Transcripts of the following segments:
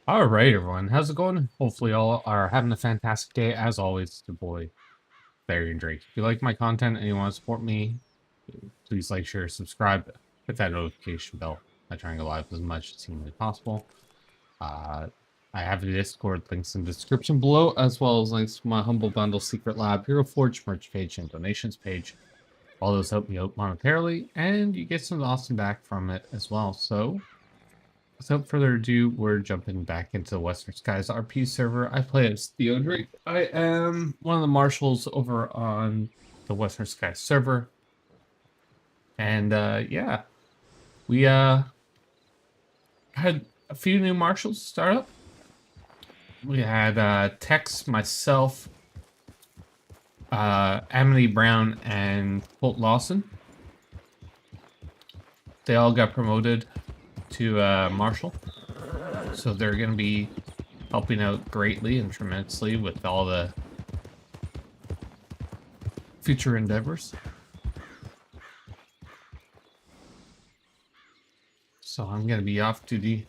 All right, everyone. How's it going? Hopefully, all are having a fantastic day. As always, it's your boy, Barry and Drake. If you like my content and you want to support me, please like, share, subscribe, hit that notification bell. I try and go live as much as humanly possible. Uh, I have a Discord links in the description below, as well as links to my Humble Bundle, Secret Lab, Hero Forge merch page, and donations page. All those help me out monetarily, and you get some awesome back from it as well. So, without further ado, we're jumping back into the Western Skies RP server. I play as Theo. I am one of the marshals over on the Western Skies server. And yeah, we had a few new marshals start up. We had Tex, myself, Amity Brown, and Colt Lawson. They all got promoted to Marshal. So they're going to be helping out greatly and tremendously with all the future endeavors. So I'm going to be off duty.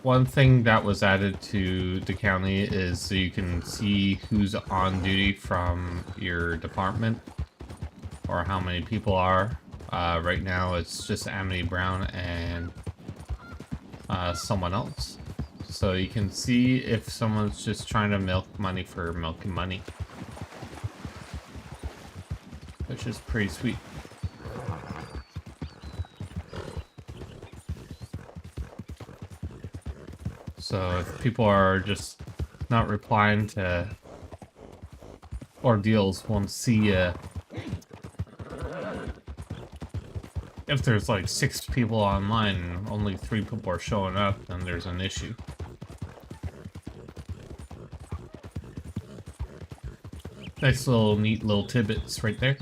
One thing that was added to the county is so you can see who's on duty from your department or how many people are. Right now it's just Amity Brown and someone else. So you can see if someone's just trying to milk money for milking money, which is pretty sweet. So if people are just not replying to ordeals, won't see if there's like 6 people online and only 3 people are showing up, then there's an issue. Nice little neat little tidbits right there.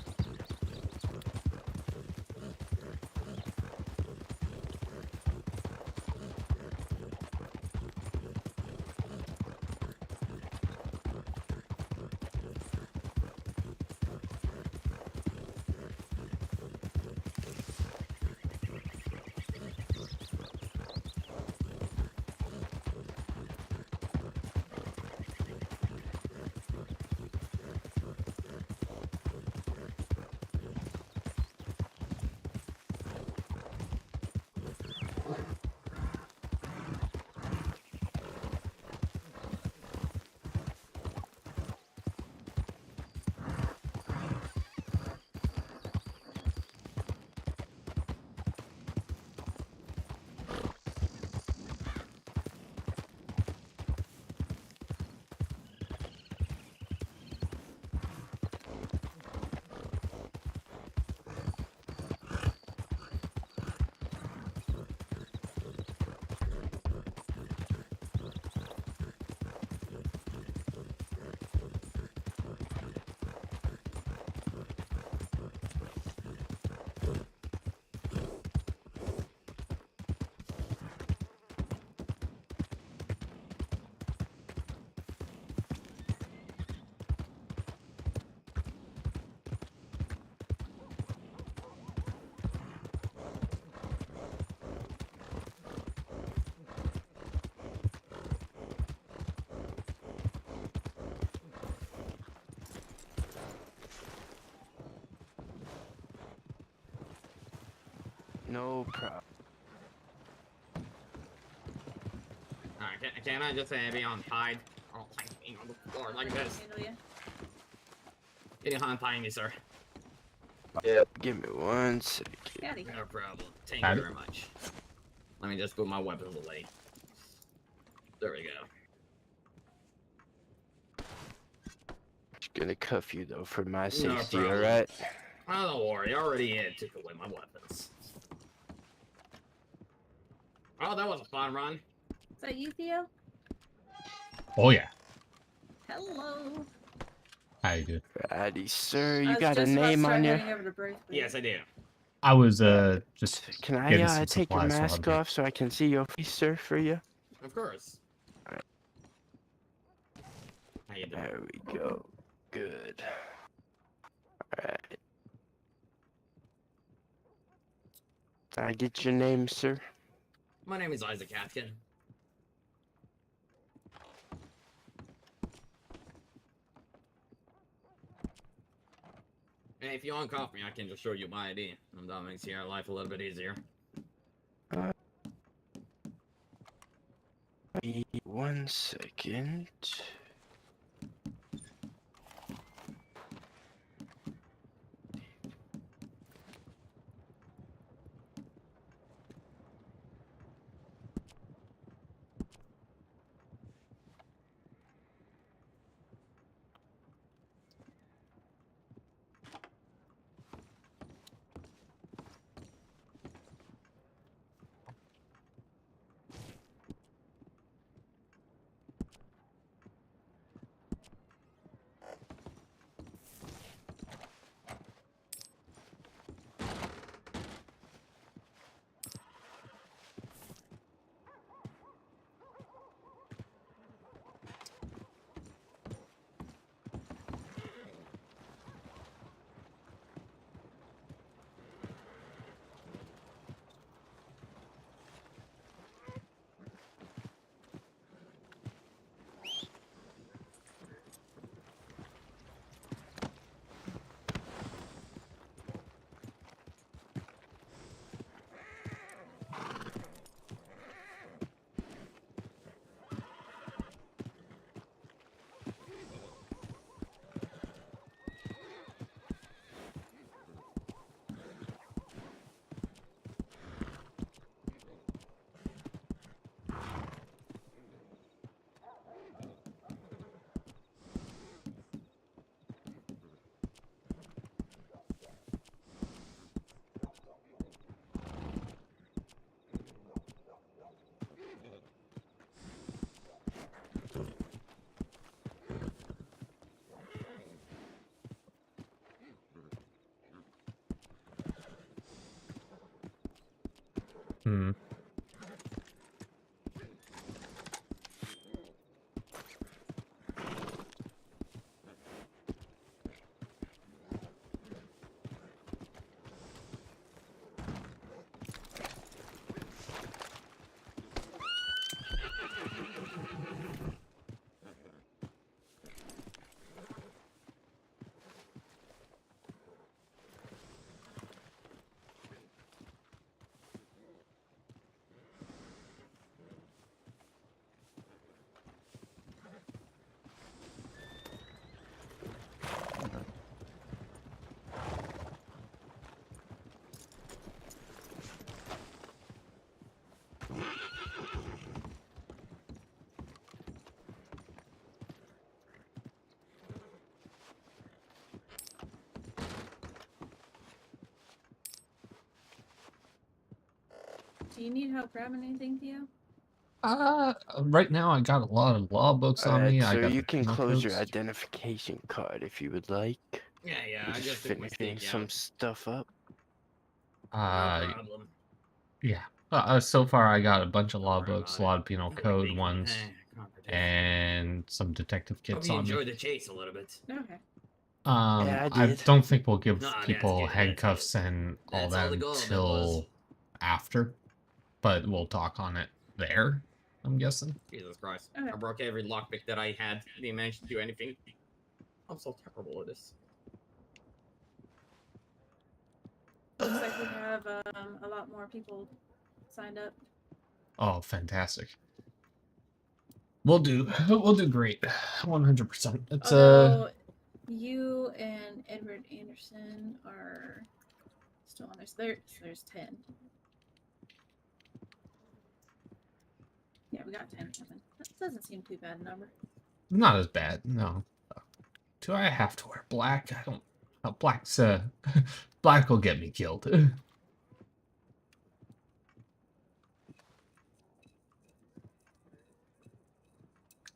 No problem. Can I just be on tide? I don't like being on the floor like this. Get behind me, sir. Yep, give me 1 second. No problem. Thank you very much. Let me just put my weapons away. There we go. Just gonna cuff you though for my No safety, problem. alright? Oh, don't worry. I already took away my weapons. Oh, that was a fun run. Is that you, Theo? Oh yeah. Hello. How you doing? Righty, sir. I You was got a just about to name start on you? heading over to Bruce, but- Yes, I do. I was just Can getting I some take your supplies while mask I'm here. off so I can see your face, sir, for you? Of course. How you doing? There we go. Good. Alright. Did I get your name, sir? My name is Isaac Atkin. Hey, if you want coffee, I can just show you my ID. And that makes your life a little bit easier. 1 second. Hmm. Do you need help grabbing anything, Theo? Right now I got a lot of law books on me. I So got you the can penal close your codes. identification card if you would like. Yeah, I'm I just took my finishing steak some out. stuff up. No Uh, problem. yeah. So far I got a bunch of Don't law worry books, a about lot it. of penal Like code bacon. ones, Confrontation. and some detective Hope kits you on me. enjoyed the chase a little bit. Okay. Yeah, I I did. don't think we'll give No, that's people good, that's handcuffs and all That's that all the goal of it was. until after, but we'll talk on it there, I'm guessing. Jesus Christ. Okay. I broke every lockpick that I had. Didn't manage to do anything. I'm so terrible at this. Looks like we have a lot more people signed up. Oh, fantastic. We'll do great. 100%. It's Although you and Edward Anderson are still on there. So there's 10. Yeah, we got 10 coming. That doesn't seem too bad a number. not as bad, no. Do I have to wear black? I don't. Black's black will get me killed.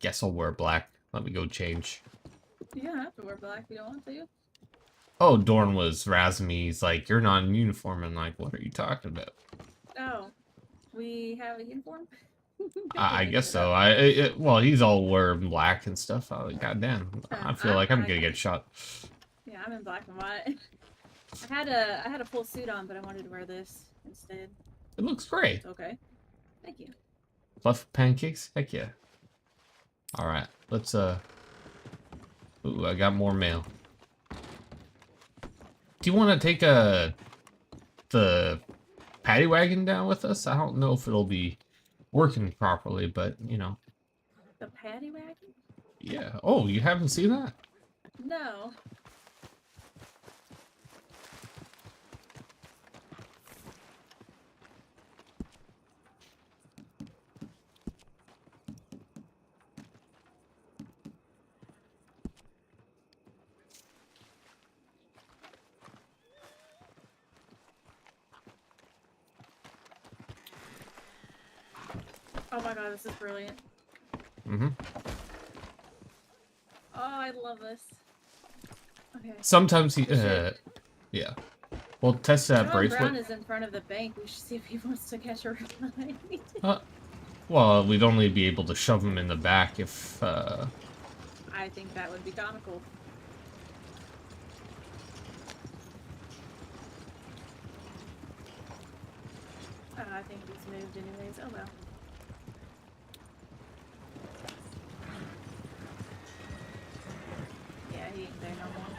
Guess I'll wear black. Let me go change. You don't have to wear black if you don't want to. Oh, Dorn was razzing me. He's like, "You're not in uniform." I'm like, "What are you talking about?" Oh, we have a uniform? I guess so. Well, he's all wearing black and stuff. Goddamn, I feel like I'm gonna get shot. Yeah, I'm in black and white. I had a full suit on, but I wanted to wear this instead. It looks great. It's okay. Thank you. Fluff pancakes? Heck yeah. Alright, let's, Ooh, I got more mail. Do you want to take, the paddy wagon down with us? I don't know if it'll be working properly, but, you know. The paddy wagon? Yeah. Oh, you haven't seen that? No. Oh my god, this is brilliant. Mm-hmm. Oh, I love this. Okay. Sometimes he, Shit. yeah. We'll test that John bracelet. Brown is in front of the bank. We should see if he wants to catch a ride. Well, we'd only be able to shove him in the back if, I think that would be comical. I think he's moved anyways. Oh well. Yeah, he ain't there no more.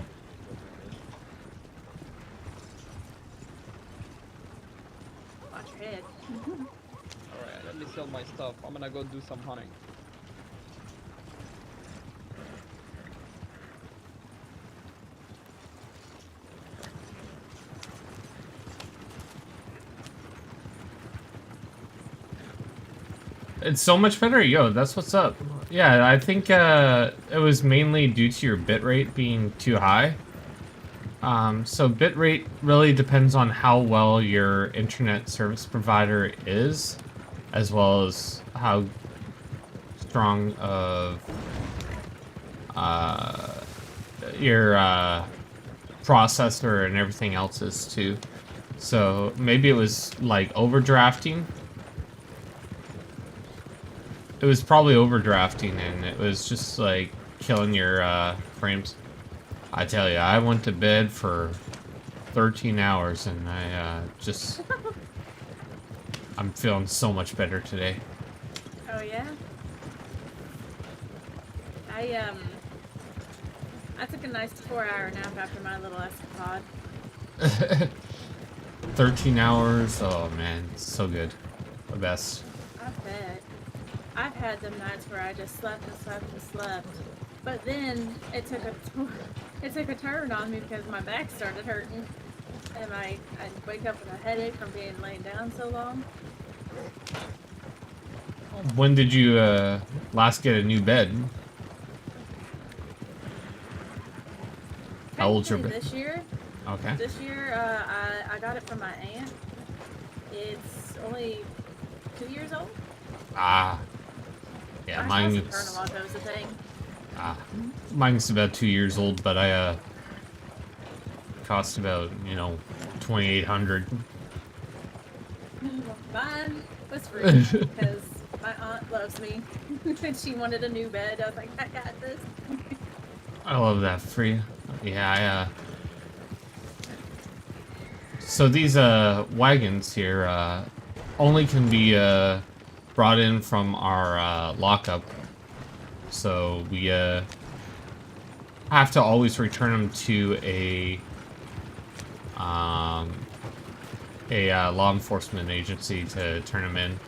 Watch your head. Alright, let me sell my stuff. I'm gonna go do some hunting. it's so much better. Yo, that's what's up. Yeah, I think, it was mainly due to your bitrate being too high. So bitrate really depends on how well your internet service provider is, as well as how strong of your processor and everything else is too. So maybe it was like overdrafting. It was probably overdrafting, and it was just like killing your frames. I tell you, I went to bed for 13 hours, and I'm feeling so much better today. Oh yeah. I took a nice 4-hour nap after my little escapade. 13 hours, oh man, it's so good. The best. I bet. I've had them nights where I just slept and slept and slept, but then it took a turn on me because my back started hurting, and I'd wake up with a headache from being laying down so long. When did you last get a new bed? How old's your bed? This year. Okay. This year, I got it from my aunt. It's only 2 years old. Ah. Yeah, mine's was a thing. mine's about 2 years old, but I cost about, you know, $2,800. Mine was free because my aunt loves me and she wanted a new bed. I was like, I got this. I love that for you. Yeah, so these wagons here only can be brought in from our lockup. So we have to always return them to a law enforcement agency to turn them in.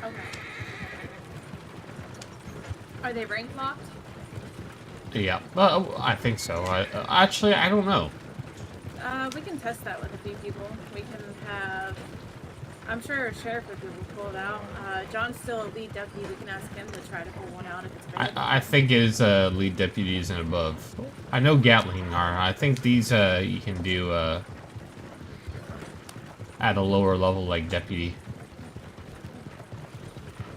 Okay. Are they rank locked? Yeah, I think so. Actually, I don't know. We can test that with a few people. We can have... I'm sure a sheriff would be able to pull it out. John's still a lead deputy. We can ask him to try to pull one out if it's bad. I think it is lead deputies and above. I know Gatling are. I think these you can do at a lower level, like deputy.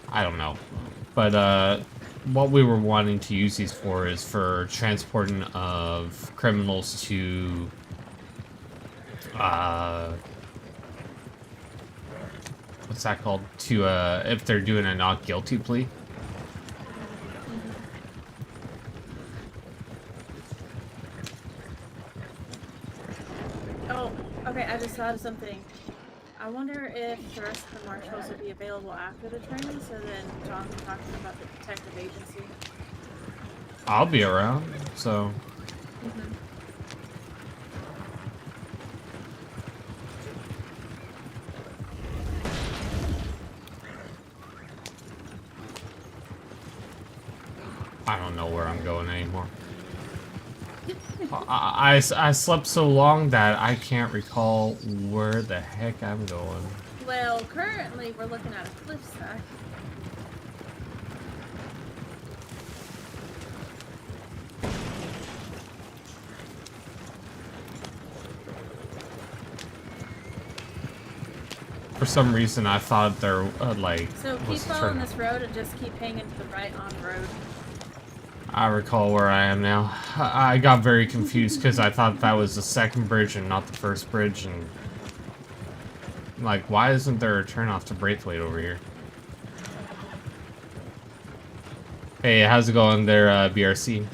I don't know. But what we were wanting to use these for is for transporting of criminals to what's that called? To if they're doing a not guilty plea. Oh, okay, I just thought of something. I wonder if the rest of the marshals will be available after the training, so then John can talk to them about the detective agency. I'll be around, so Mm-hmm. I don't know where I'm going anymore. I slept so long that I can't recall where the heck I'm going. Well, currently we're looking at a cliffside. For some reason, I thought there, like, So keep was a following turn. this road and just keep hanging to the right on the road. I recall where I am now. I got very confused because I thought that was the second bridge and not the first bridge, and like, why isn't there a turnoff to Braithwaite over here? Hey, how's it going there, BRC?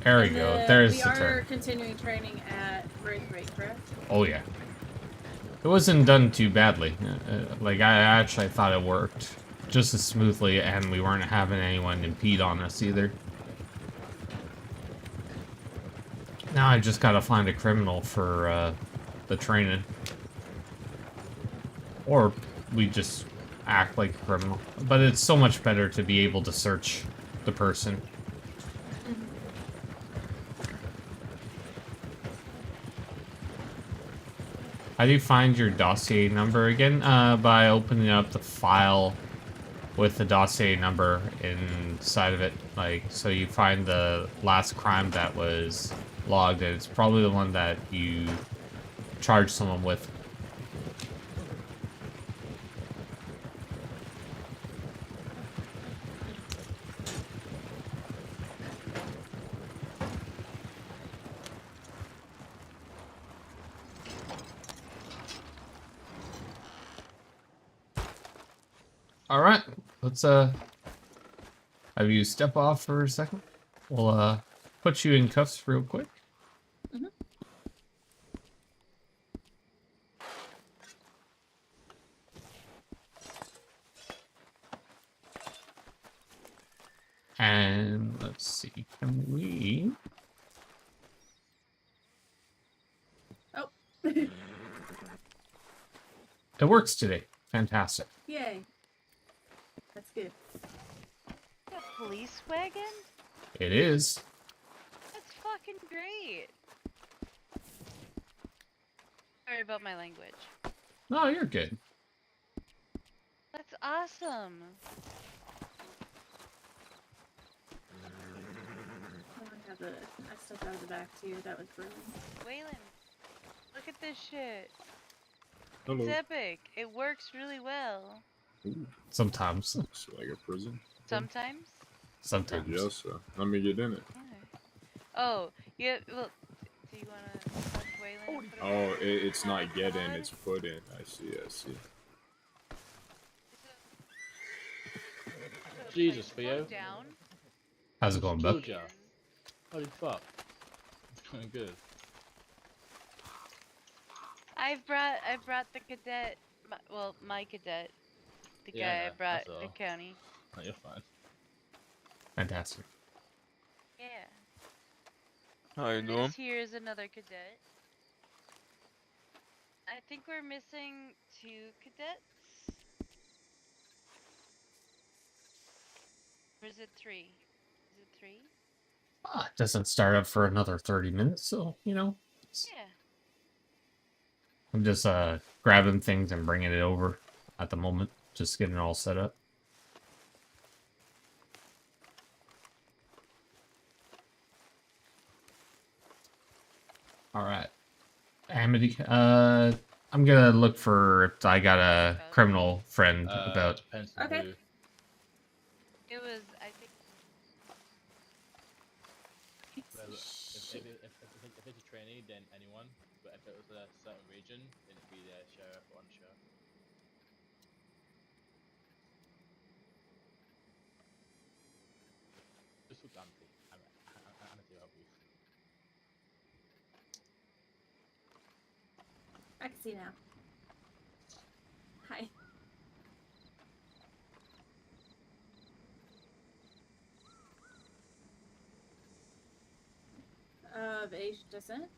There we And go. There's we the are turn. continuing training at Braithwaite, correct? Oh yeah. It wasn't done too badly. Like, I actually thought it worked just as smoothly, and we weren't having anyone impede on us either. Now I just gotta find a criminal for the training. Or we just act like a criminal. But it's so much better to be able to search the person. How do you find your dossier number again? By opening up the file with the dossier number inside of it. Like, so you find the last crime that was logged, and it's probably the one that you charged someone with. All right, let's have you step off for a second. We'll put you in cuffs real quick. Mm-hmm. And let's see, can we? Oh. It works today. Fantastic. Yay. That's good. A police wagon? It is. That's fucking great. Sorry about my language. No, you're good. That's awesome. I stepped out of the back too. That was brilliant. Waylon, look at this shit. Hello. It's epic. It works really well. Ooh, Sometimes. it's like a prison. Sometimes. I Sometimes. guess so. Let me get in it. Yeah. Oh, yeah. Well, do you wanna touch Waylon? and put him Oh, on? it's not get in, Pod? it's put in. I see, I see. Jesus, Like, Theo. slow down. How's it going, Buck? Told ya. Holy fuck. It's going good. I brought the cadet. My cadet. The Yeah, guy I no, brought that's to all. county. Oh, you're fine. Fantastic. Yeah. How you doing? This here is another cadet. I think we're missing 2 cadets. Or is it 3? Is it 3? It doesn't start up for another 30 minutes, so, you know. Yeah. I'm just grabbing things and bringing it over at the moment. Just getting it all set up. All right. Amity, I'm gonna look for if I got a criminal friend about. Depends on Okay. who. It was, I think. Well, if it's a trainee, then anyone. But if it was a certain region, then it'd be the sheriff or on sheriff. I'm to help you. I can see now. Hi. Of Asian descent?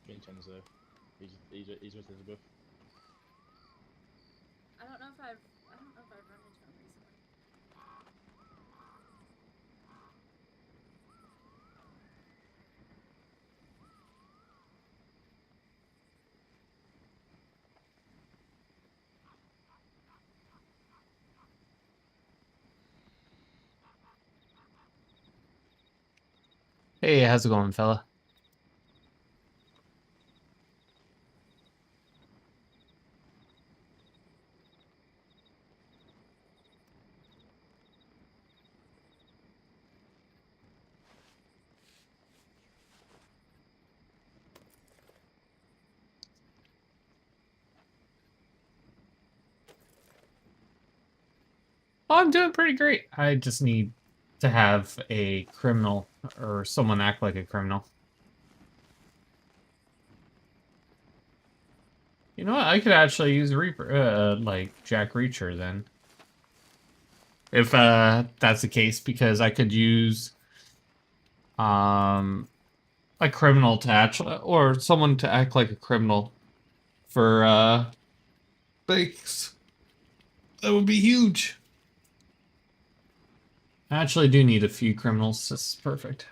Vincenzo. He's with Elizabeth. I don't know if I've run into him recently. Hey, how's it going, fella? Oh, I'm doing pretty great. I just need to have a criminal or someone act like a criminal. You know what? I could actually use Reaper, like Jack Reacher then. If that's the case, because I could use a criminal to actually, or someone to act like a criminal for thanks. That would be huge. I actually do need a few criminals. This is perfect.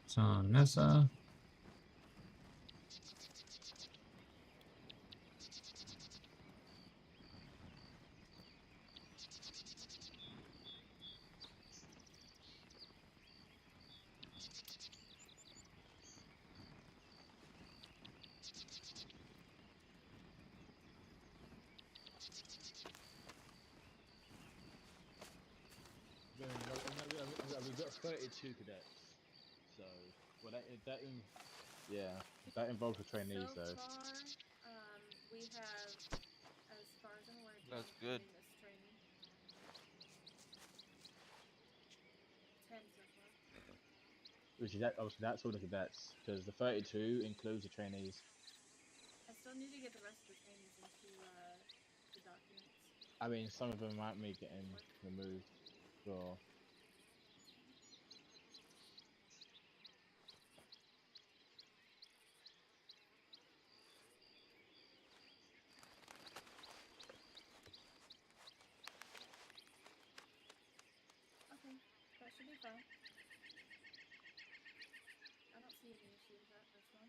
So, Nessa. We've got 32 cadets. So, well, yeah, that involves the trainees, So though. far, we have, as far as I'm aware, That's good. including this training, 10 so far. Which is obviously that's all the cadets, because the 32 includes the trainees. I still need to get the rest of the trainees into the documents. I mean, some of them might be getting removed for. Okay, that should be fine. I don't see any issue with that first one.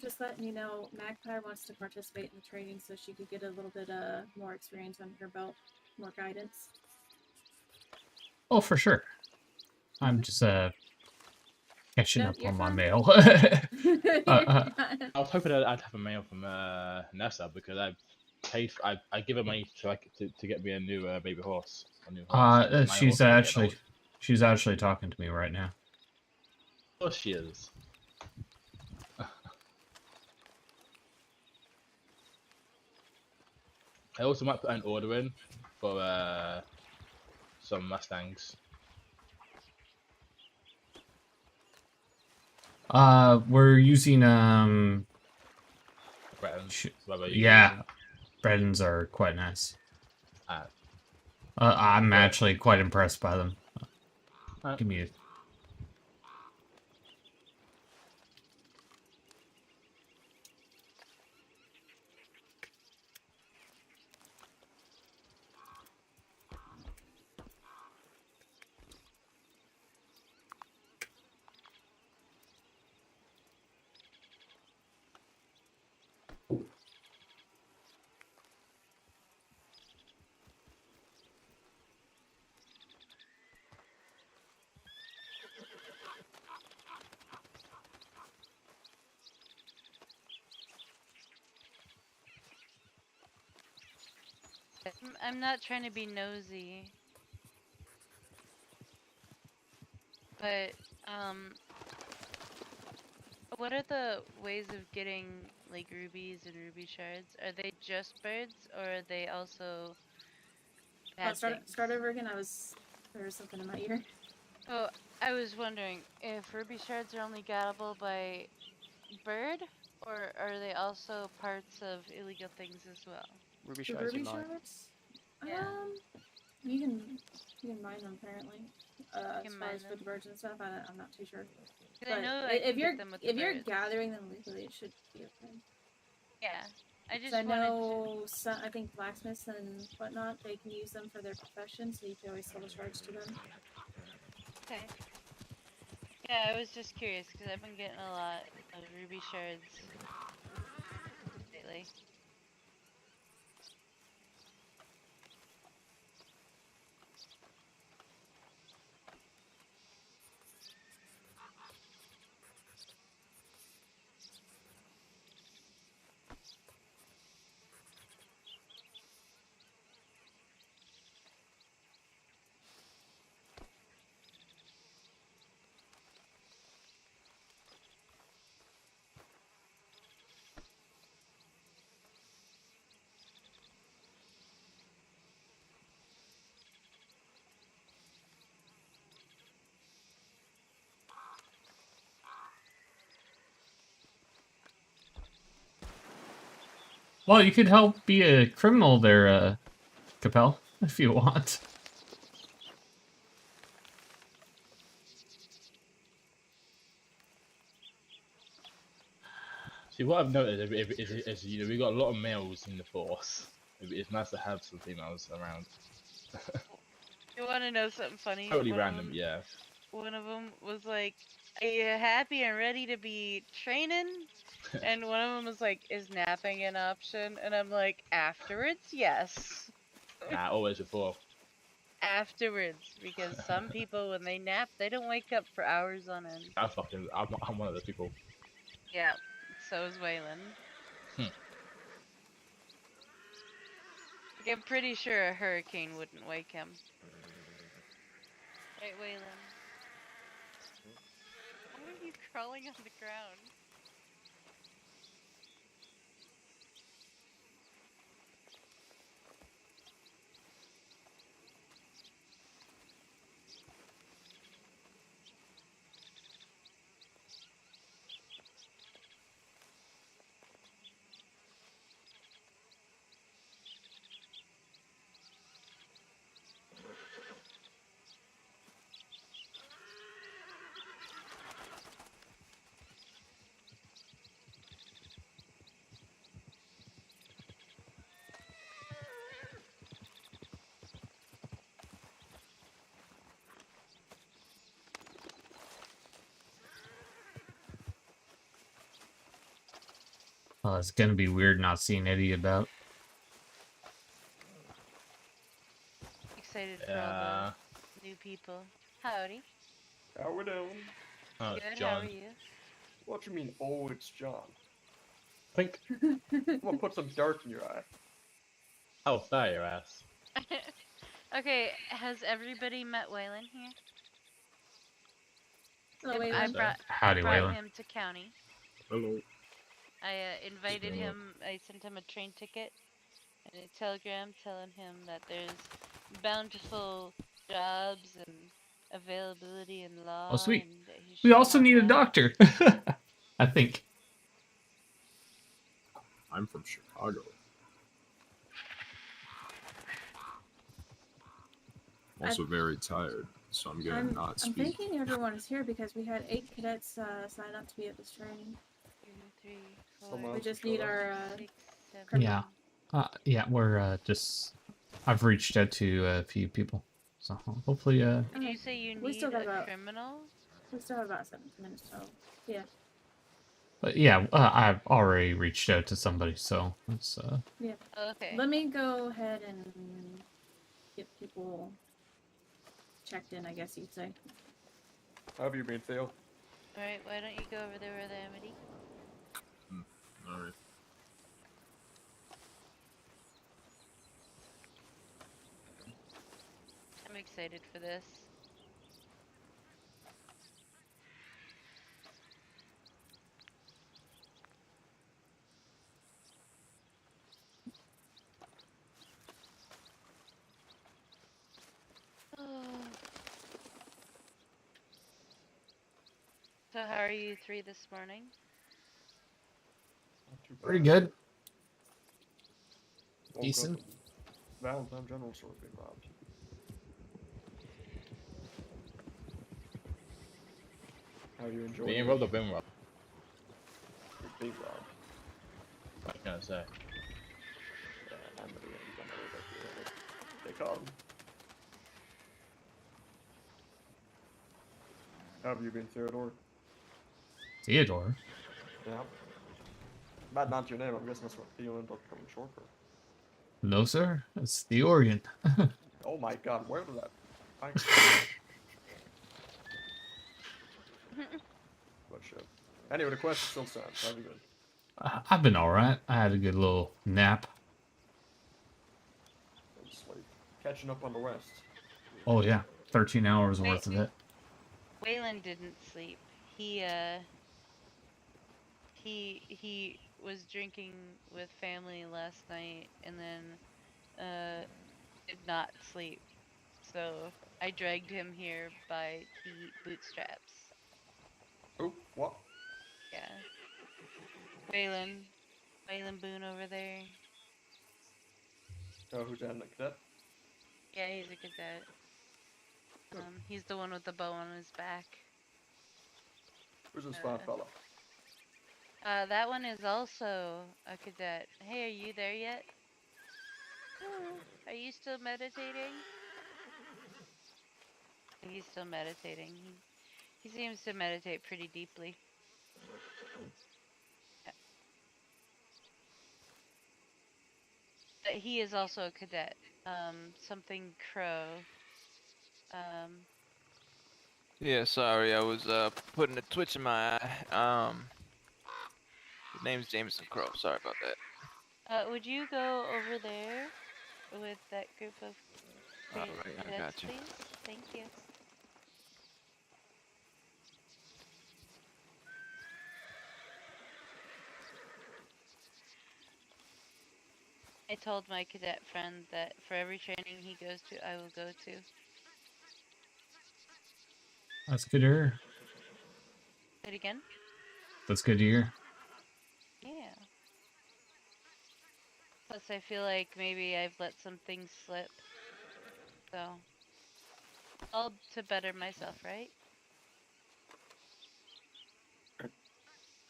Just letting you know, Magpie wants to participate in the training so she could get a little bit more experience under her belt, more guidance. Oh, for sure. I'm just catching No, up you're on my fine. mail. I was hoping I'd have a mail from Nessa because I give her money to get me a new baby horse, a new horse. And my horse is getting old. She's actually talking to me right now. Of course she is. I also might put an order in for some Mustangs. We're using Bretons. What about you yeah, using? Bredens are quite nice. Ah, I'm yeah. actually quite impressed by them. Alright. Give me a... I'm not trying to be nosy, but what are the ways of getting like rubies and ruby shards? Are they just birds, or are they also bad Start things? over again. There was something in my ear. Oh, I was wondering if ruby shards are only gettable by bird, or are they also parts of illegal things as well? Ruby The shards are ruby mine. shards? Yeah. You can mine them apparently. As far mine as for them. the birds and stuff, I'm not too sure. 'Cause I But know I if can you're get them with the if you're birds. gathering them legally, it should be okay. Yeah, I 'Cause just I wanted to. know some, I think blacksmiths and whatnot, they can use them for their profession, so you can always sell the shards to them. Okay. Yeah, I was just curious because I've been getting a lot of ruby shards lately. Well, you could help be a criminal there, Capel, if you want. See, what I've noticed is you know, we got a lot of males in the force. It's nice to have some females around. You want to know something funny? Totally random, yeah. One of them was like, "Are you happy and ready to be training?" And one of them was like, "Is napping an option?" And I'm like, "Afterwards, yes." Nah, always before. Afterwards, because some people when they nap, they don't wake up for hours on end. I'm one of those people. Yeah, so is Waylon. Hmm. Like, I'm pretty sure a hurricane wouldn't wake him. Right, Waylon? Why are you crawling on the ground? Well, it's gonna be weird not seeing Eddie about. Excited for all the new people. Howdy. How we doing? Oh, Good, John. how are you? What you mean, oh, it's John? Think. I'm gonna put some dirt in your eye. Oh, fire your ass. Okay, has everybody met Waylon here? Hello, I Waylon. brought Howdy, Waylon. him to county. Hello. I invited going on? him. I sent him a train ticket. and a telegram telling him that there's bountiful jobs and availability in law, Oh, sweet. and that he We should also help need a out. doctor. I think. I'm from Chicago. I'm also very tired, so I'm gonna not I'm speak. thinking everyone is here because we had 8 cadets sign up to be at this training. 2, 3, Someone 4, We else just showed need up. our 6, 7. Yeah. Yeah, we're just. I've reached out to a few people, so hopefully. Did Okay. you say you We still need got a about- criminal? We still have about 17 minutes, so yeah. But yeah, I've already reached out to somebody, so it's Yeah. Oh, okay. Let me go ahead and get people checked in, I guess you'd say. How have you been, Theo? Alright, why don't you go over there with Amity? Alright. I'm excited for this. So how are you three this morning? Not too bad. pretty good. Woke up Decent. and Valentine General Store being robbed. How you enjoying Being it? robbed or been robbed? You're being robbed. What can I say? Yeah, I'm gonna get they caught him. How have you been, Theodore? Theodore. Yeah. Bad not your name, I'm guessing that's what Theo ended up becoming short for. No, sir. It's the Orient. Oh my god, where did that? But shit. Anyway, the question still stands. How have you been? I've been all right. I had a good little nap. And sleep. Catching up on the West. Oh yeah, 13 hours Wait. worth of it. Waylon didn't sleep. He was drinking with family last night and then did not sleep. So I dragged him here by the bootstraps. Oh, what? Yeah. Waylon Boone over there. Oh, who's that, like that? Yeah, he's a cadet. He's the one with the bow on his back. Who's this fine fella? That one is also a cadet. Hey, are you there yet? Are you still meditating? He's still meditating. He seems to meditate pretty deeply. Yeah. But he is also a cadet. Something Crow. Yeah, sorry, I was putting a twitch in my eye. His name's Jameson Crow. Sorry about that. Would you go over there with that group of Alright, I cadets, got you. please? Thank you. I told my cadet friend that for every training he goes to, I will go to. That's good to hear. Say it again? That's good to hear. Yeah. Plus, I feel like maybe I've let some things slip. So, all to better myself, right?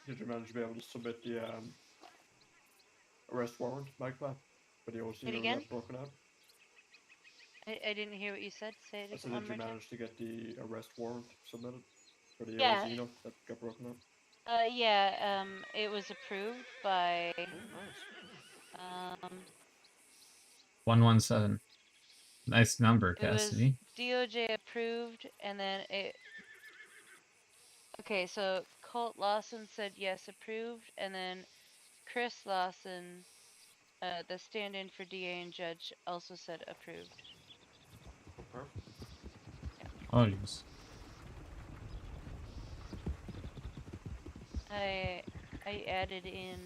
Did you manage to be able to submit the arrest warrant, Mike? For the OC Say it again? that broken out? I didn't hear what you said. Say I it said, one did more you time. manage to get the arrest warrant submitted for the Yeah. Xeno that got broken up? Yeah, it was approved by, Oh, nice. 117. Nice number, it was Cassidy. DOJ approved, and then it, okay, so Colt Lawson said yes, approved, and then Chris Lawson, the stand-in for DA and judge, also said approved. Perfect. Oh yes. I added in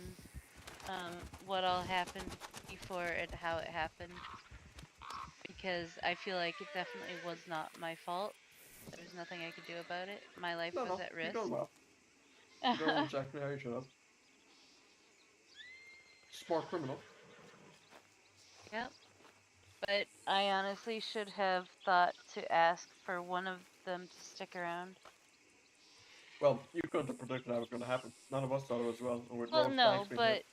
what all happened for and how it happened, because I feel like it definitely was not my fault. There was nothing I could do about it. My life No, was no, at you're risk. doing well. You're doing exactly how you should have. Smart criminal. Yep. But I honestly should have thought to ask for one of them to stick around. Well, you couldn't have predicted how it was going to happen. None of us thought it as well. And with Well, Lord's no, banks being hit.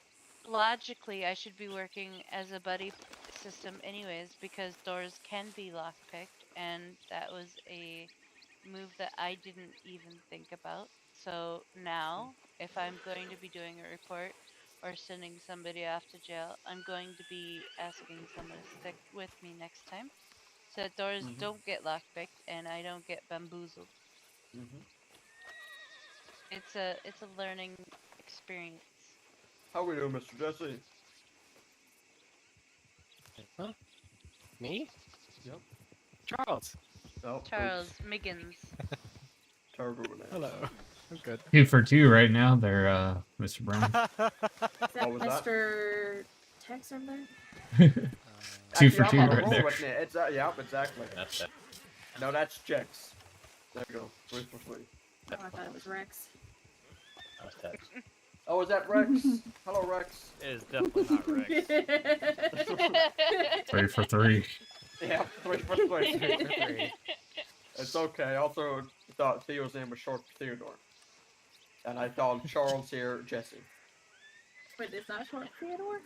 but logically I should be working as a buddy system anyways, because doors can be lockpicked, and that was a move that I didn't even think about. So now, if I'm going to be doing a report or sending somebody off to jail, I'm going to be asking someone to stick with me next time, so that doors don't get lockpicked and I don't get bamboozled. It's a learning experience. How we doing, Mr. Jesse? Huh? Me? Yep. Charles. Oh, Charles oops. Miggins. Terrible name. Hello. I'm good. 2 for 2 right now there, Mr. Brown. Is that What was that? Mr. Tex over there? 2 for Actually, 2 I'm on a right roll there. with it. It's, yeah, exactly. That's it. No, that's Jex. There you go. 3 for 3. Oh, I thought it was Rex. That's text. Oh, is that Rex? Hello, Rex. It is definitely not Rex. 3 for 3. Yeah, 3 for 3. 3 for 3. It's okay. I also thought Theo's name was short for Theodore. And I thought Charles here, Jesse. Wait, it's not short for Theodore?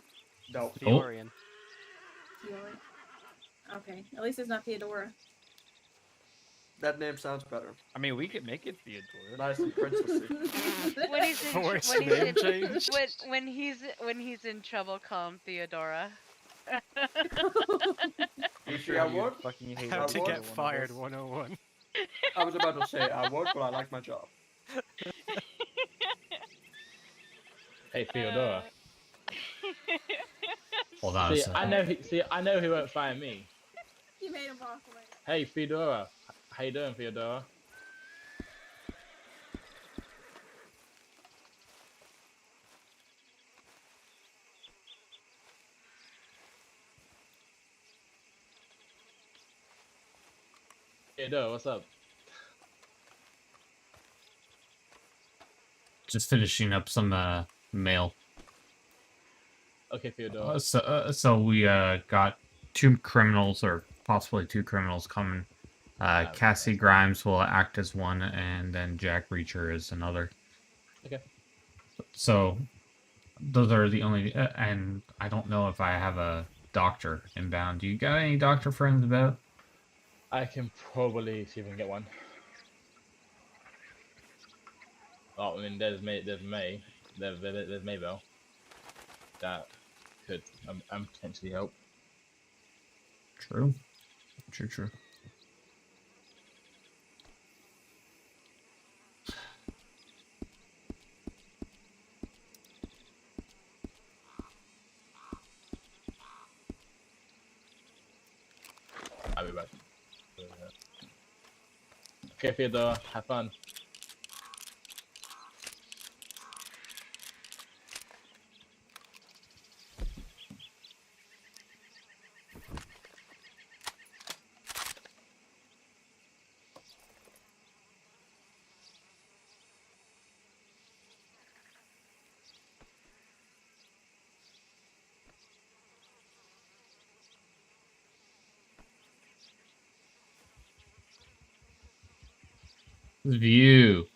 No. Theorian. Theodore. Okay, at least it's not Theodora. That name sounds better. I mean, we could make it Theodore. Nice and princessy. When he's in, Worst when, he's name in change. when he's in trouble, call him Theodora. You see, I would. Fucking hate How how to to get get fired 101. I was about to say I would, but I like my job. Hey, Theodora. Hold on a See, second. I know who won't fire me. You made him walk away. Hey, Theodora. How you doing, Theodora? Theodora, what's up? Just finishing up some mail. Okay, Theodora. So we got 2 criminals, or possibly 2 criminals coming. Cassie Grimes will act as one, and then Jack Reacher is another. Okay. So those are the only, and I don't know if I have a doctor inbound. Do you got any doctor friends about? I can probably see if I can get one. Oh, I mean, there's Maybell. That could potentially help. True. I'll be back. Okay, Theodore, have fun. View.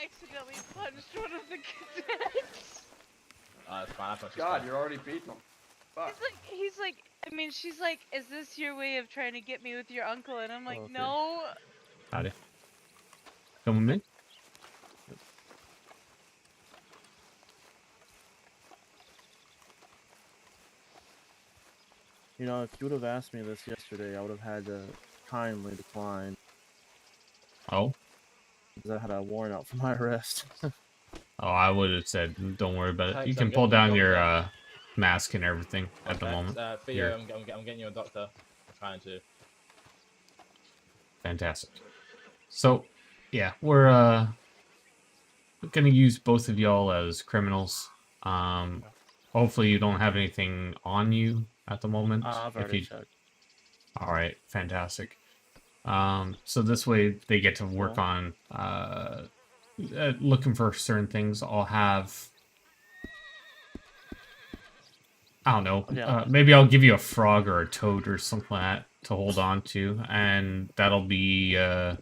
Accidentally punched one of the cadets. It's fine. God, you're already beating them. Fuck. He's like, I mean, she's like, is this your way of trying to get me with your uncle? And I'm like, Okay. no. Howdy. Come with me. You know, if you would have asked me this yesterday, I would have had to kindly decline. Oh? Because I had a warrant out for my arrest. Oh, I would have said, don't worry about it. Types, You I'm can pull getting you a down your doctor. mask and everything at the Okay, moment. Theo, You're I'm getting you a doctor. I'm trying to. fantastic. So, yeah, we're gonna use both of y'all as criminals. Hopefully you don't have anything on you at the moment. I've If already you, checked. all right, fantastic. So this way they get to work Well. on looking for certain things. I'll have, I don't know, Okay. maybe I'll give you a frog or a toad or something like that to hold on to, and that'll be the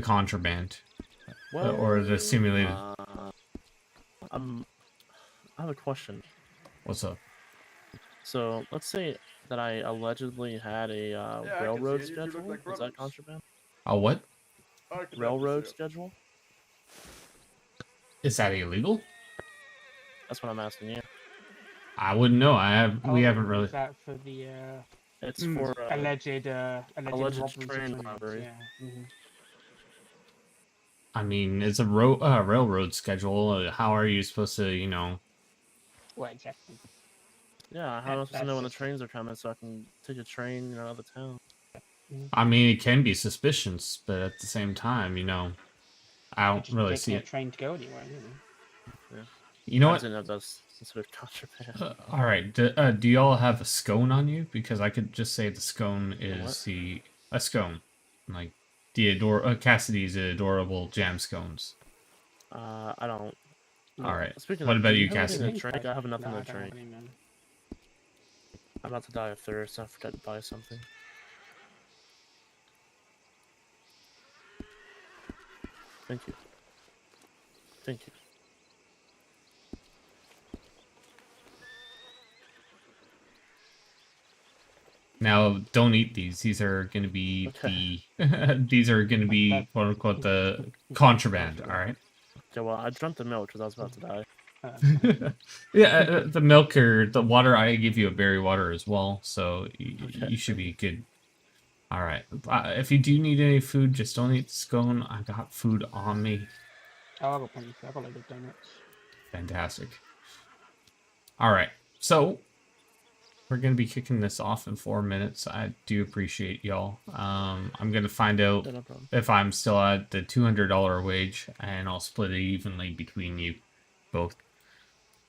contraband or the simulated. I have a question. What's up? So let's say that I allegedly had a railroad schedule. like Is brothers. that contraband? A what? I could Railroad definitely schedule? Is that illegal? That's what I'm asking you. I wouldn't know. We haven't really. Is that for the It's for alleged alleged robberies train or something? robbery. Yeah. I mean, it's a railroad schedule. How are you supposed to, you know? Well, exactly. Yeah, how am I supposed to know when the trains are coming so I can take a train, out of the town? I mean, it can be suspicious, but at the same time, you know, I don't really see Taking a it. train to go anywhere. Yeah. You know I what? didn't know that's considered contraband. All right. Do y'all have a scone on you? Because I could just say the scone is a scone, like the Cassidy's adorable jam scones. I don't. All right. Speaking What of, about do you, have anything Cassidy? to drink? I have nothing No, I to don't have drink. any, man. I'm about to die of thirst. I forgot to buy something. Thank you. Thank you. Now, don't eat these. These are going to be these are going to be quote unquote the contraband. All right. Okay, well, I drank the milk because I was about to die. Yeah, the milk or the water. I give you a berry water as well, so you should be good. All right. If you do need any food, just don't eat the scone. I got food on me. Oh, I got plenty. I got a load of donuts. Fantastic. All right. So we're gonna be kicking this off in 4 minutes. I do appreciate y'all. I'm gonna find out Yeah, no problem. if I'm still at the $200 wage, and I'll split it evenly between you both.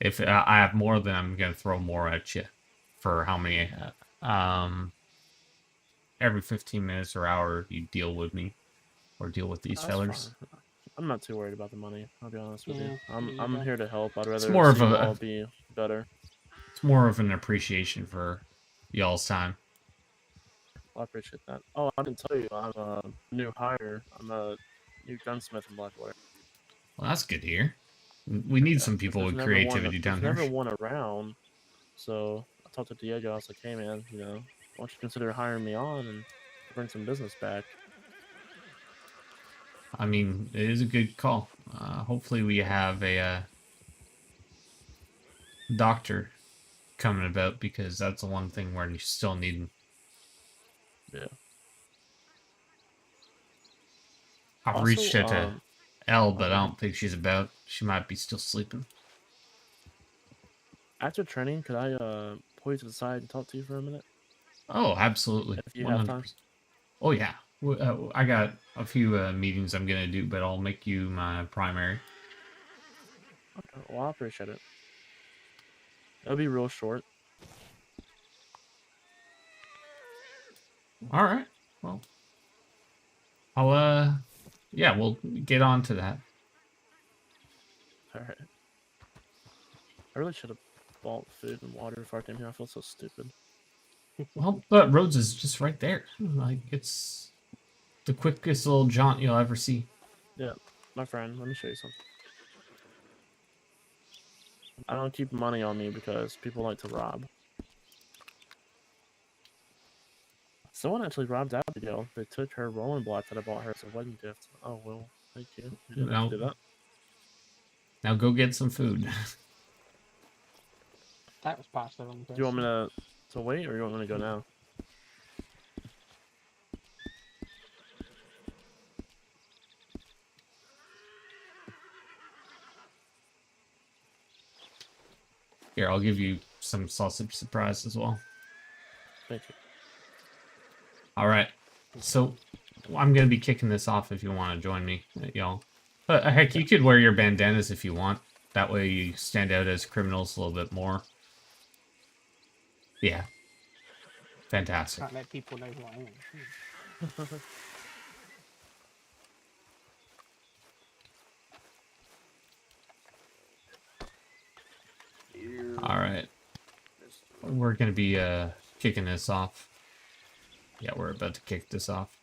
If I have more, then I'm gonna throw more at you for how many. Every 15 minutes or hour you deal with me or deal with these That's fellers. fine. I'm not too worried about the money. I'll be honest with Yeah, you. I'm me either. here to help. I'd rather more of see you a- all be better. It's more of an appreciation for y'all's time. Well, I appreciate that. Oh, I didn't tell you. I'm a new hire. I'm a new gunsmith in Blackwater. Well, that's good to hear. We need some people with creativity down There's here. never one around. So I talked to Diego. I was like, hey, man, why don't you consider hiring me on and bring some business back? I mean, it is a good call. Hopefully we have a doctor coming about, because that's the one thing we're still needing. Yeah. I've Also, reached out to Elle, but I okay. don't think she's about. She might be still sleeping. After training, could I pull you to the side and talk to you for a minute? Oh, absolutely. If you have time. Oh, yeah. I got a few meetings I'm going to do, but I'll make you my primary. Okay, well, I appreciate it. It'll be real short. All right. Well, I'll, yeah, we'll get on to that. All right. I really should have bought food and water before I came here. I feel so stupid. Well, but Rhodes is just right there. Like, it's the quickest little jaunt you'll ever see. Yeah, my friend, let me show you something. I don't keep money on me because people like to rob. Someone actually robbed Abigail. They took her rolling block that I bought her as a wedding gift. Oh, well, thank you. You didn't have to do that. Now go get some food. That was past the wrong person. Do you want me to So wait, or you want me to go now? Here, I'll give you some sausage surprise as well. Thank you. All right. So I'm gonna be kicking this off if you want to join me, y'all. But heck, you could wear your bandanas if you want. That way you stand out as criminals a little bit more. Yeah. Fantastic. Can't let people know who I am. All right. We're going to be kicking this off. Yeah, we're about to kick this off.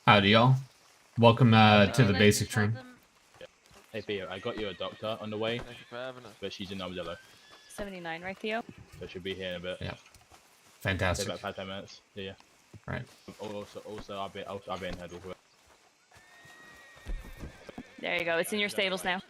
Howdy, y'all. Welcome to the basic train. Hey Theo, I got you a doctor on the way. Thank you for having us. But she's in Armadillo. 79, right, Theo? So she'll be here in a bit. Yeah. Fantastic. About 5-10 minutes. Yeah. Right. Also, I'll be in Head with her. There you go. It's in your stables now.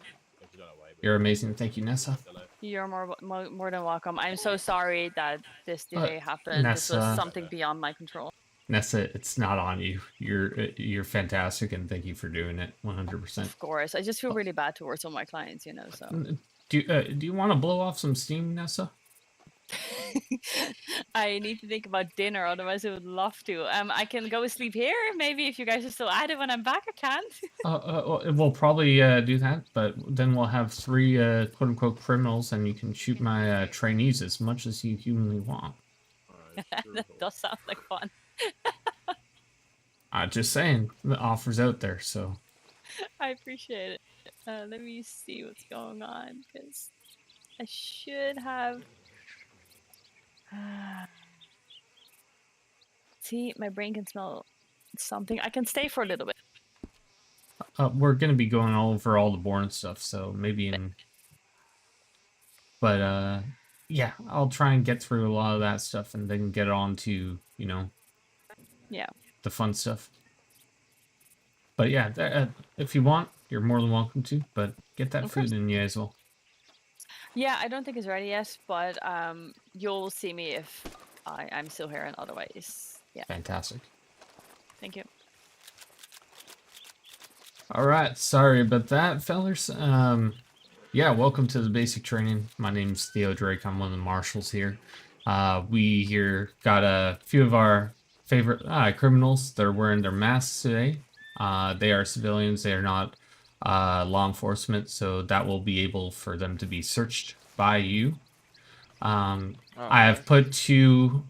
You're amazing. Thank you, Nessa. You're more than welcome. I'm so sorry that this delay happened. This was Nessa. something beyond my control. Nessa, it's not on you. You're fantastic, and thank you for doing it 100%. Of course. I just feel really bad towards all my clients, you know, so. Do you want to blow off some steam, Nessa? I need to think about dinner, otherwise I would love to. I can go sleep here, maybe, if you guys are still at it when I'm back, I can. We'll probably do that, but then we'll have 3 quote-unquote criminals, and you can shoot my trainees as much as you humanly want. That does sound like fun. Just saying, the offer's out there, so. I appreciate it. Let me see what's going on, because I should have... See, my brain can smell something. I can stay for a little bit. We're gonna be going over all the boring stuff, so maybe in... But, yeah, I'll try and get through a lot of that stuff and then get on to, you know... Yeah. The fun stuff. But yeah, if you want, you're more than welcome to, but get that food in you as well. Yeah, I don't think it's ready yet, but you'll see me if I'm still here, and otherwise, yeah. Fantastic. Thank you. All right, sorry about that, fellers. Yeah, welcome to the basic training. My name's Theo Drake. I'm one of the marshals here. We here got a few of our favorite criminals. They're wearing their masks today. They are civilians. They are not law enforcement, so that will be able for them to be searched by you. I have put 2,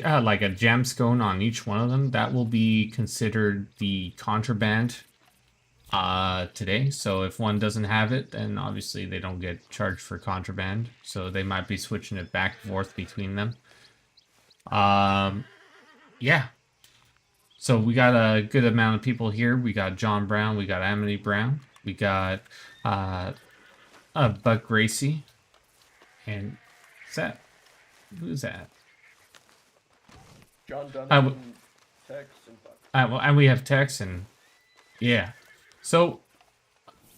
like a gem scone on each one of them. That will be considered the contraband today. So if one doesn't have it, then obviously they don't get charged for contraband. So they might be switching it back and forth between them. Yeah. So we got a good amount of people here. We got John Brown. We got Amity Brown. We got Buck Gracie. And who's that? John Dunn, Tex, and Buck. And we have Tex, and yeah. So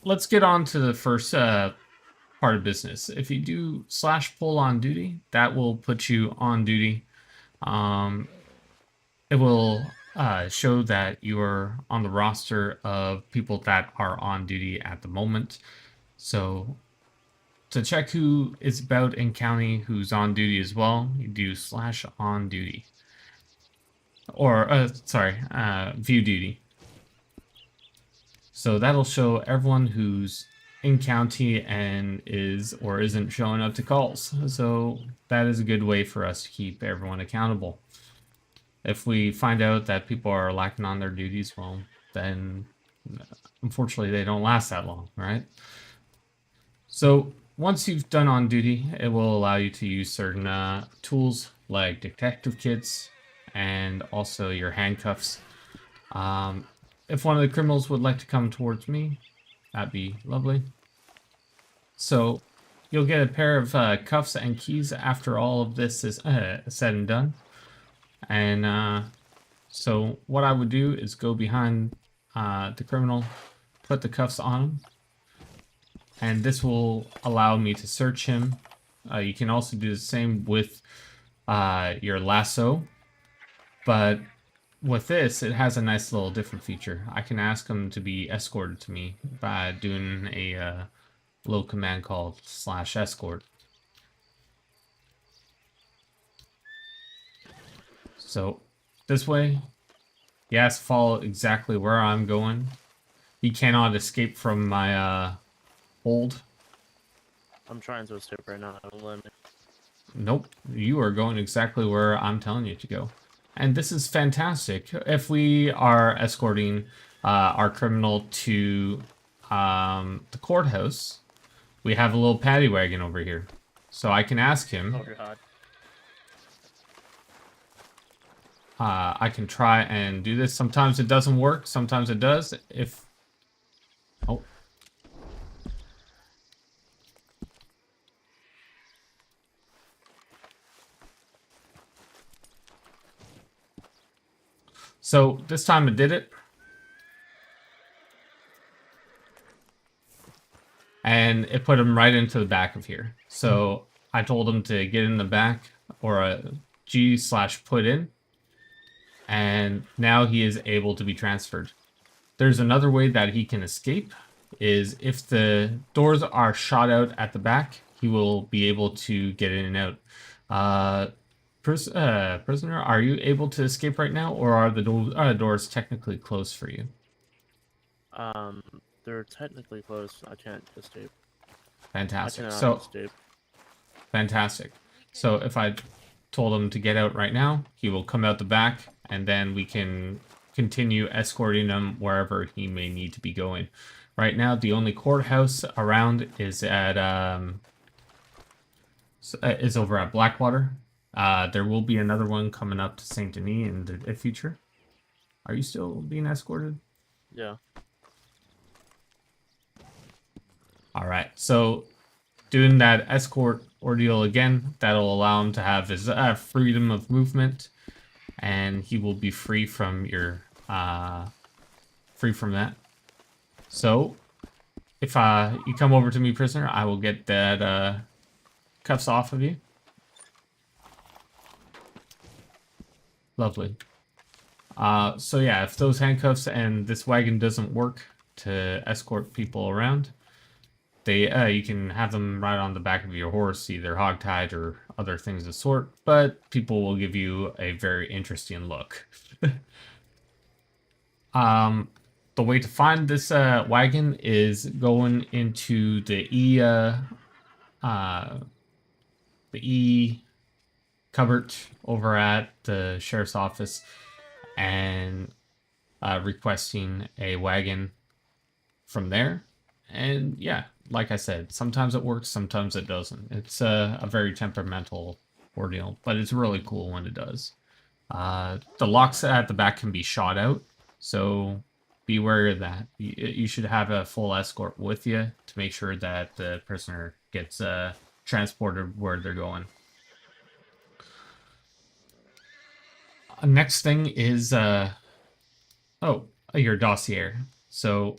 let's get on to the first part of business. If you do /pull on duty, that will put you on duty. It will show that you are on the roster of people that are on duty at the moment. So to check who is about in county who's on duty as well, you do /on duty. Or, view duty. So that'll show everyone who's in county and is or isn't showing up to calls. So that is a good way for us to keep everyone accountable. If we find out that people are lacking on their duties, well, then unfortunately they don't last that long, right? So once you've done on duty, it will allow you to use certain tools like detective kits and also your handcuffs. If one of the criminals would like to come towards me, that'd be lovely. So you'll get a pair of cuffs and keys after all of this is said and done. And so what I would do is go behind the criminal, put the cuffs on him, and this will allow me to search him. You can also do the same with your lasso, but with this, it has a nice little different feature. I can ask him to be escorted to me by doing a little command called /escort. So this way, he has to follow exactly where I'm going. He cannot escape from my hold. I'm trying to escape right now. Don't let me. Nope, you are going exactly where I'm telling you to go. And this is fantastic. If we are escorting our criminal to the courthouse, we have a little paddy wagon over here. So I can ask him. Oh God. I can try and do this. Sometimes it doesn't work. Sometimes it does. Oh. So this time it did it. And it put him right into the back of here. So I told him to get in the back, or a G/put in. And now he is able to be transferred. There's another way that he can escape, is if the doors are shot out at the back, he will be able to get in and out. Prisoner, are you able to escape right now, or are the doors technically closed for you? They're technically closed. I can't escape. Fantastic. I cannot So escape. fantastic. So if I told him to get out right now, he will come out the back, and then we can continue escorting him wherever he may need to be going. Right now, the only courthouse around is at is over at Blackwater. There will be another one coming up to Saint Denis in the future. Are you still being escorted? Yeah. All right. So doing that escort ordeal again, that'll allow him to have his freedom of movement, and he will be free from your free from that. So if you come over to me, prisoner, I will get that cuffs off of you. Lovely. So yeah, if those handcuffs and this wagon doesn't work to escort people around, you can have them right on the back of your horse, either hogtied or other things of the sort, but people will give you a very interesting look. The way to find this wagon is going into the E cupboard over at the sheriff's office and requesting a wagon from there. And yeah, like I said, sometimes it works, sometimes it doesn't. It's a very temperamental ordeal, but it's really cool when it does. The locks at the back can be shot out, so be wary of that. You should have a full escort with you to make sure that the prisoner gets transported where they're going. Next thing is your dossier. So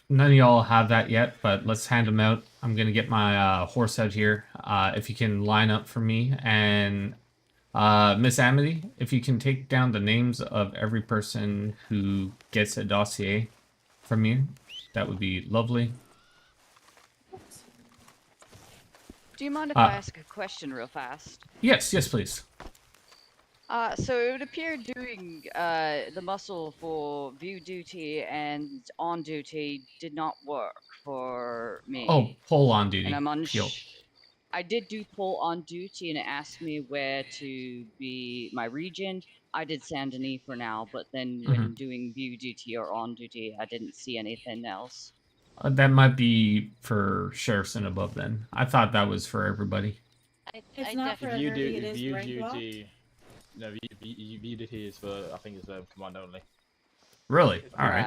none of y'all have that yet, but let's hand them out. I'm gonna get my horse out here. If you can line up for me, and Miss Amity, if you can take down the names of every person who gets a dossier from you, that would be lovely. Do you mind if I ask a question real fast? Yes, please. So it would appear doing the muscle for view duty and on duty did not work for me. Oh, pull on duty. And I'm I did do pull on duty, and it asked me where to be my region. I did Saint Denis for now, but then when doing view duty or on duty, I didn't see anything else. That might be for sheriffs and above then. I thought that was for everybody. It's not for everybody, it is rank locked. No, view duty is for, I think it's command only. Really? All right.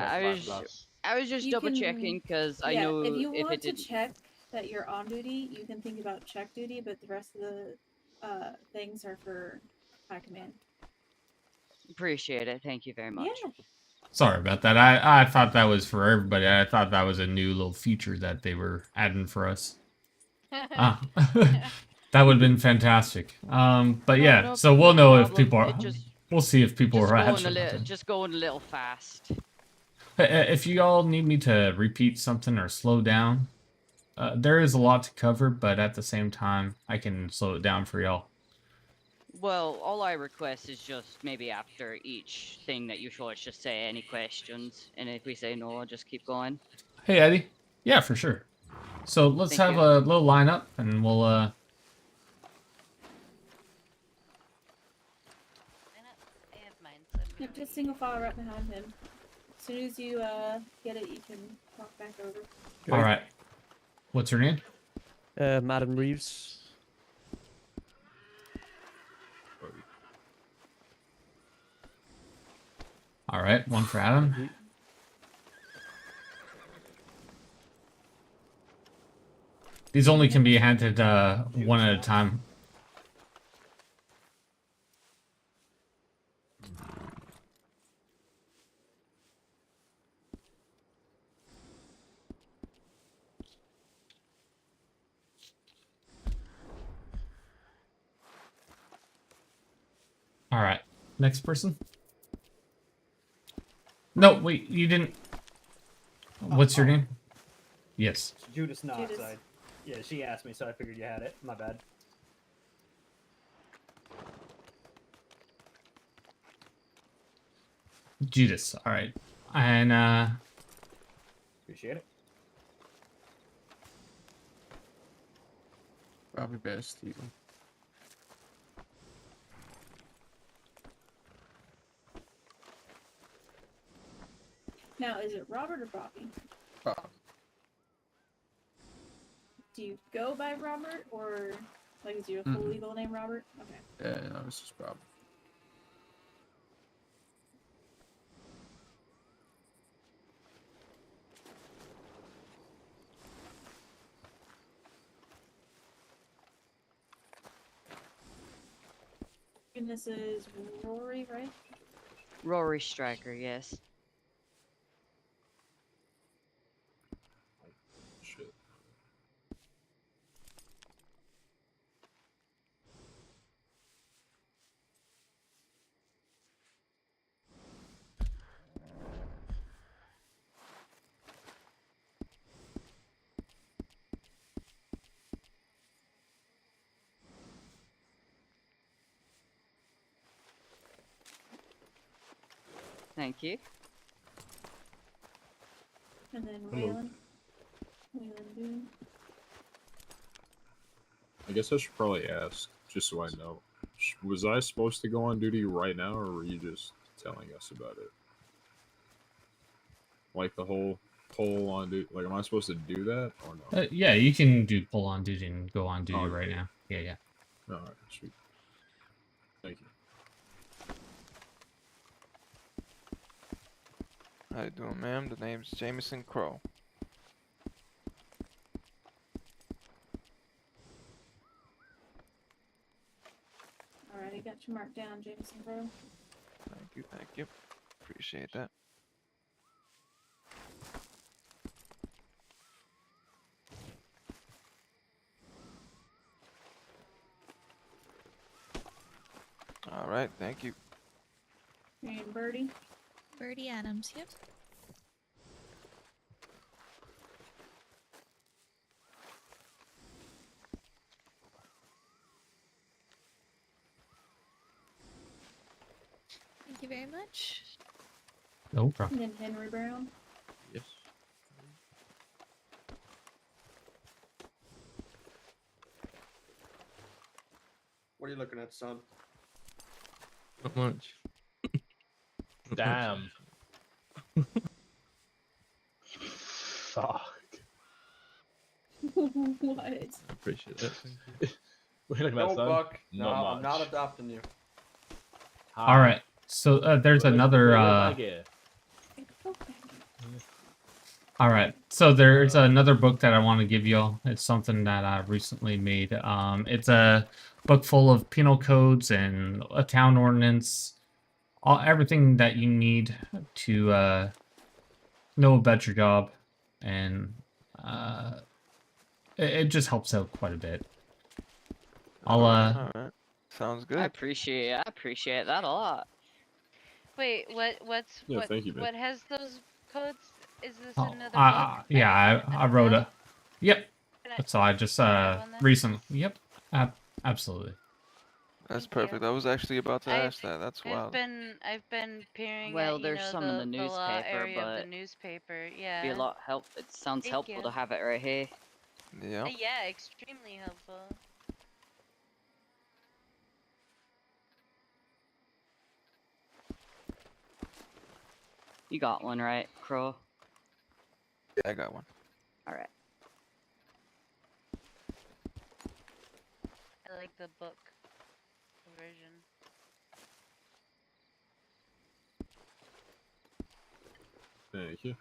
I was just double checking because I know if you want to check that you're on duty, you can think about check duty, but the rest of the things are for high command. Appreciate it. Thank you very much. Yeah. Sorry about that. I thought that was for everybody. I thought that was a new little feature that they were adding for us. Ah, that would have been fantastic. But yeah, No, so we'll no know if problem. people are. It just We'll see if people just are going actually. just going a little fast. If you all need me to repeat something or slow down, there is a lot to cover, but at the same time, I can slow it down for y'all. Well, all I request is just maybe after each thing that you show us, just say any questions, and if we say no, I'll just keep going. Hey, Eddie. Yeah, for sure. So let's Thank have you. a little lineup, and we'll I have mine. So I'm Yep, gonna just single file right behind him. As soon as you get it, you can walk back over. All right. What's her name? Madam Reeves. All right, one for Adam. These only can be handed one at a time. All right, next person. No, wait, you didn't. What's your name? Yes. Judas Knox. Judas. Yeah, she asked me, so I figured you had it. My bad. Judas. All right, and Appreciate it. Probably best, Steven. Now, is it Robert or Bobby? Bob. Do you go by Robert, or like is your full Mm-mm. legal name Robert? Okay. Yeah, no, this is Bob. And this is Rory, right? Rory Striker, yes. Shit. Thank you. And then Hello. Waylon. Waylon Boone. I guess I should probably ask, just so I know. Was I supposed to go on duty right now, or were you just telling us about it? Like the whole pull on duty? Like, am I supposed to do that, or no? yeah, you can do pull on duty and go on duty Oh, right okay. now. Yeah. Alright, sweet. Thank you. How you doing, ma'am? The name's Jameson Crow. Alright, I got you marked down, Jameson Crow. Thank you. Appreciate that. Alright, thank you. And Birdie. Birdie Adams, yep. Thank you very much. No problem. And then Henry Brown. Yes. What are you looking at, son? Not much. Damn. Fuck. What? I appreciate that. Thank you. What are you looking No, at, son? Buck. No, Not I'm not much. adopting you. All right. So there's another. All right. So there's another book that I want to give y'all. It's something that I recently made. It's a book full of penal codes and a town ordinance. everything that you need to know about your job, and it just helps out quite a bit. I'll Alright. Sounds good. I appreciate that a lot. Wait, what's Yeah, thank you, man. what has those codes? Is this Oh, another book? yeah, I wrote a. Yep. Can So I just recently. Yep. Absolutely. That's perfect. I was actually about to ask that. That's wild. I've been peering Well, at, there's some in the the law newspaper, area of but the newspaper. be Yeah. a lot help. It sounds Thank helpful you. to have it right here. Yeah. Yeah, extremely helpful. You got one, right, Crow? Yeah, I got one. All right. I like the book version. Thank you.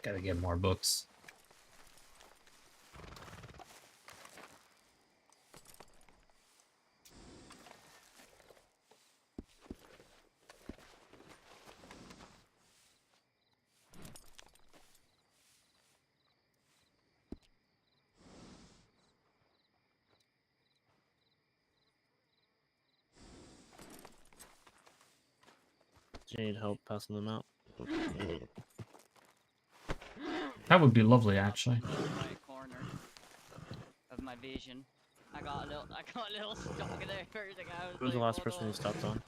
Gotta get more books. Do you need help passing them out? That would be lovely, actually. Right corner of my vision. I got a little stuck in there first. Like, I was Who's the like, last hold person on. you stopped on?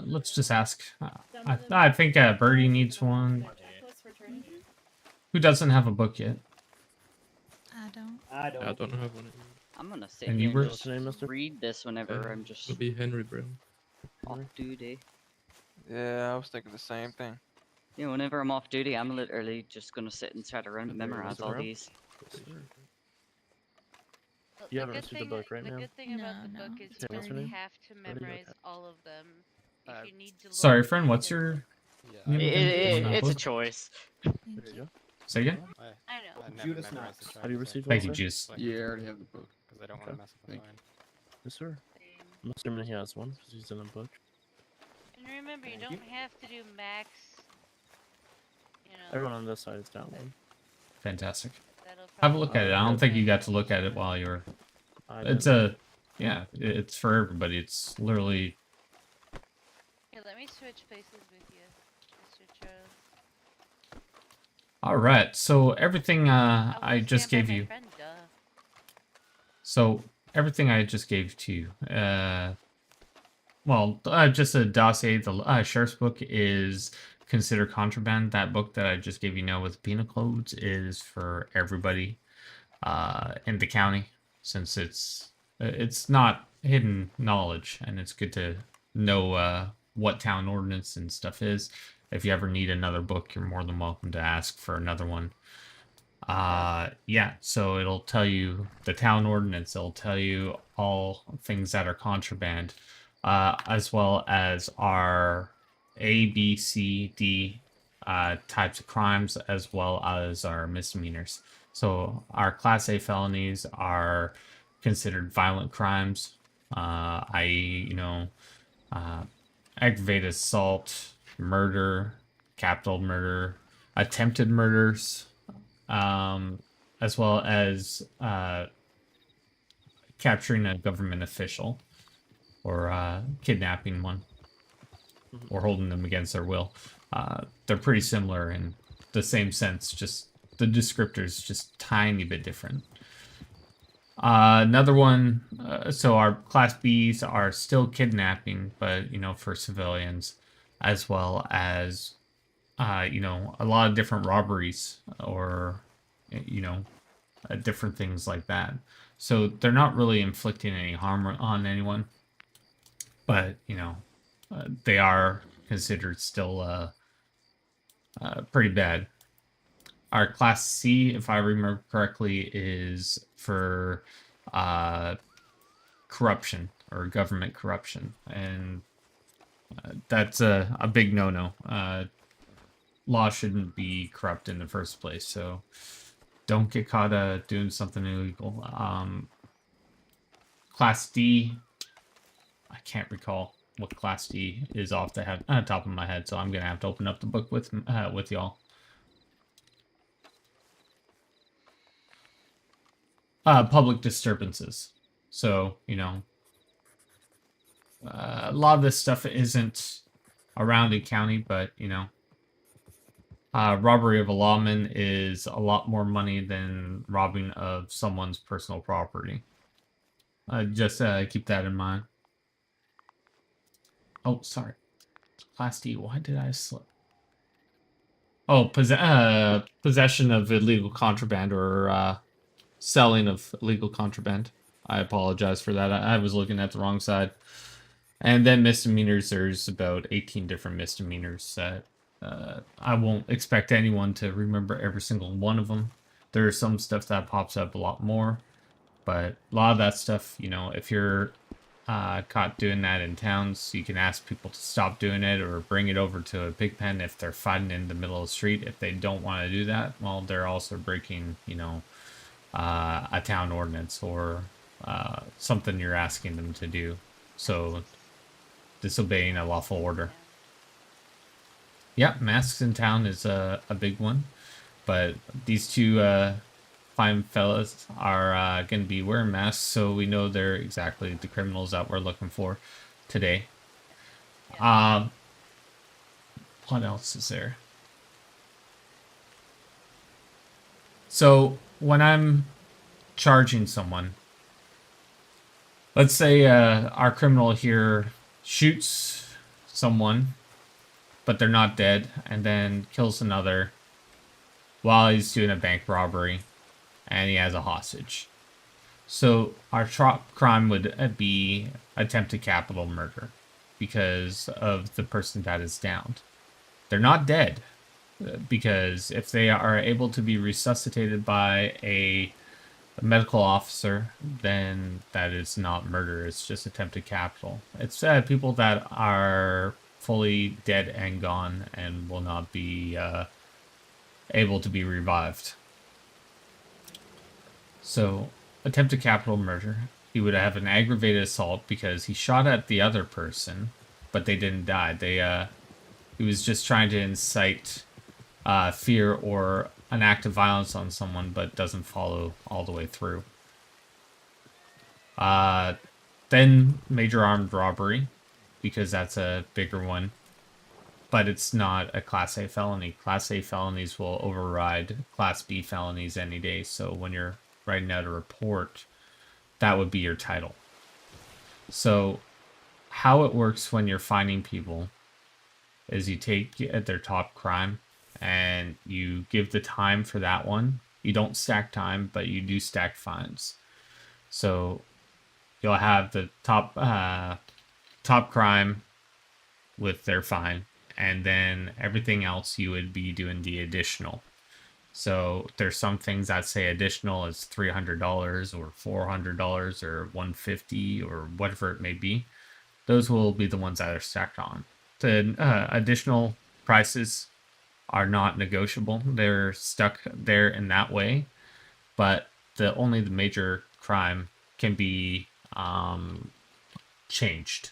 Let's just ask. I think Birdie needs one. Who doesn't have a book yet? I don't. I don't. I don't have one. I'm gonna sit And here you were? and just read this whenever I'm just It'll be Henry Brown. off duty. Yeah, I was thinking the same thing. Yeah, whenever I'm off duty, I'm literally just gonna sit and try to memorize all these. You haven't received the book right The now? good thing about the book is you What's your don't name? have to memorize all of them. If you need to. Sorry, look, friend. you What's can your? look. name again? It's a choice. There you go. Say again. I know. Judas Knox. Have you received Thank one, you, sir? Juice. Yeah, I already have the book. Because I don't want to mess with mine. Yes, sir. I'm assuming he has one because he's in a book. And remember, you don't have to do max. You know. Everyone on this side has got one. Fantastic. That'll Have a look at it. I don't think you got to look at it while you were. It's yeah, it's for everybody. It's literally. Here, let me switch places with you, Mr. Charles. All right. So everything I just gave you. Friend, duh. So everything I just gave to you. Well, just a dossier. The sheriff's book is considered contraband. That book that I just gave you now with penal codes is for everybody in the county, since it's not hidden knowledge, and it's good to know what town ordinance and stuff is. If you ever need another book, you're more than welcome to ask for another one. Yeah, so it'll tell you the town ordinance. It'll tell you all things that are contraband, as well as our A, B, C, D types of crimes, as well as our misdemeanors. So our Class A felonies are considered violent crimes, i.e., aggravated assault, murder, capital murder, attempted murders, as well as capturing a government official or kidnapping one or holding them against their will. They're pretty similar in the same sense, just the descriptors just tiny bit different. Another one, so our Class Bs are still kidnapping, but, for civilians, as well as, a lot of different robberies or, different things like that. So they're not really inflicting any harm on anyone, but, they are considered still pretty bad. Our Class C, if I remember correctly, is for corruption. or government corruption, and that's a big no-no. Law shouldn't be corrupt in the first place, so don't get caught doing something illegal. Class D, I can't recall what Class D is off the top of my head, so I'm gonna have to open up the book with y'all. Public disturbances. So, you know, a lot of this stuff isn't around in county, but, you know, robbery of a lawman is a lot more money than robbing of someone's personal property. Just keep that in mind. Oh, sorry. Class D, why did I slip? Oh, possession of illegal contraband or selling of illegal contraband. I apologize for that. I was looking at the wrong side. And then misdemeanors, there's about 18 different misdemeanors that I won't expect anyone to remember every single one of them. There's some stuff that pops up a lot more, but a lot of that stuff, you know, if you're caught doing that in towns, you can ask people to stop doing it or bring it over to a pig pen if they're fighting in the middle of the street. If they don't want to do that, well, they're also breaking, you know, a town ordinance or something you're asking them to do. So disobeying a lawful order. Yeah, masks in town is a big one, but these two fine fellas are going to be wearing masks, so we know they're exactly the criminals that we're looking for today. What else is there? So when I'm charging someone, let's say our criminal here shoots someone, but they're not dead, and then kills another while he's doing a bank robbery, and he has a hostage. So our top crime would be attempted capital murder because of the person that is downed. They're not dead, because if they are able to be resuscitated by a medical officer, then that is not murder. It's just attempted capital. It's people that are fully dead and gone and will not be able to be revived. So, attempted capital murder. He would have an aggravated assault because he shot at the other person, but they didn't die. He was just trying to incite fear or an act of violence on someone, but doesn't follow all the way through. Then major armed robbery, because that's a bigger one, but it's not a Class A felony. Class A felonies will override Class B felonies any day, so when you're writing out a report, that would be your title. So how it works when you're finding people is you take their top crime and you give the time for that one. You don't stack time, but you do stack fines. So you'll have the top crime with their fine, and then everything else you would be doing the additional. So there's some things that say additional is $300 or $400 or $150 or whatever it may be. Those will be the ones that are stacked on. The additional prices are not negotiable. They're stuck there in that way, but only the major crime can be changed.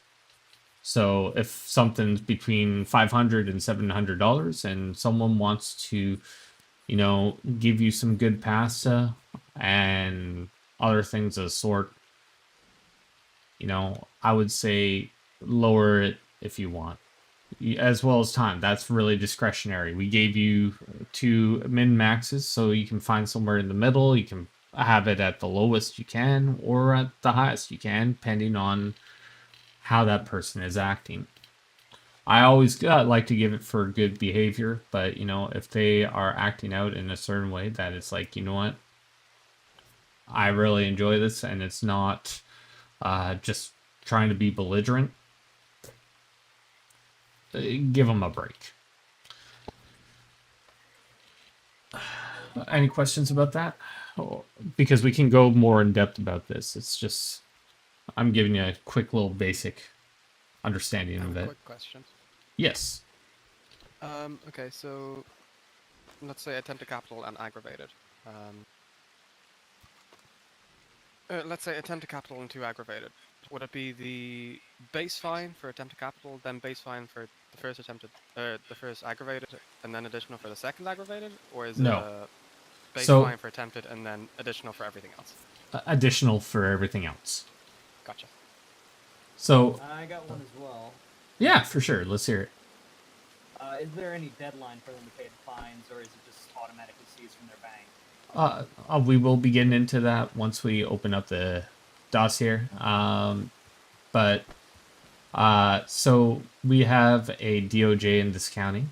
So if something's between $500 and $700 and someone wants to, you know, give you some good pasta and other things of the sort, you know, I would say lower it if you want, as well as time. That's really discretionary. We gave you 2 min maxes, so you can find somewhere in the middle. You can have it at the lowest you can or at the highest you can, depending on how that person is acting. I always like to give it for good behavior, but you know, if they are acting out in a certain way that it's like, you know what, I really enjoy this and it's not just trying to be belligerent, give them a break. Any questions about that? Because we can go more in depth about this. It's just I'm giving you a quick little basic understanding of it. Quick question. Yes. Okay, so let's say attempted capital and aggravated. Let's say attempted capital and 2 aggravated. Would it be the base fine for attempted capital, then base fine for the first the first aggravated, and then additional for the second aggravated, or is it No. a base So- fine for attempted and then additional for everything else? Additional for everything else. Gotcha. So. I got one as well. Yeah, for sure. Let's hear it. Is there any deadline for them to pay the fines, or is it just automatically seized from their bank? We will be getting into that once we open up the dossier. But so we have a DOJ in this county.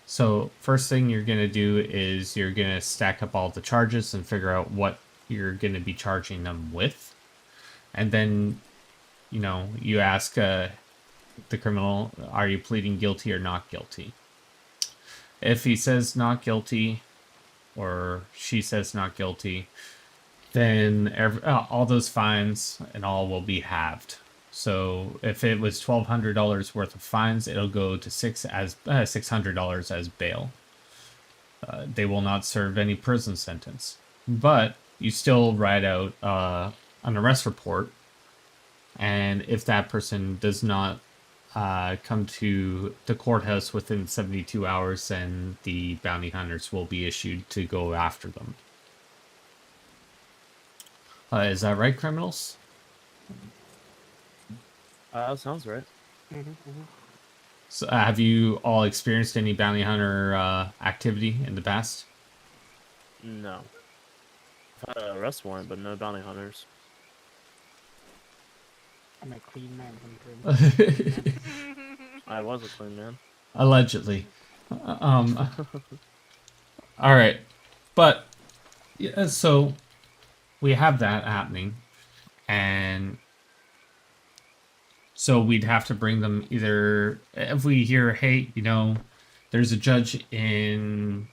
So first thing you're going to do is you're going to stack up all the charges and figure out what you're going to be charging them with. And then, you know, you ask the criminal, are you pleading guilty or not guilty? If he says not guilty, or she says not guilty, then all those fines and all will be halved. So if it was $1,200 worth of fines, it'll go to $600 as bail. They will not serve any prison sentence, but you still write out an arrest report, and if that person does not come to the courthouse within 72 hours, then the bounty hunters will be issued to go after them. Is that right, criminals? Sounds right. So, have you all experienced any bounty hunter activity in the past? No. I've had an arrest warrant, but no bounty hunters. I'm a clean man. I was a clean man. Allegedly. All right, but yeah, so we have that happening, and so we'd have to bring them either if we hear, hey, you know, there's a judge in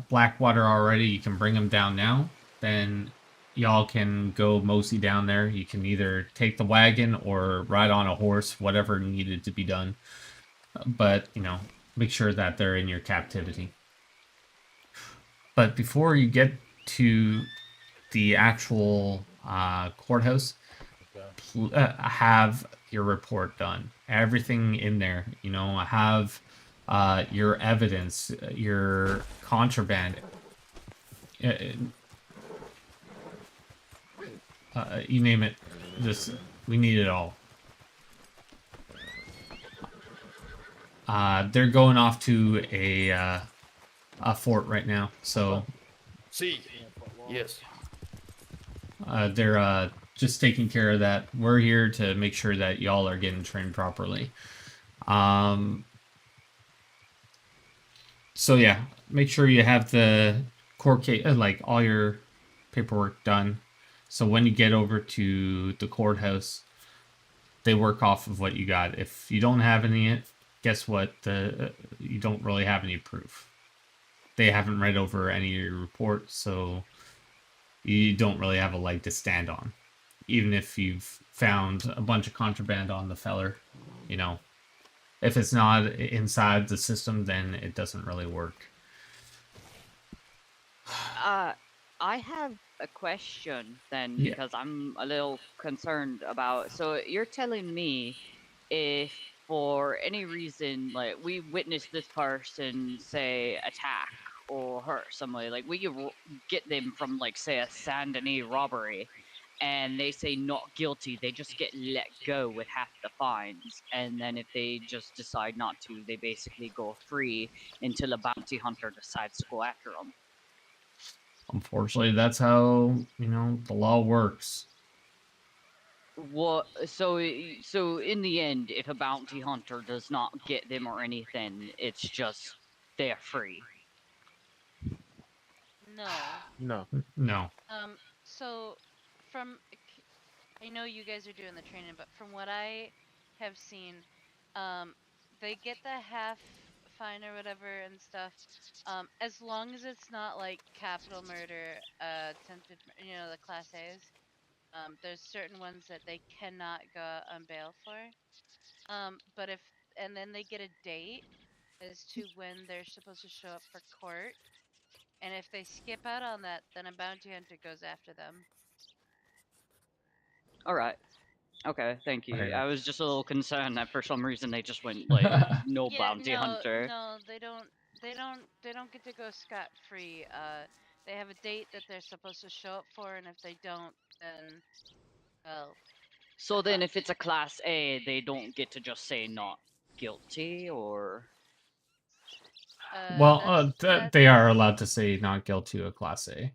Blackwater already, you can bring him down now, then y'all can go mosey down there. You can either take the wagon or ride on a horse, whatever needed to be done. But, you know, make sure that they're in your captivity. But before you get to the actual courthouse, have your report done. Everything in there, you know, have your evidence, your contraband. You name it, we need it all. They're going off to a fort right now, so See, yes. they're just taking care of that. We're here to make sure that y'all are getting trained properly. So yeah, make sure you have the court case, like all your paperwork done. So when you get over to the courthouse, they work off of what you got. If you don't have any, guess what? You don't really have any proof. They haven't read over any of your reports, so you don't really have a leg to stand on. Even if you've found a bunch of contraband on the feller, you know, if it's not inside the system, then it doesn't really work. I have a question then, Yeah. because I'm a little concerned about. So you're telling me if for any reason, like, we witness this person, say, attack or hurt somebody, like, we could get them from, like, say, a Saint Denis robbery, and they say not guilty, they just get let go with half the fines, and then if they just decide not to, they basically go free until a bounty hunter decides to go after them. Unfortunately, that's how, you know, the law works. What? So in the end, if a bounty hunter does not get them or anything, it's just they're free. No. No. So from I know you guys are doing the training, but from what I have seen, they get the half fine or whatever and stuff, as long as it's not like capital murder, attempted, you know, the class A's. There's certain ones that they cannot go out on bail for. But if and then they get a date as to when they're supposed to show up for court. And if they skip out on that, then a bounty hunter goes after them. All right. Okay, thank you. Okay. I was just a little concerned that for some reason they just went like no bounty hunter. No, they don't. They don't get to go scot free. They have a date that they're supposed to show up for, and if they don't, then well. So then, if it's a class A, they don't get to just say not guilty, or. Well, they are allowed to say not guilty of Class A.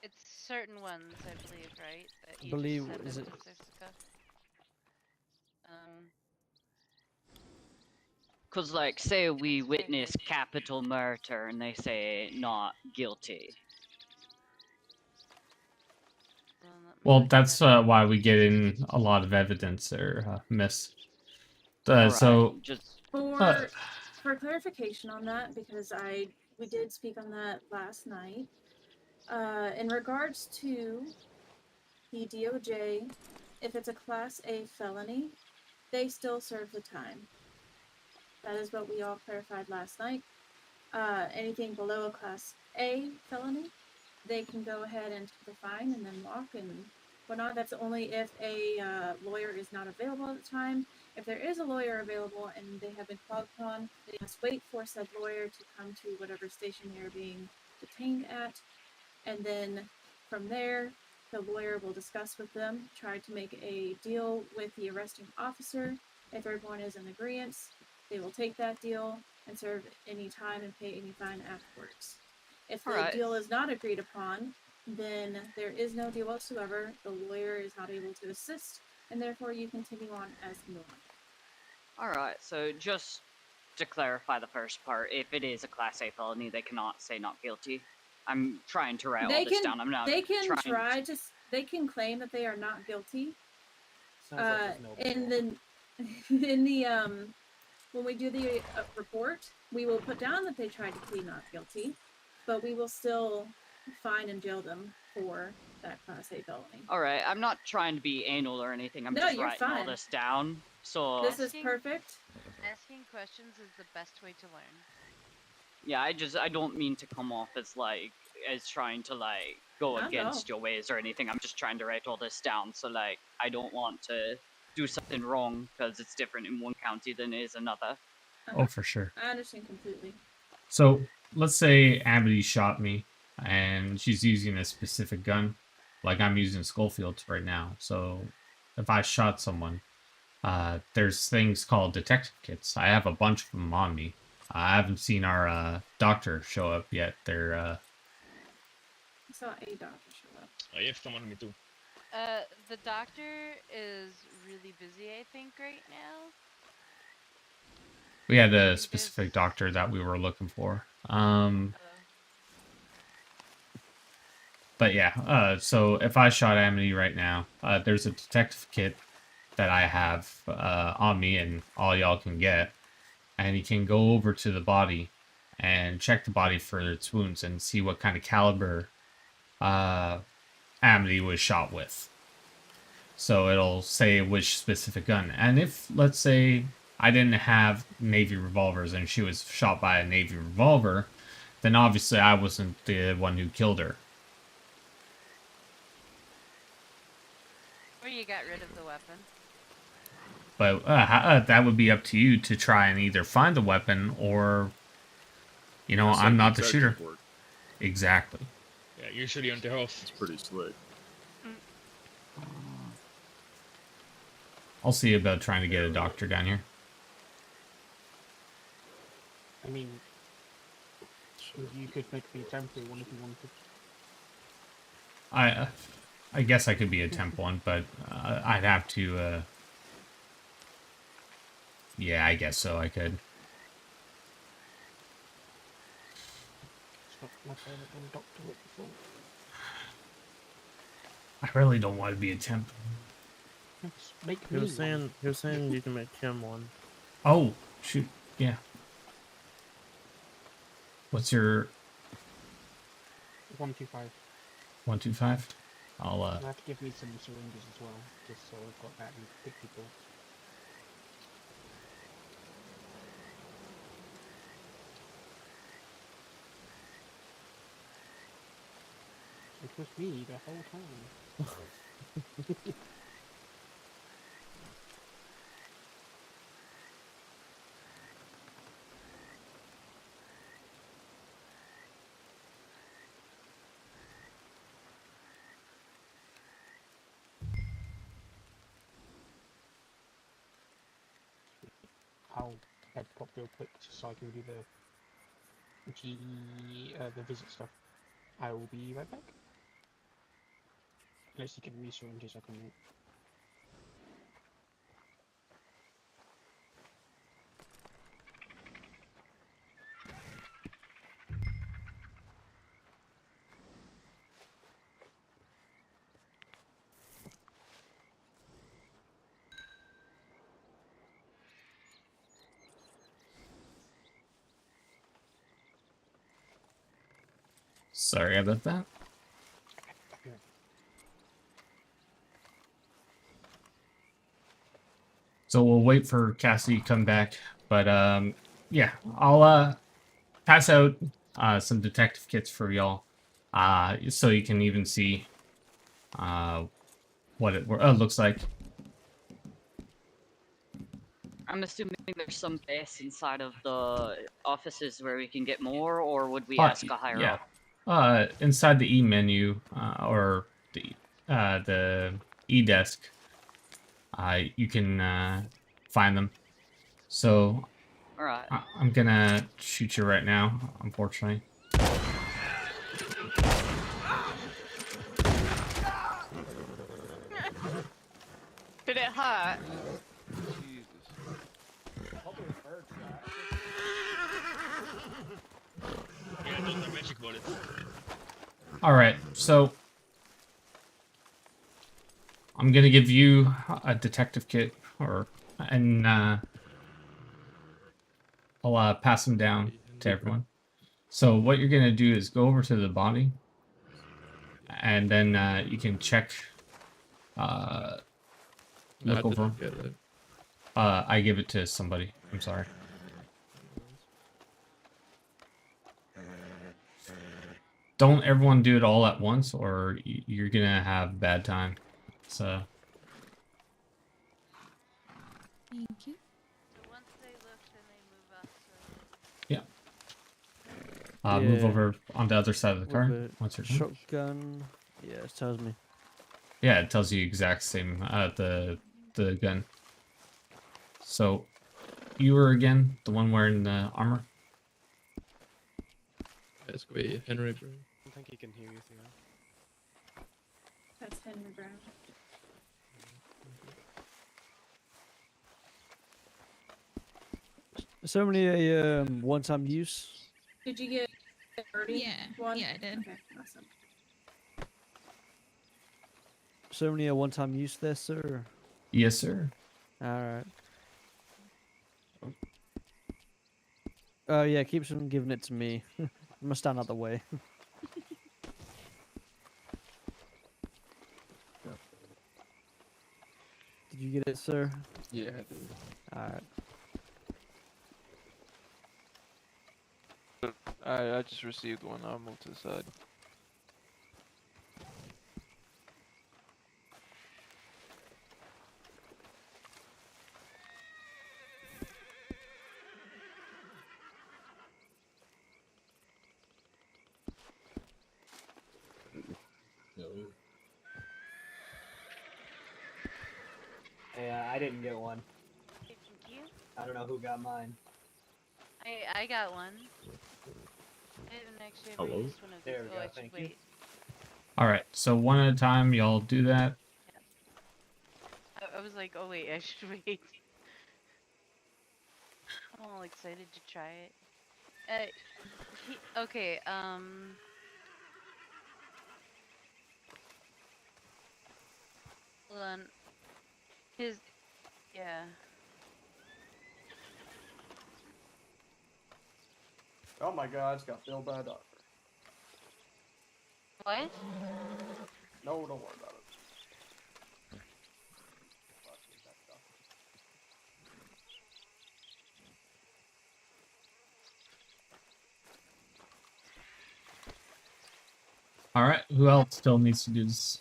It's certain ones, I believe, right? That I you believe just is send it. them to Jessica. Cause like, say we witness capital murder and they say not guilty. Well, that's why we get in a lot of evidence or miss. So, For clarification on that, because we did speak on that last night. In regards to the DOJ, if it's a Class A felony, they still serve the time. That is what we all clarified last night. Anything below a Class A felony, they can go ahead and take the fine and then walk and whatnot. That's only if a lawyer is not available at the time. If there is a lawyer available and they have been called upon, they must wait for said lawyer to come to whatever station they are being detained at. And then from there, the lawyer will discuss with them, try to make a deal with the arresting officer. If everyone is in agreement, they will take that deal and serve any time and pay any fine afterwards. If the deal is not agreed upon, then there is no deal whatsoever. The lawyer is not able to assist, and therefore you continue on as normal. Alright, so just to clarify the first part, if it is a Class A felony, they cannot say not guilty. I'm trying to write all this down. I'm not. They can they can claim that they are not guilty. In the when we do the report, we will put down that they tried to plead not guilty, but we will still fine and jail them for that Class A felony. Alright, I'm not trying to be anal or anything. I'm just writing all this down. So this is perfect. Asking questions is the best way to learn. Yeah, I don't mean to come off as trying to go against your ways or anything. I'm just trying to write all this down, so I don't want to do something wrong because it's different in one county than it is another. Oh, for sure. I understand completely. So let's say Amity shot me, and she's using a specific gun, like I'm using Schofield's right now. So if I shot someone, there's things called detective kits. I have a bunch of them on me. I haven't seen our doctor show up yet. They're I saw a doctor show up. I have someone on me too. The doctor is really busy, I think, right now. We had a specific doctor that we were looking for. But yeah, so if I shot Amity right now, there's a detective kit that I have on me, and all y'all can get. And you can go over to the body and check the body for its wounds and see what kind of caliber Amity was shot with. So it'll say which specific gun. And if, let's say, I didn't have Navy revolvers and she was shot by a Navy revolver, then obviously I wasn't the one who killed her. Or you got rid of the weapon. But that would be up to you to try and either find the weapon or, you know, I'm not the shooter. Exactly. Yeah, usually on the house. It's pretty slick. I'll see about trying to get a doctor down here. I mean, you could make me a temporary one if you wanted. I guess I could be a temp one, but I'd have to. Yeah, I guess so. I could. I really don't want to be a temp. He was saying you can make him one. Oh, shoot. Yeah. What's your... 125. 125? I'll You have to give me some syringes as well, just so I've got that and pick people. It was me the whole time. I'll head pop real quick just so I can do the visit stuff. I will be right back. Unless you give me syringes, I can wait. Sorry about that. So we'll wait for Cassie to come back, but yeah, I'll pass out some detective kits for y'all, so you can even see what it looks like. I'm assuming there's some base inside of the offices where we can get more, or would we Uh, ask a higher yeah. up? Inside the E menu, or the E desk, you can find them. So, Alright. I'm gonna shoot you right now, unfortunately. Did it hurt? Alright, so I'm gonna give you a detective kit, and I'll pass them down to everyone. So what you're gonna do is go over to the body, and then you can check, look over. I give it to somebody. I'm sorry. Don't everyone do it all at once, or you're gonna have bad time. So. Thank you. So once they look, then they move us. Yeah. Move over on the other side of the car. Once you're done. Shotgun. Yeah, it tells me. Yeah, it tells you exact same the gun. So, you were again the one wearing the armor. It's gonna be Henry Brown. I think he can hear you, Theo. That's Henry Brown. Is there only a one-time use? Did you get 30? Yeah, One? yeah, I did. Okay, awesome. Is there only a one-time use there, sir? Yes, sir. Alright. Yeah, keeps on giving it to me. I'm gonna stand out the way. Did you get it, sir? Yeah, I did. Alright. I just received one. I'll move to the side. No. Hey, I didn't get one. Thank you. I don't know who got mine. I got one. I didn't actually ever Hello? use one of these. There we Oh, go, I should thank you. wait. All right. So one at a time, y'all do that. I was like, oh wait, I should wait. I'm all excited to try it. Okay, hold on. Yeah. Oh my god, it's got Bill Bad Doctor. What? No, don't worry about it. All right, who else still needs to do this?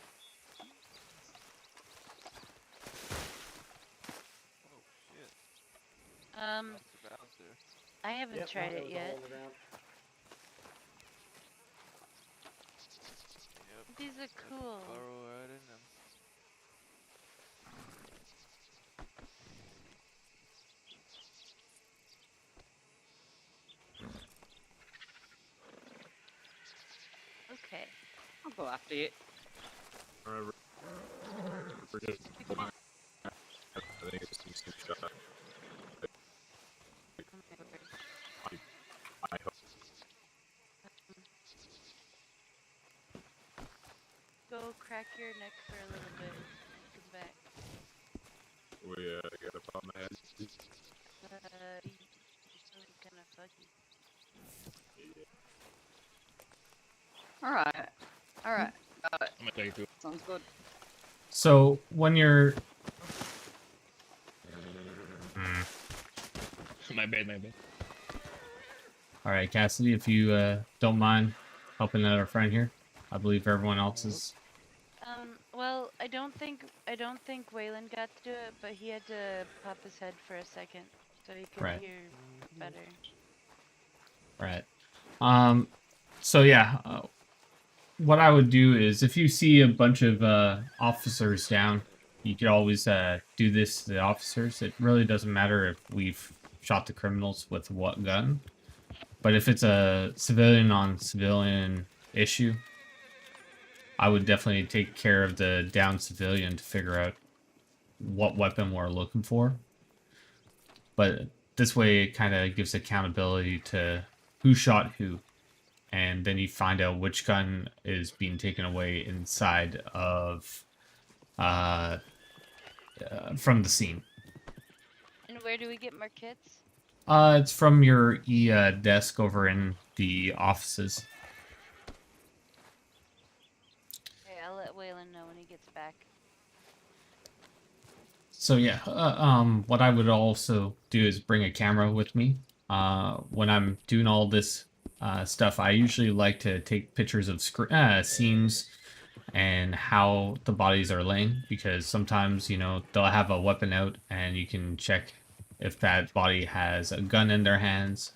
I haven't tried it yet. These are cool. Okay. I'll go after you. I think it's some shot. I hope. Go crack your neck for a little bit. Come back. We got a pop my head. You're still kind of fuzzy. Alright. Alright. Got it. I'm gonna take it too. Sounds good. So when you're My bad, my bad. all right, Cassidy, if you don't mind helping out our friend here, I believe everyone else is. Well, I don't think Waylon got to do it, but he had to pop his head for a second so he could Right. hear better. Right. So yeah, what I would do is if you see a bunch of officers down, you could always do this to the officers. It really doesn't matter if we've shot the criminals with what gun, but if it's a civilian on civilian issue, I would definitely take care of the down civilian to figure out what weapon we're looking for. But this way it kind of gives accountability to who shot who. And then you find out which gun is being taken away inside of from the scene. And where do we get more kits? It's from your desk over in the offices. Okay, I'll let Waylon know when he gets back. So yeah, what I would also do is bring a camera with me. When I'm doing all this stuff, I usually like to take pictures of scenes and how the bodies are laying, because sometimes, you know, they'll have a weapon out and you can check if that body has a gun in their hands.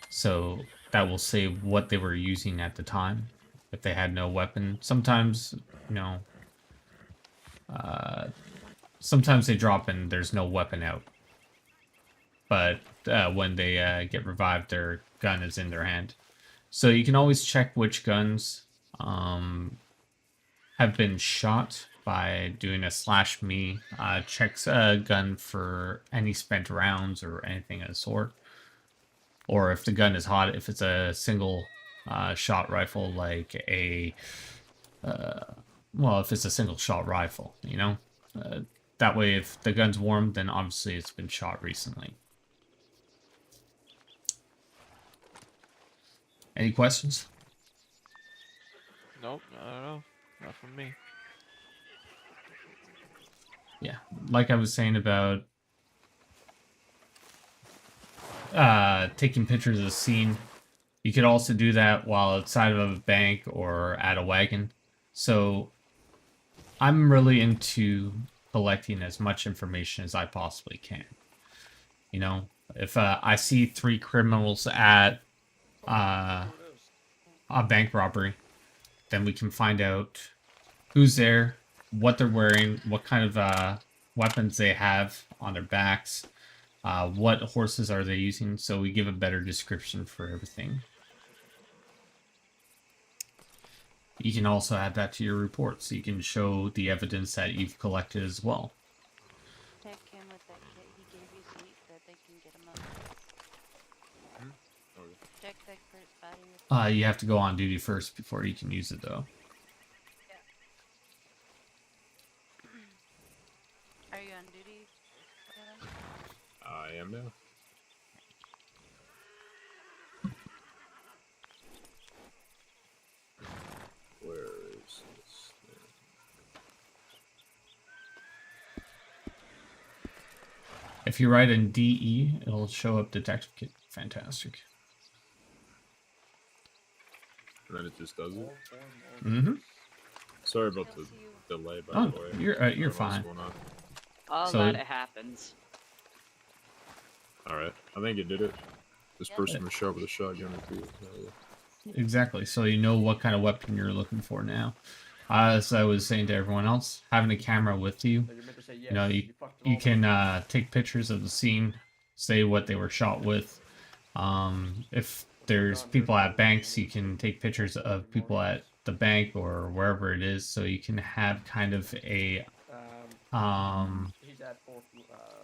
So that will say what they were using at the time. If they had no weapon, sometimes, you know, sometimes they drop and there's no weapon out. But when they get revived, their gun is in their hand. So you can always check which guns have been shot by doing a /me. Checks a gun for any spent rounds or anything of the sort. Or if the gun is hot, if it's a single shot rifle, like a... well, if it's a single shot rifle, you know? That way, if the gun's warm, then obviously it's been shot recently. Any questions? Nope, not at all. Not from me. Yeah, like I was saying about taking pictures of the scene, you could also do that while outside of a bank or at a wagon. So I'm really into collecting as much information as I possibly can. You know, if I see 3 criminals at a bank robbery, then we can find out who's there, what they're wearing, what kind of weapons they have on their backs, what horses are they using, so we give a better description for everything. You can also add that to your report, so you can show the evidence that you've collected as well. Check him with that kit he gave you so that they can get him up. Check that body. You have to go on duty first before you can use it, though. Are you on duty? I am now. Where is this thing? If you write in DE, it'll show up detective kit. Fantastic. And then it just does it. Mm-hmm. Sorry about the delay, by Oh, the way. you're I don't know fine. what's going on. Oh, So- that it happens. Alright, I think it did it. This person was sharp with a shotgun or two. Exactly. So you know what kind of weapon you're looking for now. As I was saying to everyone else, having a camera with you, So you're meant to say yes. you know, you fucked it all can take pictures of the scene, say what they were shot with. If there's people at banks, you can take pictures of people at the bank or wherever it is, so you can have kind of a He's at fourth.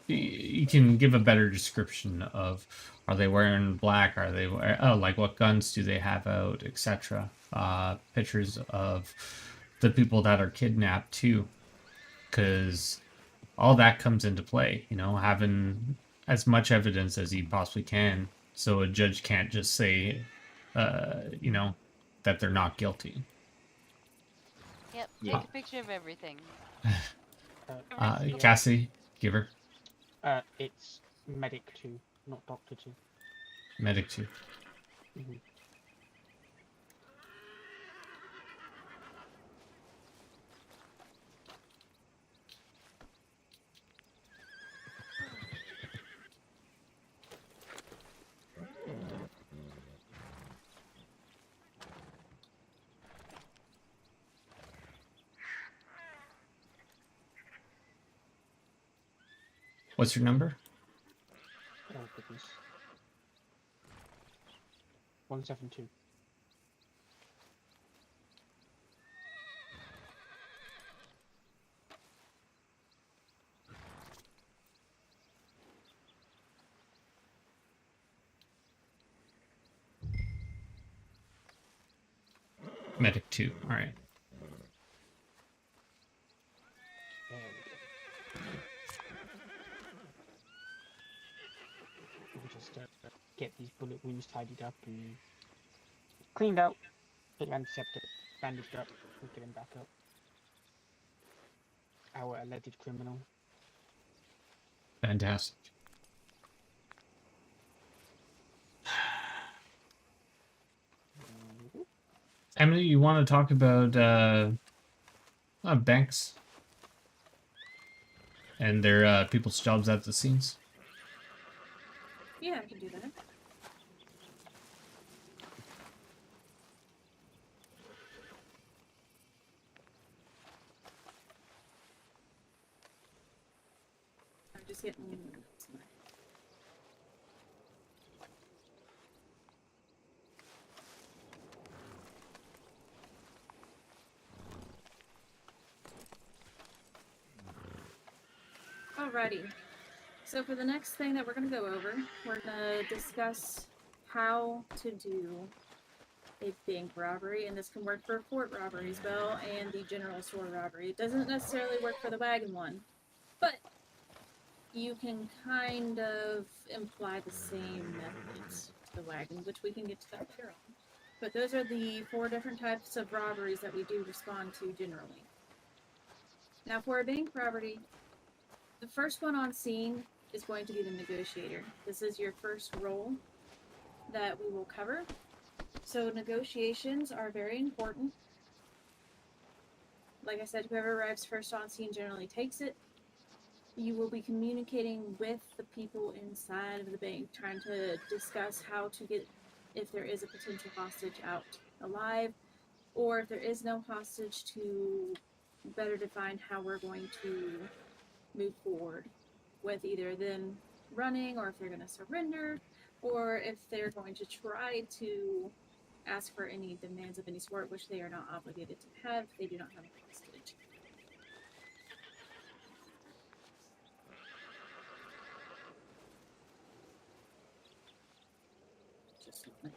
you can give a better description of, are they wearing black, are they like what guns do they have out, etc. Pictures of the people that are kidnapped too, because all that comes into play, you know, having as much evidence as you possibly can, so a judge can't just say you know, that they're not guilty. Yep, take Yeah. a picture of everything. Cassie, give her It's medic 2, not doctor 2. medic too. Mm-hmm. What's your number? Oh goodness. 172. Medic 2. All right. There we go. We'll just get these bullet wounds tidied up and cleaned out, get antiseptic, bandaged up, and get him back up. Our alleged criminal. Fantastic. Emily, you want to talk about banks and their people's jobs at the scenes? Yeah, I can do that. I'm just getting. Alrighty. So for the next thing that we're going to go over, we're going to discuss how to do a bank robbery, and this can work for fort robbery as well, and the general store robbery. It doesn't necessarily work for the wagon one, but you can kind of imply the same methods to the wagon, which we can get to that later on. But those are the 4 different types of robberies that we do respond to generally. Now for a bank robbery, the first one on scene is going to be the negotiator. This is your first role that we will cover. So negotiations are very important. Like I said, whoever arrives first on scene generally takes it. You will be communicating with the people inside of the bank, trying to discuss how to get, if there is a potential hostage, out alive, or if there is no hostage, to better define how we're going to move forward with either them running, or if they're going to surrender, or if they're going to try to ask for any demands of any sort, which they are not obligated to have. They do not have a hostage. Just a minute.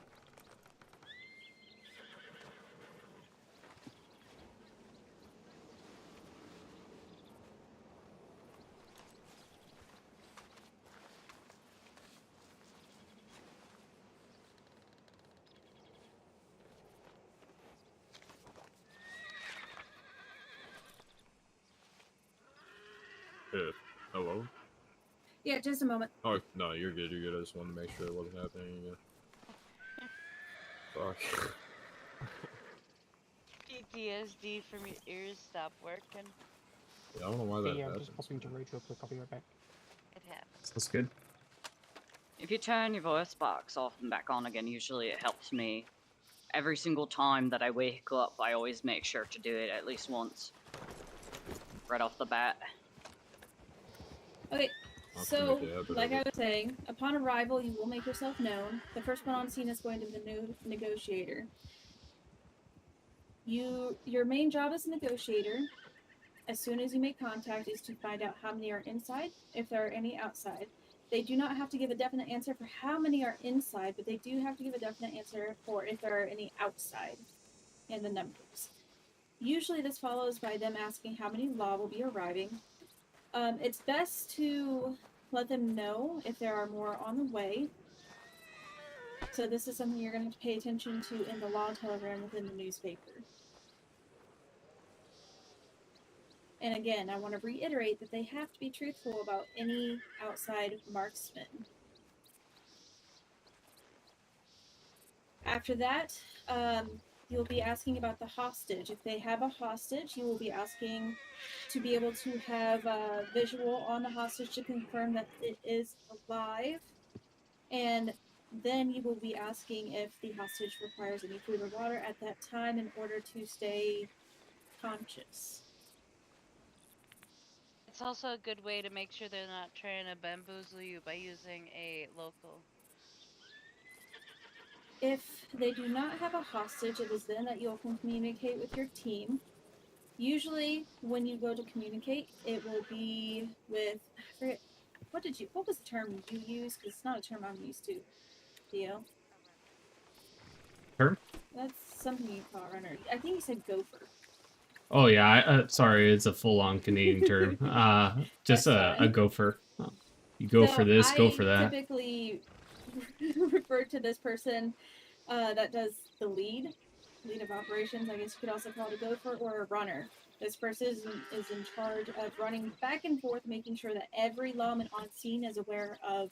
Hello? Yeah, just a moment. Oh, no, you're good, you're good. I just wanted to make sure it wasn't happening again. Fuck. PTSD from your ears stop working. Yeah, I don't know why that Hey, I'm happens. just popping to Rage real quick. I'll be right back. It happens. That's good. If you turn your voice box off and back on again, usually it helps me. Every single time that I wake up, I always make sure to do it at least once. Right off the bat. Okay, I'll so, commit to that, but like I was saying, upon arrival, you will make yourself known. The first one on scene is going to be the negotiator. Your main job as a negotiator, as soon as you make contact, is to find out how many are inside, if there are any outside. They do not have to give a definite answer for how many are inside, but they do have to give a definite answer for if there are any outside and the numbers. Usually this follows by them asking how many law will be arriving. It's best to let them know if there are more on the way. So this is something you're going to have to pay attention to in the law telegram within the newspaper. And again, I want to reiterate that they have to be truthful about any outside marksmen. After that, you'll be asking about the hostage. If they have a hostage, you will be asking to be able to have a visual on the hostage to confirm that it is alive. And then you will be asking if the hostage requires any food or water at that time in order to stay conscious. It's also a good way to make sure they're not trying to bamboozle you by using a local. If they do not have a hostage, it is then that you'll communicate with your team. Usually, when you go to communicate, it will be with, I forget, what was the term you used? Because it's not a term I'm used to, Theo. Term? That's something you call a runner. I think you said gopher. Oh yeah, sorry, it's a full-on Canadian term. Just a gopher. You go for this, go for that. I typically refer to this person that does the lead of operations. I guess you could also call it a gopher or a runner. This person is in charge of running back and forth, making sure that every lawman on scene is aware of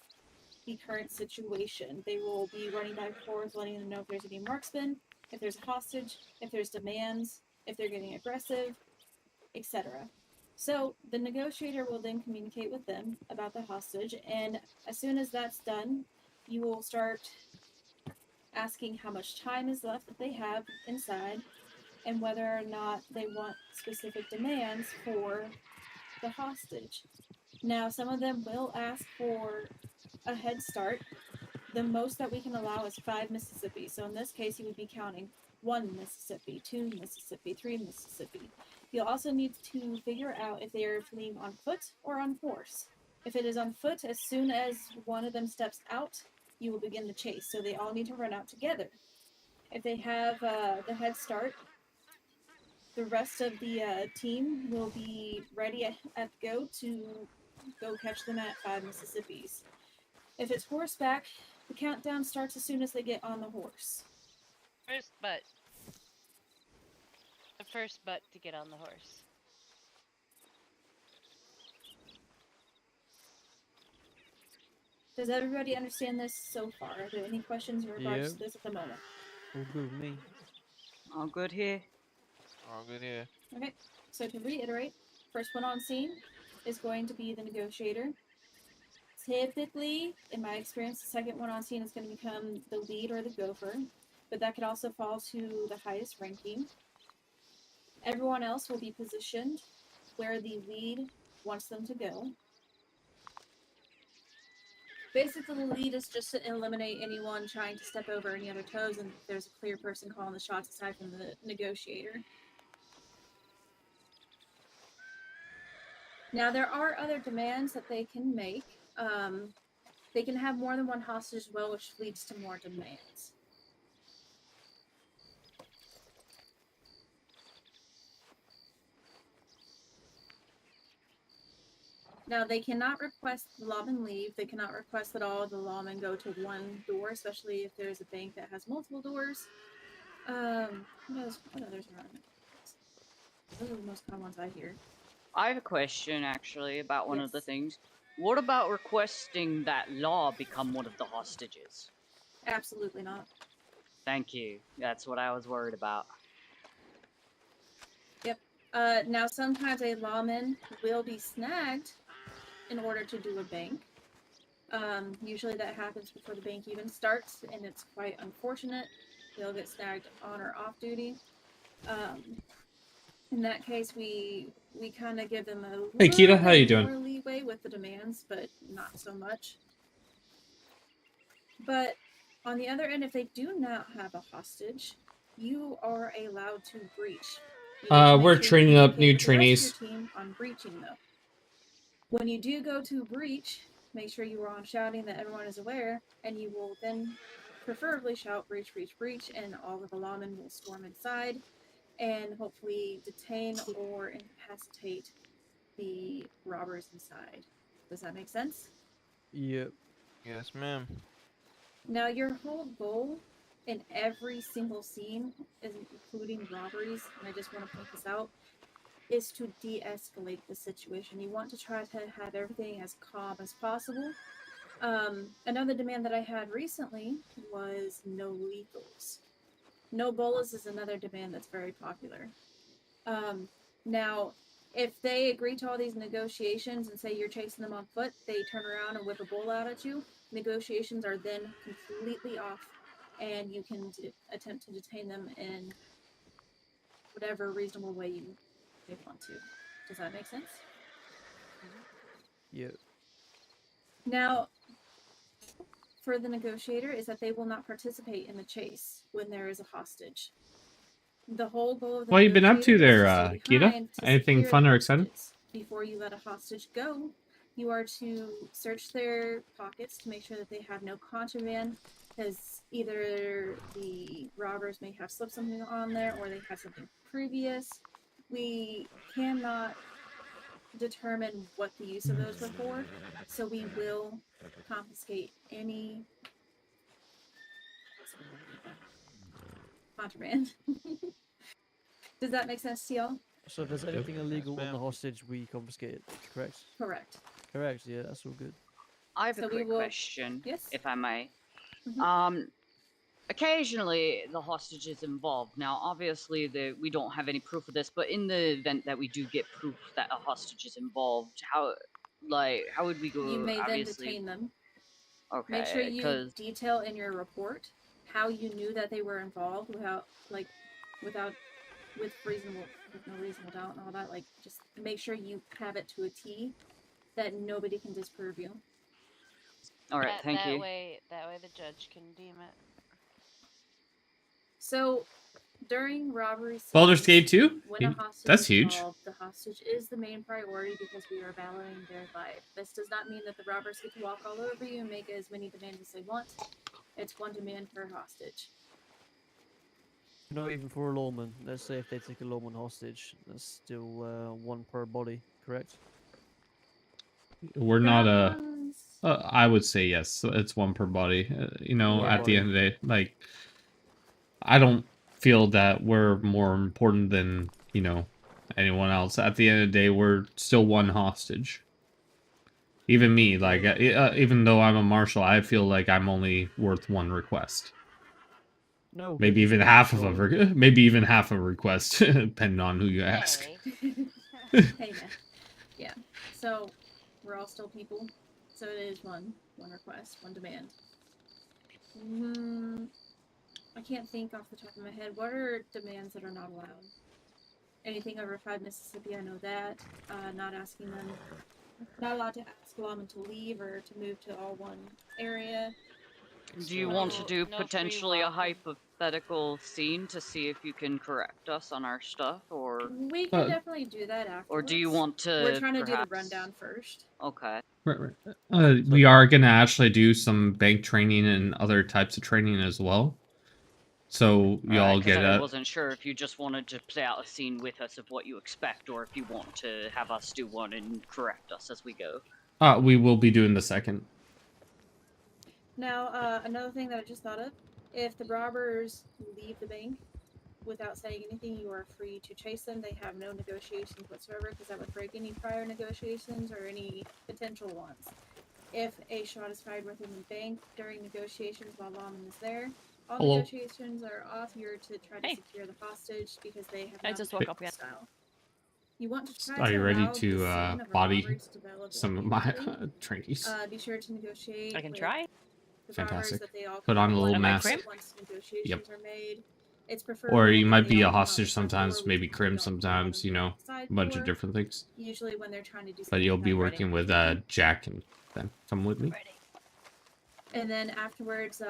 the current situation. They will be running back and forth, letting them know if there's any marksmen, if there's a hostage, if there's demands, if they're getting aggressive, etc. So the negotiator will then communicate with them about the hostage, and as soon as that's done, you will start asking how much time is left that they have inside and whether or not they want specific demands for the hostage. Now, some of them will ask for a head start. The most that we can allow is 5 Mississippi. So in this case, you would be counting 1 Mississippi, 2 Mississippi, 3 Mississippi. You'll also need to figure out if they are fleeing on foot or on horse. If it is on foot, as soon as one of them steps out, you will begin the chase. So they all need to run out together. If they have the head start, the rest of the team will be ready at go to go catch them at 5 Mississippis. If it's horseback, the countdown starts as soon as they get on the horse. The first butt to get on the horse. Does everybody understand this so far? Are there any questions in regards to this at the moment? All good with me. All good here. All good here. Okay, so to reiterate, first one on scene is going to be the negotiator. Typically, in my experience, the second one on scene is going to become the lead or the gopher, but that could also fall to the highest ranking. Everyone else will be positioned where the lead wants them to go. Basically, the lead is just to eliminate anyone trying to step over any other toes, and there's a clear person calling the shots aside from the negotiator. Now, there are other demands that they can make. They can have more than one hostage as well, which leads to more demands. Now, they cannot request the lawman leave. They cannot request that all of the lawmen go to one door, especially if there's a bank that has multiple doors. What others are on it? Those are the most common ones I hear. I have a question actually about one of the things. What about requesting that Law become one of the hostages? Absolutely not. Thank you. That's what I was worried about. Yep. Now sometimes a lawman will be snagged in order to do a bank. Usually that happens before the bank even starts, and it's quite unfortunate. They'll get snagged on or off duty. In that case, we kind of give them a Hey, Kita, little how you bit doing? more leeway with the demands, but not so much. But on the other end, if they do not have a hostage, you are allowed to breach. We're training up new trainees. Your team on breaching, though. When you do go to breach, make sure you are on shouting that everyone is aware, and you will then preferably shout breach, breach, breach, and all of the lawmen will storm inside and hopefully detain or incapacitate the robbers inside. Does that make sense? Yep. Yes, ma'am. Now, your whole goal in every single scene, including robberies, and I just want to point this out, is to de-escalate the situation. You want to try to have everything as calm as possible. Another demand that I had recently was no lethals. No bolas is another demand that's very popular. Now, if they agree to all these negotiations and say you're chasing them on foot, they turn around and whip a bola out at you. Negotiations are then completely off, and you can attempt to detain them in whatever reasonable way you want to. Does that make sense? Yep. Now, for the negotiator is that they will not participate in the chase when there is a hostage. The whole goal of the What you been up to there, Kita? Kita? Anything fun or exciting? Before you let a hostage go, you are to search their pockets to make sure that they have no contraband, because either the robbers may have slipped something on there or they have something previous. We cannot determine what the use of those were for, so we will confiscate any contraband. Does that make sense to y'all? So if there's anything illegal on the hostage, we confiscate it, correct? Correct. Correct, yeah, that's all good. I have a quick question, yes? if I may. Mm-hmm. Occasionally the hostage is involved. Now, obviously, we don't have any proof of this, but in the event that we do get proof that a hostage is involved, how would we go? You may obviously, then detain them. Okay. Make sure you detail in your report how you knew that they were involved with no reasonable doubt and all that. Like, just make sure you have it to a T that nobody can disprove you. All right, thank you. That way the judge can deem it. So, during robbery scenes, Baldur's Gate 2? when a hostage That's is huge. involved, the hostage is the main priority because we are valuing their life. This does not mean that the robbers get to walk all over you and make as many demands as they want. It's one demand per hostage. Not even for a lawman. Let's say if they take a lawman hostage, that's still one per body, correct? We're not I would say yes. It's one per body. At the end of the day, like, I don't feel that we're more important than anyone else. At the end of the day, we're still one hostage. Even me, like, even though I'm a marshal, I feel like I'm only worth one request. No, maybe even half of a request, depending on who you ask. Hey, man. Yeah. So we're all still people. So it is one request, one demand. I can't think off the top of my head. What are demands that are not allowed? Anything over 5 Mississippi, I know that. Not asking them, not allowed to ask lawmen to leave or to move to all one area. Do you want to do potentially a hypothetical scene to see if you can correct us on our stuff, or we can definitely do that afterwards. Or do you want to? We're trying to do the rundown first. Okay. Right. We are gonna actually do some bank training and other types of training as well. So y'all get I wasn't sure if you just wanted to play out a scene with us of what you expect, or if you want to have us do one and correct us as we go. We will be doing the second. Now, another thing that I just thought of, if the robbers leave the bank, without saying anything, you are free to chase them. They have no negotiations whatsoever because that would break any prior negotiations or any potential ones. If a shot is fired within the bank during negotiations while lawman is there, all Hello. negotiations are off. You're to try to secure the hostage because they have I just woke up again. style. You want to try Are to you ready allow the to scene of a body robbery to develop some of my immediately. trainees? Be sure to negotiate. I can with try. The Fantastic. robbers that they all Put on a little cooperate mask. once negotiations are made. It's Or preferable you that might they be all a come out hostage the front sometimes, door. maybe We crim don't allow sometimes, them you to know, the side a bunch door. of different things. Usually when they're trying to do But something you'll be like working with Jack and then come with me. And then afterwards,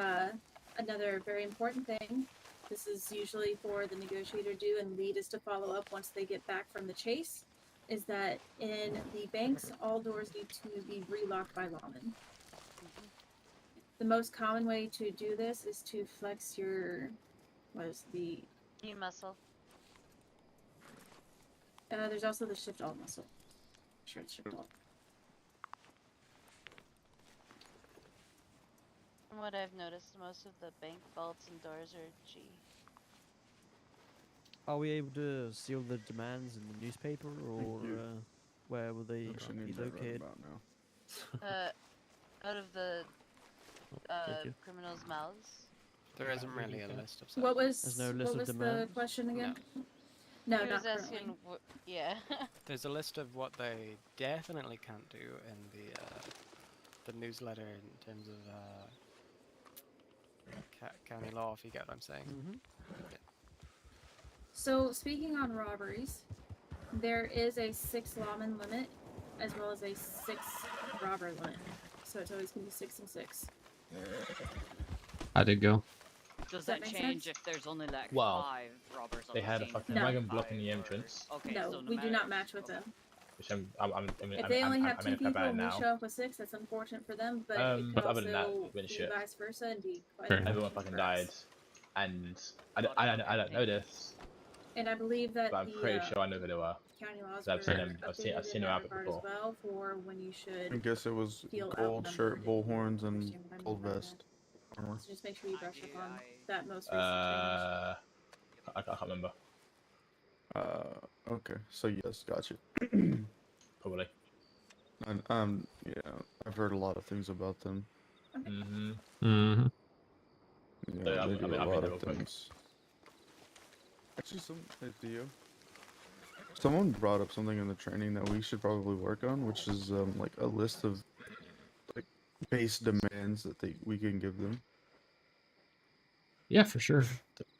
another very important thing, this is usually for the negotiator to do and lead is to follow up once they get back from the chase, is that in the banks, all doors need to be relocked by lawmen. The most common way to do this is to flex your, what is the... Knee muscle. There's also the shift alt muscle. Sure, it's shift alt. From what I've noticed, most of the bank vaults and doors are G. Are we able to seal the demands in the newspaper, or where will they be located? Out of the thank you. criminals' mouths. There isn't really a list of What was, There's no list what of was the demands? question again? No, He was not asking. currently. Yeah. There's a list of what they definitely can't do in the newsletter in terms of county law, if you get what I'm saying. Yeah. So, speaking on robberies, there is a 6 lawman limit, as well as a 6 robber limit. So it's always going to be 6 and 6. How'd it go? Does that that make change sense? if there's only like Well, 5 robbers on they the had a scene? fucking No. wagon blocking the entrance, Okay, No, so we do matter. not match with them. which I'm If they only have 2 in a people about it and we now. show up with 6, that's unfortunate for them, but it could But other than that, also been be shit. vice versa and be quite Fair enough. Everyone unfortunate fucking for us. died, and I don't know this, And I believe that but I'm the pretty sure I know who they were. county laws I've seen were them. I've updated seen in them that out regard before. as well for when you should I guess it was deal gold outnumbered, shirt, if bull you horns, and understand what I mean gold by that. vest armor. So just make sure you brush up on that most recent change. I can't remember. Okay, so yes, gotcha. Probably. And yeah, I've heard a lot of things about them. Mm-hmm. Mm-hmm. Yeah, So, they do I've a been lot there of real quick. things. Actually, hey, Theo. Someone brought up something in the training that we should probably work on, which is like a list of like base demands that we can give them. Yeah, for sure.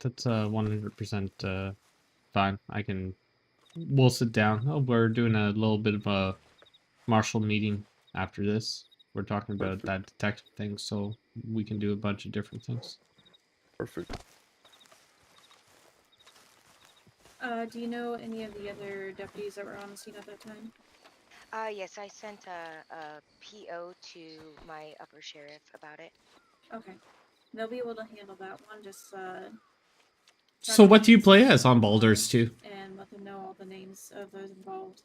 That's 100% fine. We'll sit down. Oh, we're doing a little bit of a Marshal meeting after this. We're talking about that detective thing, so we can do a bunch of different things. Perfect. Do you know any of the other deputies that were on the scene at that time? Yes, I sent a PO to my upper sheriff about it. Okay. They'll be able to handle that one. Just So what do you play as on Baldur's 2? and let them know all the names of those involved.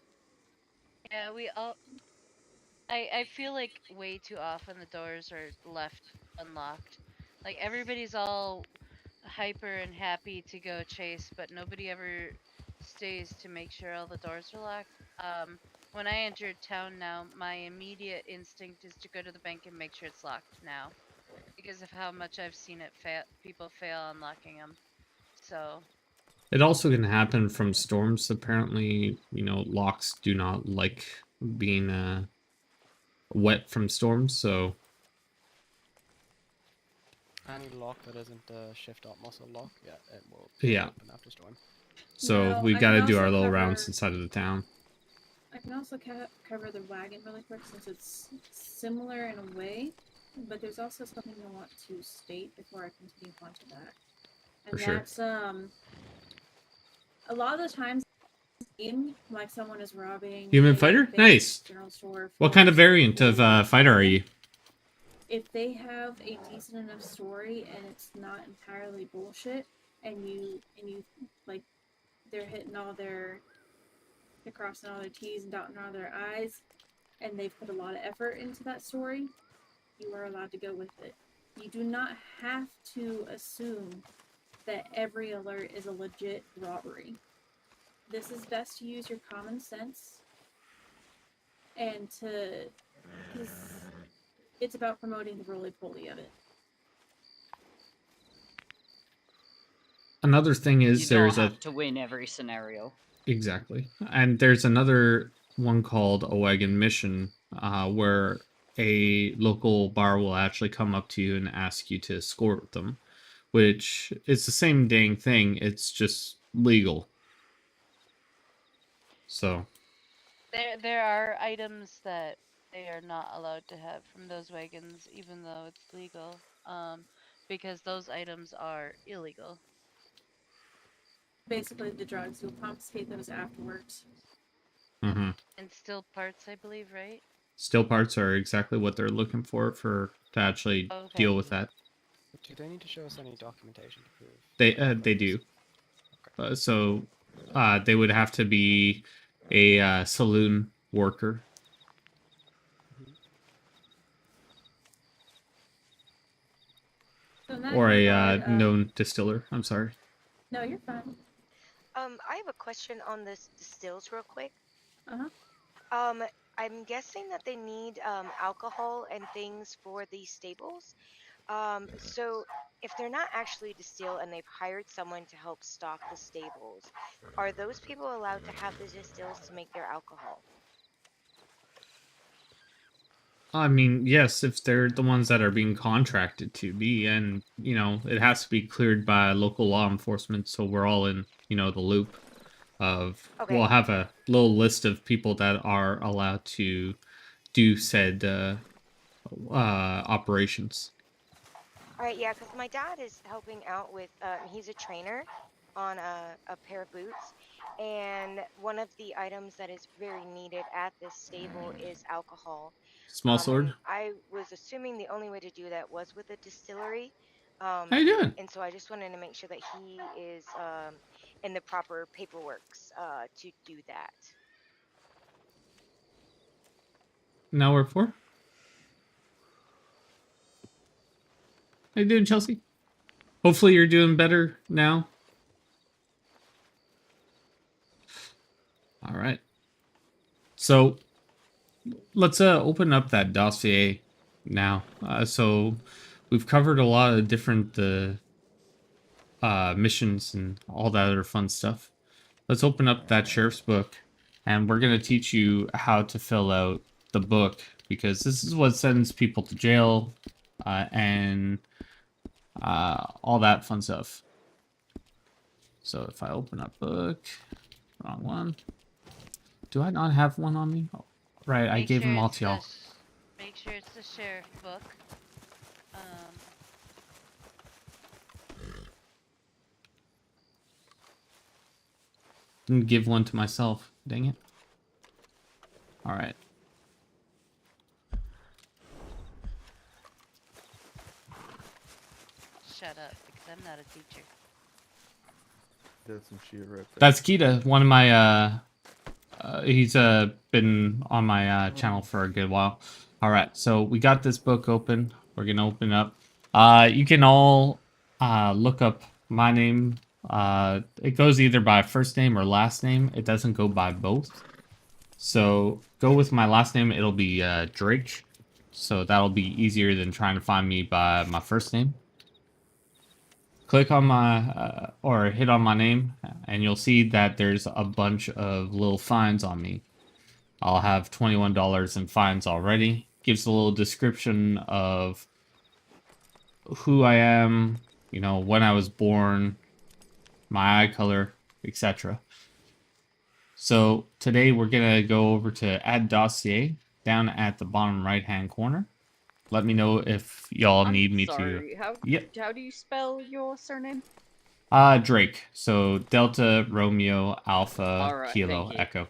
Yeah, we all. I feel like way too often the doors are left unlocked. Like everybody's all hyper and happy to go chase, but nobody ever stays to make sure all the doors are locked. When I enter town now, my immediate instinct is to go to the bank and make sure it's locked now, because of how much I've seen it fail. People fail unlocking them. So. It also can happen from storms. Apparently, locks do not like being wet from storms, so... Any lock that isn't a shift up muscle lock, yeah, it will Yeah. open after storm. So No, we've I got to can do our also little cover- rounds inside of the town. I can also cover the wagon really quick since it's similar in a way, but there's also something I want to state before I continue on to that. And For sure. that's a lot of the times like someone is robbing Human a fighter? big Nice. general store What for kind of variant of fighter are you? if they have a decent enough story and it's not entirely bullshit and you like they're hitting all they're crossing all their T's and dotting all their I's and they've put a lot of effort into that story, you are allowed to go with it. You do not have to assume that every alert is a legit robbery. This is best to use your common sense and because it's about promoting the roly-poly of it. Another thing is You don't there's have to win every scenario. Exactly. And there's another one called a wagon mission, where a local bar will actually come up to you and ask you to escort them, which is the same dang thing. It's just legal. So There are items that they are not allowed to have from those wagons, even though it's legal, because those items are illegal. Basically, the drugs, you'll confiscate those afterwards. mhm. And still parts, I believe, right? Still parts are exactly what they're looking for to actually Okay. deal with that. Do they need to show us any documentation to prove? They do. So they would have to be a saloon worker. So in that Or a regard, known distiller. I'm sorry. No, you're fine. I have a question on this distills real quick. Uh-huh. I'm guessing that they need alcohol and things for these stables. So if they're not actually distill and they've hired someone to help stock the stables, are those people allowed to have the distills to make their alcohol? I mean, yes, if they're the ones that are being contracted to be, and it has to be cleared by local law enforcement, so we're all in, the loop of. Okay. We'll have a little list of people that are allowed to do said operations. All right, yeah, because my dad is helping out with, he's a trainer on a pair of boots. And one of the items that is very needed at this stable is alcohol. Small sword. And I was assuming the only way to do that was with a distillery. How you doing? And so I just wanted to make sure that he is in the proper paperworks to do that. Now we're for. How you doing, Chelsea? Hopefully you're doing better now. All right. So let's open up that dossier now. So we've covered a lot of different missions and all that other fun stuff. Let's open up that sheriff's book, and we're going to teach you how to fill out the book, because this is what sends people to jail and all that fun stuff. So if I open up book, wrong one. Do I not have one on me? Oh, right, I gave them all to y'all. Make sure it's the sheriff book. Didn't give one to myself. Dang it. Alright. Shut up, because I'm not a teacher. That's some shit right there. That's Kita, one of my, he's been on my channel for a good while. Alright, so we got this book open. We're gonna open up. You can all look up my name. It goes either by first name or last name. It doesn't go by both. So go with my last name. It'll be Drake. So that'll be easier than trying to find me by my first name. Click on my, or hit on my name, and you'll see that there's a bunch of little fines on me. I'll have $21 in fines already. Gives a little description of who I am, when I was born, my eye color, etc. So today we're going to go over to Add Dossier down at the bottom right-hand corner. Let me know if y'all need me Sorry, to... how do you spell your surname? Drake. So Delta, Romeo, Alpha, Alright, Kilo, thank you. Echo.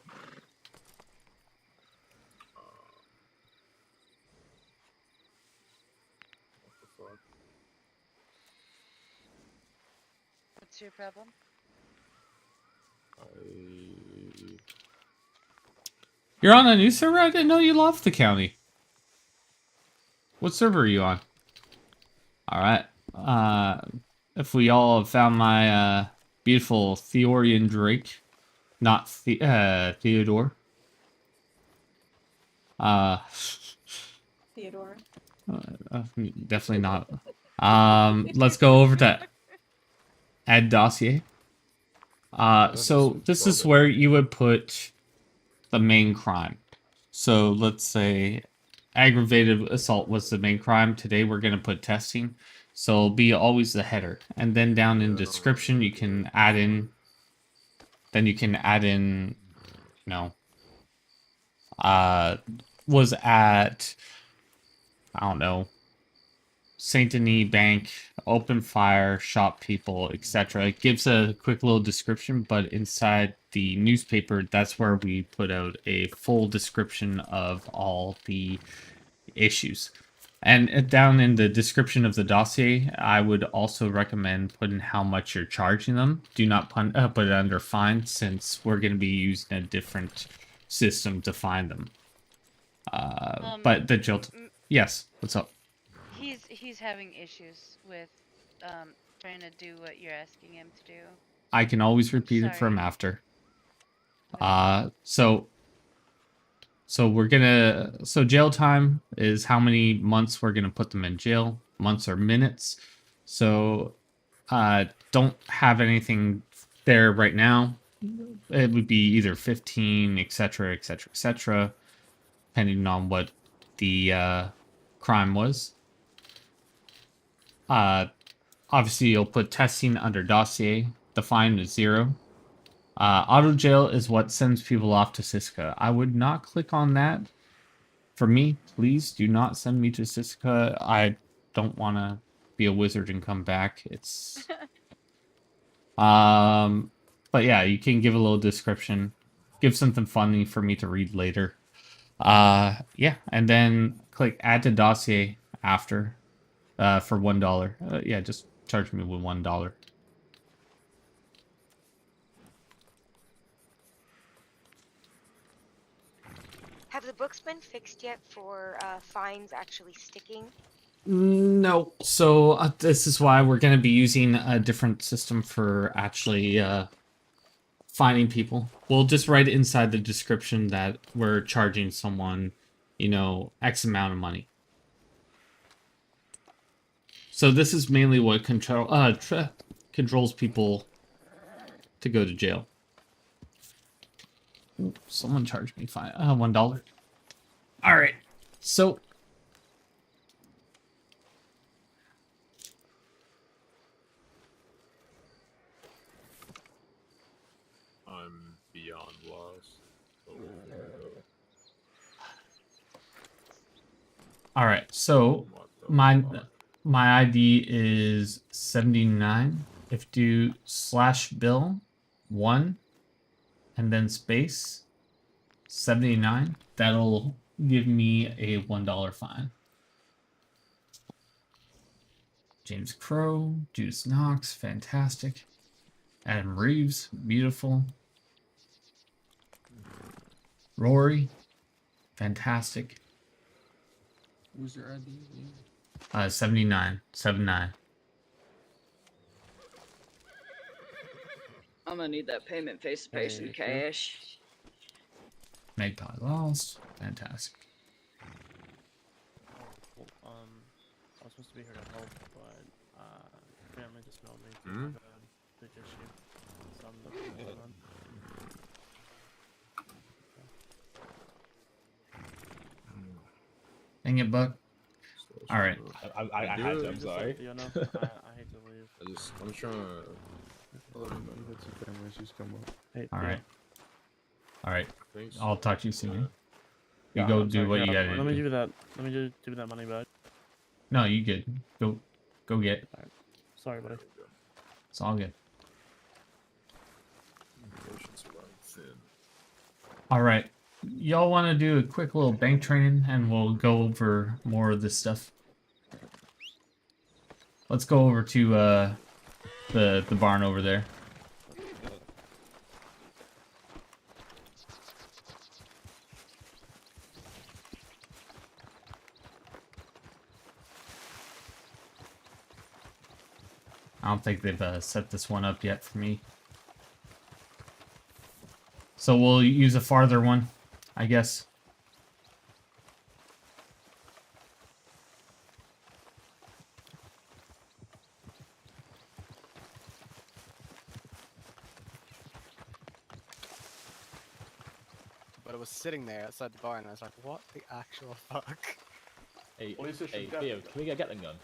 What's your problem? You're on a new server? I didn't know you left the county. What server are you on? Alright. if we all have found my beautiful Theorian Drake, not Theodore. Theodore. Definitely not. Let's go over to add dossier. So this is where you would put the main crime. So let's say aggravated assault was the main crime. Today we're going to put testing. So it'll be always the header. And then down in description, you can add in, you know, was at, I don't know, Saint Denis Bank, open fire, shot people, etc. It gives a quick little description, but inside the newspaper, that's where we put out a full description of all the issues. And down in the description of the dossier, I would also recommend putting how much you're charging them. Do not put it under fine, since we're going to be using a different system to find them. But the jilt... Yes, what's up? He's having issues with trying to do what you're asking him to do. I can always repeat it for him after. So we're gonna... So jail time is how many months we're gonna put them in jail. Months or minutes. So don't have anything there right now. It would be either 15, etc., etc., etc., depending on what the crime was. Obviously, you'll put testing under dossier. The fine is 0. Auto jail is what sends people off to Siska. I would not click on that. For me, please do not send me to Siska. I don't want to be a wizard and come back. It's... But yeah, you can give a little description. Give something funny for me to read later. Yeah, and then click add to dossier after for $1. Yeah, just charge me with $1. Have the books been fixed yet for fines actually sticking? No. So this is why we're going to be using a different system for actually finding people. We'll just write inside the description that we're charging someone, you know, X amount of money. So this is mainly what controls people to go to jail. Ooh, someone charged me $1. All right. So I'm beyond lost. all right. So my ID is 79. If you do /bill 1 and then space 79, that'll give me a $1 fine. James Crow, Judas Knox, fantastic. Adam Reeves, beautiful. Rory, fantastic. Who's your ID? 79. 79. I'm gonna need that payment face to face in cash. Magpie lost. Fantastic. I was supposed to be here to help, but family just mailed me to have a big issue. So I'm looking for them. Dang it, Buck. All right. I had to, I'm sorry. You know, I hate to leave. I'm trying to... Hey, All right. All right. Thanks. I'll talk to you soon. You Yeah, go I'm do sorry, what yeah, you gotta Let me do. give you that. Let me give you that money back. No, you good. Go get. Right. Sorry, buddy. It's all good. All right. Y'all want to do a quick little bank training, and we'll go over more of this stuff. Let's go over to the barn over there. I don't think they've set this one up yet for me. So we'll use a farther one, I guess. But it was sitting there outside the bar, and I was like, "What the actual fuck?" Hey, Well, at least it hey, should get Theo, it. can we get a Gatling gun?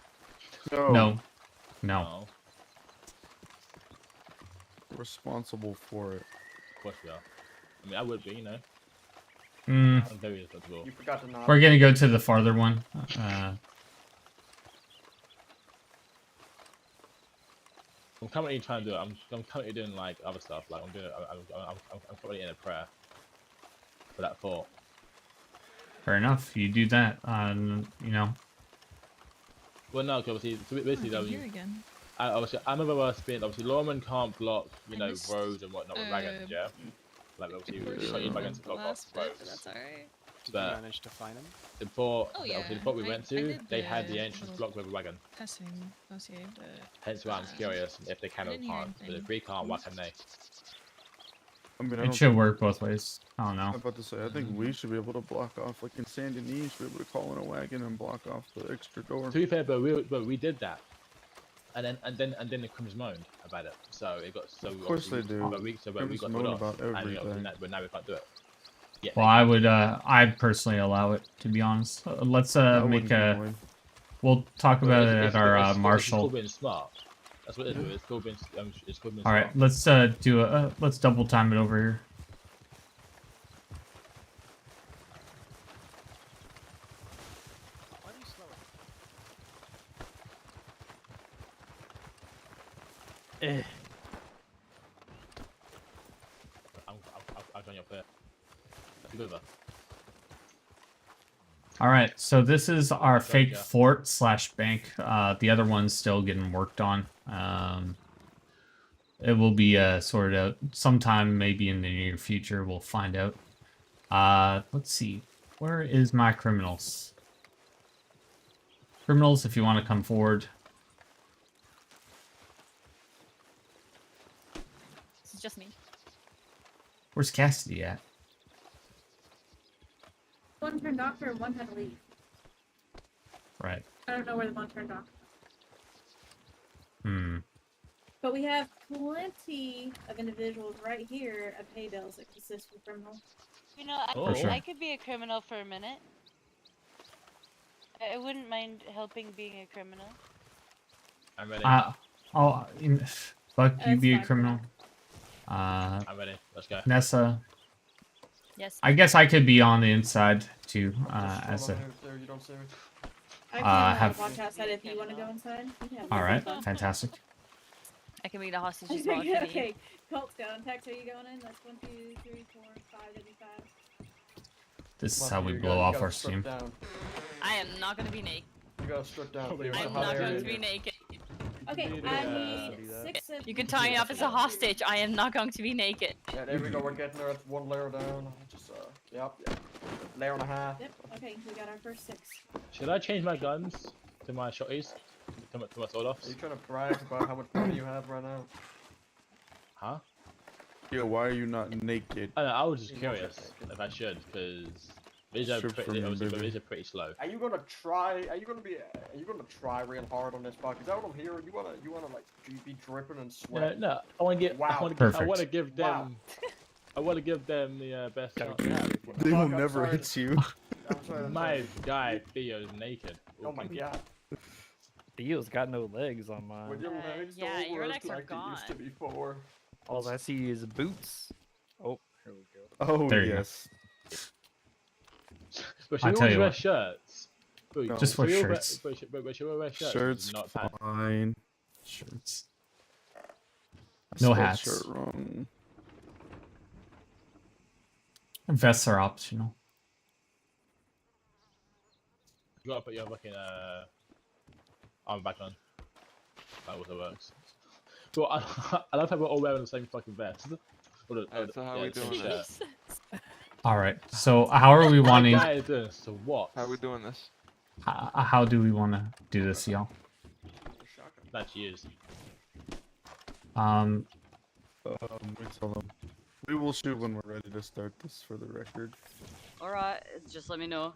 No. No. Responsible for it. Of course we are. I mean, I would be, you know. Mm. I'm very responsible. You forgot to nod. We're gonna go to the farther one. I'm currently trying to do it. I'm currently doing like other stuff. Like I'm currently in a prayer for that thought. Fair enough. You do that. You know. Well, no, because obviously, so basically, Oh, here again. I remember us being obviously lawmen can't block, you know, roads and whatnot with wagons, yeah. Like obviously, we can't use wagons to block off roads. That's alright. Did you manage to find him? The port, Oh, yeah. obviously, the port we went I to, did they had the the entrance little blocked with a wagon. Testing dossier, but Hence why I'm curious if they can or didn't hear can't. But if anything. we can't, why can they? I mean, I It don't should think- work both ways. I don't know. I'm about to say, I think we should be able to block off, like in Saint Denis, you should be able to call in a wagon and block off the extra door. To be fair, but we did that, and then the Crims moaned about it. So it got so. Of course they do. But we Crims got moan told off, about and everything. but now we can't do it. Yeah. Well, I would. I'd personally allow it. To be honest, let's That make wouldn't be a. annoying. We'll talk about it at our It's Marshal. called being smart. That's what it is. It's called being. It's called being All right, smart. let's do a. Let's double time it over here. I'll join you up there. That's good, though. All right, so this is our fake yeah. fort / bank. The other one's still getting worked on. It will be sorted out sometime, maybe in the near future. We'll find out. Let's see. Where is my criminals? Criminals, if you want to come forward. This is just me. Where's Cassidy at? One turned doctor and one had to leave. Right. I don't know where the one turned doctor. Hmm. But we have plenty of individuals right here at pay bills that consist of criminals. You know, For sure. I could be a criminal for a minute. I wouldn't mind helping being a criminal. I'm ready. Oh, Buck, you That's be a fine. criminal. I'm ready. Let's go. Nessa. Yes. I guess I could be on the inside too, Just as scroll a. down there, you don't see me. I can have- watch outside if you want to go inside. You can have All right, fun. fantastic. I can be the hostage as well if you need. Okay, Colt's down. Tex, are you going in? That's 1, 2, 3, 4, 5, 85. This is Come how on, we you blow gotta- you off gotta our strip steam. down. I am not going to be naked. You gotta strip down. Theo, it's a I'm hot not area going to here. be naked. Okay, do I that. need 6 of You can tie me up as a hostage. I am not going to be naked. Yeah, there we go. We're getting there. It's one layer down. Just yep. Layer and a half. Yep, okay, we got our first 6. Should I change my guns to my shotties? To my sawed-offs? Are you trying to brag about how much money you have right now? Huh? Yeah, why are you not naked? I was just curious if I should, because these are Strip for pretty, me, obviously, but baby. these are pretty slow. Are you gonna try? Are you gonna try real hard on this buck? Is that what I'm hearing? You wanna like be dripping and No, sweating? no, I want to get. Wow. I want Perfect. to give them. Wow. I want to give them the best chance. They will I'm never sorry. hit you. I'm sorry, I'm My sorry. guy Theo's naked. Oh my god. Theo's got no legs on mine. With your legs yeah, don't your work legs are like they used to gone. before. All I see is boots. Oh, here we go. Oh There you go. yes. But I she tell always you wear what. shirts. But No. Just wear she will shirts. But she will wear shirts. Shirts not pants. fine. Shirts. I No spelled hats. Shirt wrong. Vests are optional. You gotta put your fucking arm back on. That also works. Well, I love how we're all wearing the same fucking vest. So how we the same doing shirt. this? All right. So how are we wanting? Guy is doing so what? How we doing this? How do we want to do this, y'all? That's used. We tell them. We will shoot when we're ready to start this for the record. Alright, just let me know.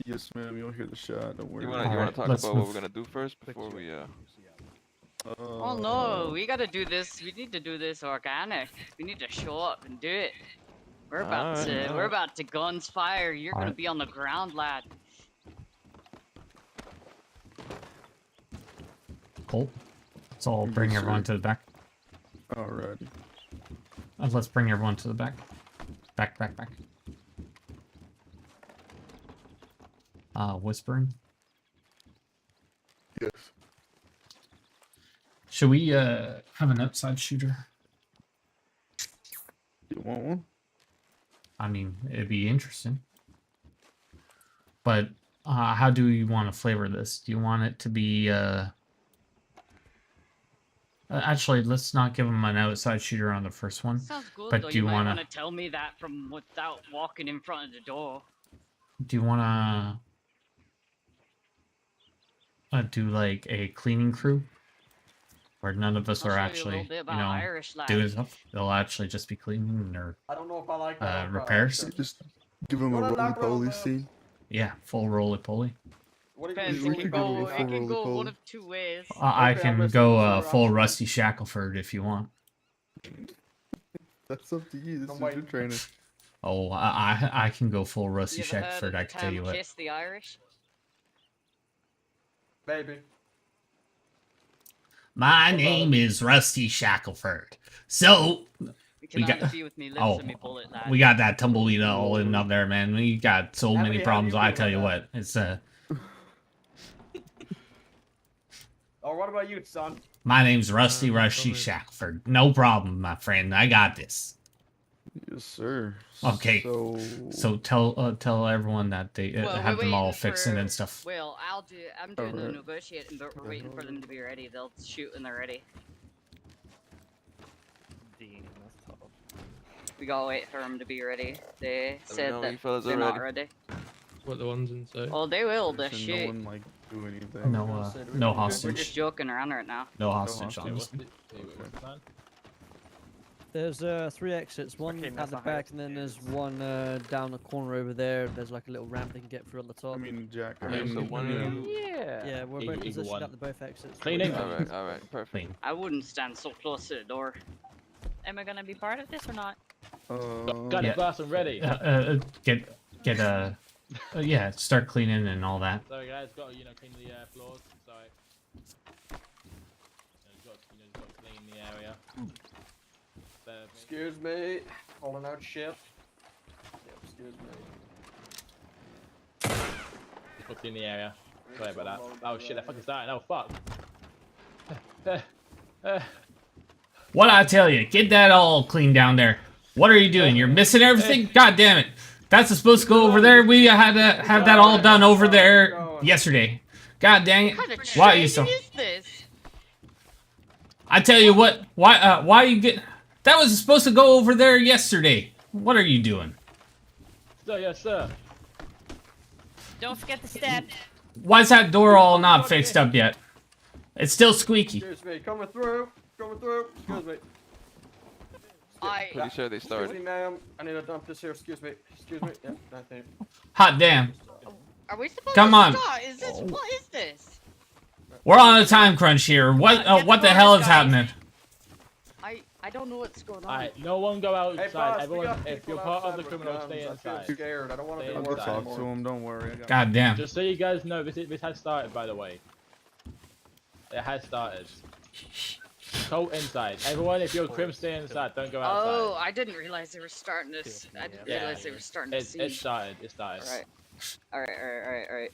Yes, ma'am. You'll hear the shot. Don't worry. You wanna talk about what we're gonna do first before we Oh no, we gotta do this. We need to do this organic. We need to show up and do it. We're about to guns fire. You're gonna be on the ground, lad. Colt. Let's all bring everyone to the back. Alrighty. Let's bring everyone to the back. Back. Whispering. Yes. Should we have an outside shooter? You want one? I mean, it'd be interesting. But how do you want to flavor this? Do you want it to be actually, let's not give him an outside shooter on the first one. Sounds good, but though. do you might want to tell me that from without walking in front of the door. Do you want to do like a cleaning crew? Where none of us I'll are show you a actually, little bit about Irish, lad. doing stuff. They'll actually just be cleaning or I don't know if I like that. repairs. Just give him a roly-poly scene. Yeah, full roly-poly. Depends. It can go one of two ways. I can go full Rusty Shackleford if you want. That's up to you. This is your trainer. Oh, I can go full Rusty You ever heard of Shackleford. the I can tell you term what. Kiss the Irish? Maybe. My name is Rusty Shackleford. So You can either be with me, lips and me bullet, lad. we got that tumbleweed all in up there, man. We got so many problems. I tell you what, it's Oh, what about you, son? My name's Rusty Shackleford. No problem, my friend. I got this. Yes, sir. Okay. So tell everyone that they have them all fixing and stuff. Well, I'm doing the negotiating, but we're waiting for them to be ready. They'll shoot when they're ready. We gotta wait for them to be ready. They said that they're not ready. What, the ones inside? Oh, they will. They're No shoot. one like do anything. No We're hostage. just joking around right now. No hostage on this. There's 3 exits, one at the back, and then there's one down the corner over there. There's like a little ramp they can get through on the top. I mean, Jack. Yeah, we're both positioned at the both exits. Cleaning. Alright, perfect. I wouldn't stand so close to the door. Am I gonna be part of this or not? Got the person ready. Yeah, start cleaning and all that. Sorry guys, got to clean the floors. Sorry. Got to clean the area. Excuse me. Holding out shit. Yeah, excuse me. Just clean the area. Sorry about that. Oh shit, that fucking started. Oh fuck. What I tell you, get that all clean down there. What are you doing? You're missing everything? God damn it. That's supposed to go over there. We had to have that all done over there yesterday. God dang it. Why are you so... I tell you what, why you get... That was supposed to go over there yesterday. What are you doing? Sir, yes sir. Don't forget the step. Why is that door all not fixed up yet? It's still squeaky. Excuse me, coming through. Excuse me. Pretty sure they started. Excuse me, ma'am. I need to dump this here. Excuse me. Yeah, nothing. Hot damn. Are we supposed Come to on. start? What is this? We're on a time crunch here. What the hell is happening? I don't know what's going on. Alright, no one go outside. Hey, boss, Everyone, if you're part of the criminal, stay inside. I'm scared. I don't want to be I'll worse talk anymore. to him. Don't worry. God damn. Just so you guys know, this has started, by the way. It has started. Go inside. Everyone, if you're crim, stay inside. Don't go outside. Oh, I didn't realize they were starting this. I didn't realize they were starting to see. It started. It started. Alright.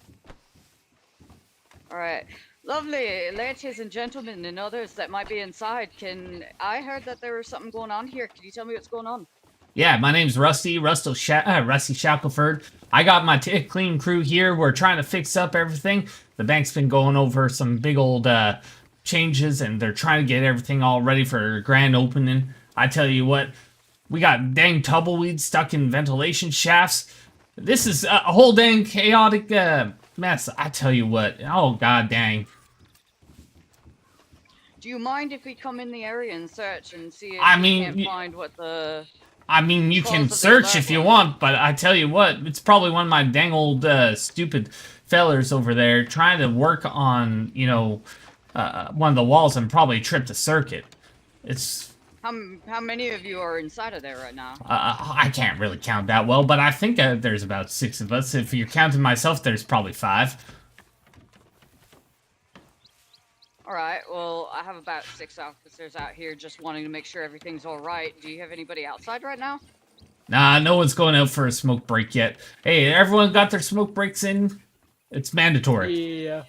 Alright. Lovely, ladies and gentlemen and others that might be inside. I heard that there was something going on here. Can you tell me what's going on? Yeah, my name's Rusty Shackleford. I got my clean crew here. We're trying to fix up everything. The bank's been going over some big old changes, and they're trying to get everything all ready for a grand opening. I tell you what, we got dang tumbleweed stuck in ventilation shafts. This is a whole dang chaotic mess. I tell you what. Oh, god dang. Do you mind if we come in the area and search and see if I we mean, can't find what the... I mean, you can cause of the search alert if you was? want, but I tell you what, it's probably one of my dang old stupid fellers over there trying to work on, you know, one of the walls and probably tripped a circuit. It's... How many of you are inside of there right now? I can't really count that well, but I think there's about 6 of us. If you're counting myself, there's probably 5. Alright, well, I have about 6 officers out here just wanting to make sure everything's alright. Do you have anybody outside right now? Nah, no one's going out for a smoke break yet. Hey, everyone got their smoke breaks in? It's mandatory. Yeah.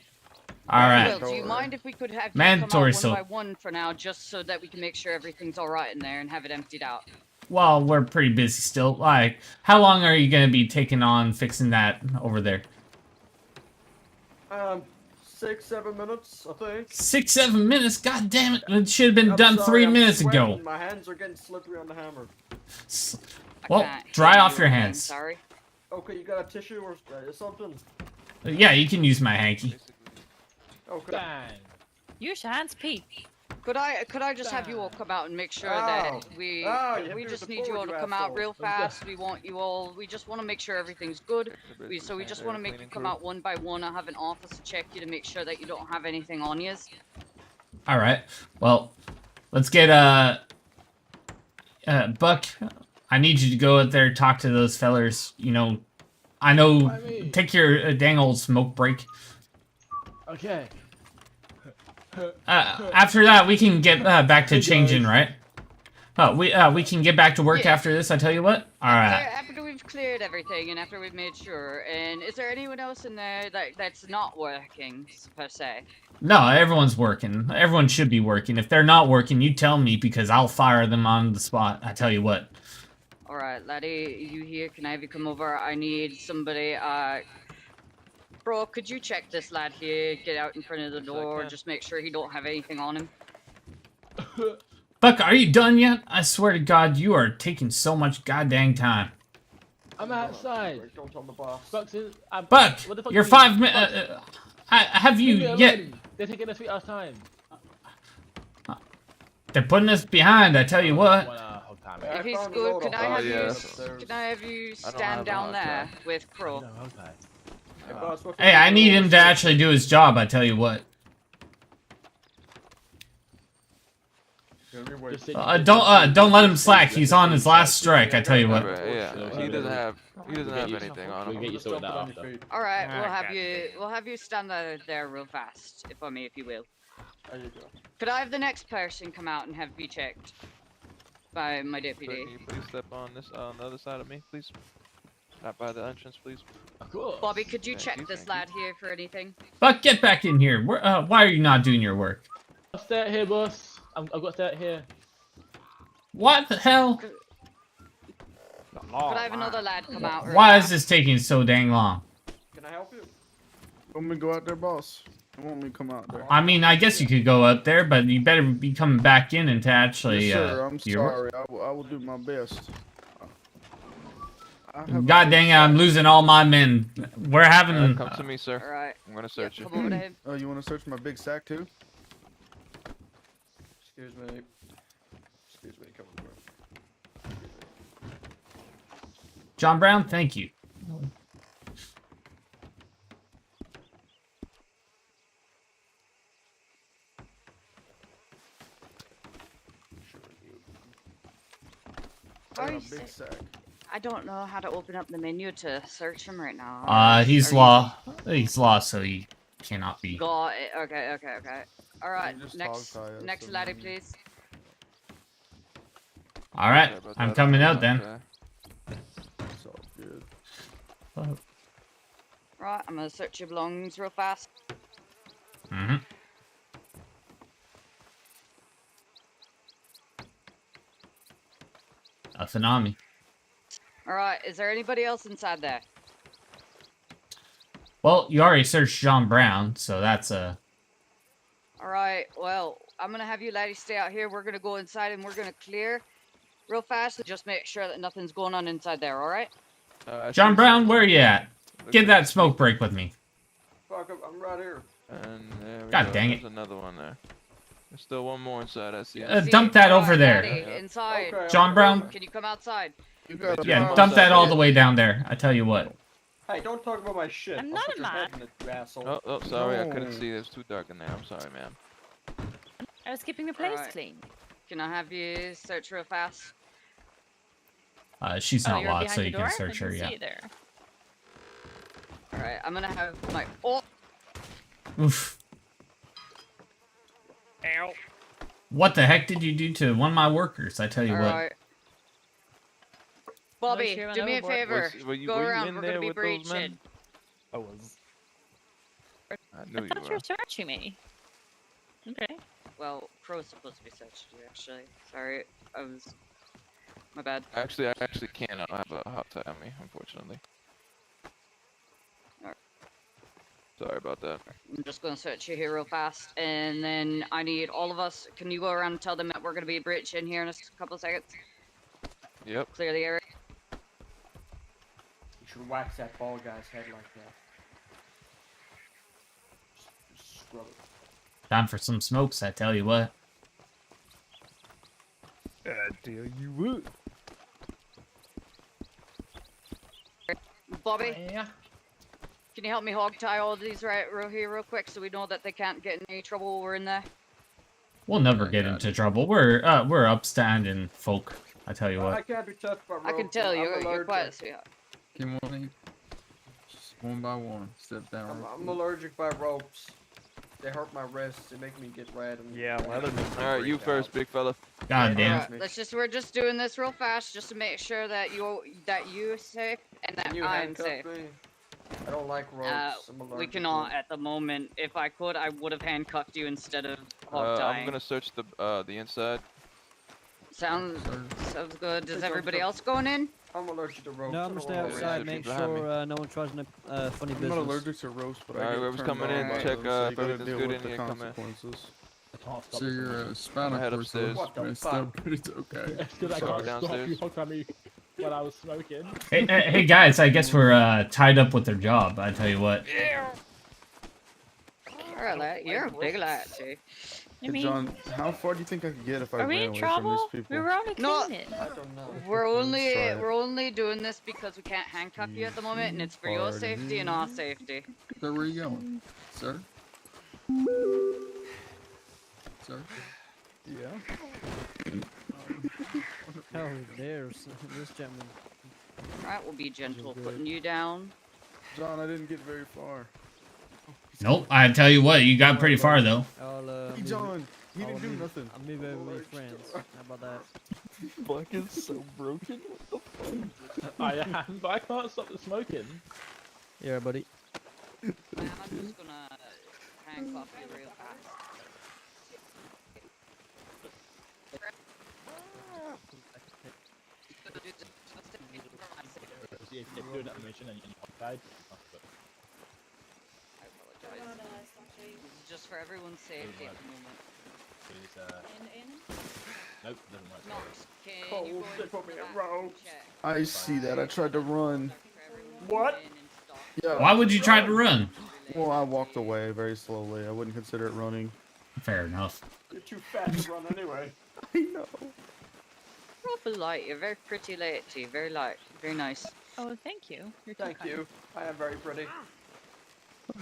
Alright. Well, do you mind if we could have you Mandatory, come out one so... by one for now, just so that we can make sure everything's alright in there and have it emptied out? Well, we're pretty busy still. Like, how long are you going to be taking on fixing that over there? 6-7 minutes, I think. 6-7 minutes? God damn it! It should have been done sorry, 3 I'm minutes sweating. ago. My hands are getting slippery on the hammer. Well, dry off your hands. Sorry. Okay, you got a tissue or something? Yeah, you can use my hanky. Okay. Use your hands, Pete. Could I just have you all come out and make sure that we just need you all to come out real fast. We want you all. We just want to make sure everything's good. So we just want to make you come out one by one. I have an officer check you to make sure that you don't have anything on you. All right. Well, let's get Buck. I need you to go out there, talk to those fellers. You know, I know. Take your dang old smoke break. Okay. After that, we can get back to changing, right? We can get back to work after this. I tell you what. All right. After we've cleared everything and after we've made sure. And is there anyone else in there that's not working per se? No, everyone's working. Everyone should be working. If they're not working, you tell me because I'll fire them on the spot. I tell you what. All right, laddie, you here? Can I have you come over? I need somebody. Bro, could you check this lad here? Get out in front of the door. Just make sure he don't have anything on him. Buck, are you done yet? I swear to God, you are taking so much goddamn time. I'm outside. Don't tell the boss. Buck, you're 5 minutes. Have you yet? They're taking a 3 hours time. They're putting us behind. I tell you what. If he's good, can I have you stand down there with Crow? Hey, I need him to actually do his job, I tell you what. Don't let him slack. He's on his last strike, I tell you what. Yeah, he doesn't have anything on him. We'll get you sorted out after. All right, we'll have you stand there real fast, if you will. There you go. Could I have the next person come out and have you checked by my deputy? Can you please step on this on the other side of me, please? Not by the entrance, please. Cool. Bobby, could you check this lad here for anything? Buck, get back in here. Why are you not doing your work? I'll stay out here, boss. I've got to stay out here. What the hell? Could I have another lad come out? Why is this taking so dang long? Can I help you? Want me to go out there, boss? I want me to come out there. I mean, I guess you could go out there, but you better be coming back in and to actually. Yes, sir. I'm do your work. sorry. I will do my best. God dang it, I'm losing all my men. We're having... come to me, sir. All right. I'm gonna search you. Oh, you want to search my big sack too? Excuse me. Excuse me, come over. John Brown, thank you. I got a big sack. I don't know how to open up the menu to search him right now. He's lost, so he cannot be. Got it. Okay. All right, just next hog tie us next and laddie, then- please. All right, I'm coming out then. It's all good. Right, I'm gonna search your belongings real fast. Mm-hmm. Nothing on me. All right, is there anybody else inside there? Well, you already searched John Brown, so that's a... All right, well, I'm gonna have you ladies stay out here. We're gonna go inside and we're gonna clear real fast and just make sure that nothing's going on inside there, all right? John Brown, where are you at? Get that smoke break with me. Fuck, I'm right here. And there we God go. dang it. There's another one there. There's still one more inside. I see. Dump that over there. Daddy, inside. John Brown? Can you come outside? Yeah, dump that all the way down there. I tell you what. Hey, don't talk about my shit. I'm I'll not put a your head man. in it, you asshole. Oh, sorry. I couldn't see. It was too dark in there. I'm sorry, ma'am. I was keeping the place Alright. clean. Can I have you search real fast? She's Oh, not you're locked, behind so the you can door? search I her, can see yeah. it there. Alright, I'm gonna have my. Oh! Oof. Ow. What the heck did you do to one of my workers? I tell you what. Alright. Bobby, she went do me a overboard. favor. Were you Go in around. We're there gonna be with those men? breaching. I was. I I knew you thought you were. were searching me. Okay. Well, Crow's supposed to be searched you, actually. Sorry, I was. My bad. Actually, I actually can't. I don't have a hot tie on me, unfortunately. Alright. Sorry about that. I'm just gonna search you here real fast, and then I need all of us. Can you go around and tell them that we're gonna be breaching here in a couple of seconds? Yep. Clear the area. You should wax that bald guy's head like that. Just scrub it. Time for some smokes, I tell you what. I tell you what. Bobby, Yeah. can you help me hog tie all of these right here real quick so we know that they can't get in any trouble while we're in there? We'll never get into trouble. We're upstanding folk, I tell you I what. can't be touched by ropes. I can tell I'm you're allergic. quiet, sweetheart. Come on in. Just one by one. Step down. I'm allergic by ropes. They hurt my wrists. They make me get red. And Yeah, leather. All right, you first, big fella. God damn. Alright, we're just doing this real fast just to make sure that you're safe and that Can you I'm handcuff safe. me? I don't like ropes. I'm allergic We to cannot them. at the moment. If I could, I would have handcuffed you instead of hog tying. I'm gonna search the inside. Sounds good. Is everybody else going in? I'm allergic to ropes. No, I I'm don't gonna stay wanna outside, risk make it. sure no one tries no funny I'm business. not allergic to ropes, but Alright, I get whoever's turned coming in, on by check, them, so if you gotta everything's deal good with in the here, come in. consequences. So your My spinal head cord upstairs. is messed up, but it's okay. It's good I Sorry, got stop downstairs. you hooked on me when I was smoking. Hey guys, I guess we're tied up with their job, I tell you what. Alright, lad. You're a big lad, too. Hey, John, how far do you think I could get if I Are we ran in away trouble? from these We people? were only No, cleaning. I don't know. We're try it. only doing this because we can't handcuff you at the moment, and it's for your Party. safety and our safety. So where are you going, sir? Sir? Yeah. Oh, there's this gentleman. Alright, we'll be gentle putting you down. John, I didn't get very far. Nope, I tell you what, you got pretty far though. I'll Hey, move John, he I'll didn't do move- nothing. I'll move over with friends. How about that? Fuck is so broken. I am, but I can't stop the smoking. Yeah, buddy. I'm just gonna handcuff you real fast. If you do that mission and you died, I apologize. This is just for everyone's safety at the moment. nope, doesn't work. Knox, can you Cold, go they into put me the in bathroom and ropes. check? I see that. I tried to run. What? Yeah. Why would you try to run? Well, I walked away very slowly. I wouldn't consider it running. Fair enough. You're too fat to run anyway. I know. Awful light. You're very pretty lady. Very light. Very nice. Oh, thank you. You're too Thank kind. you. I am very pretty.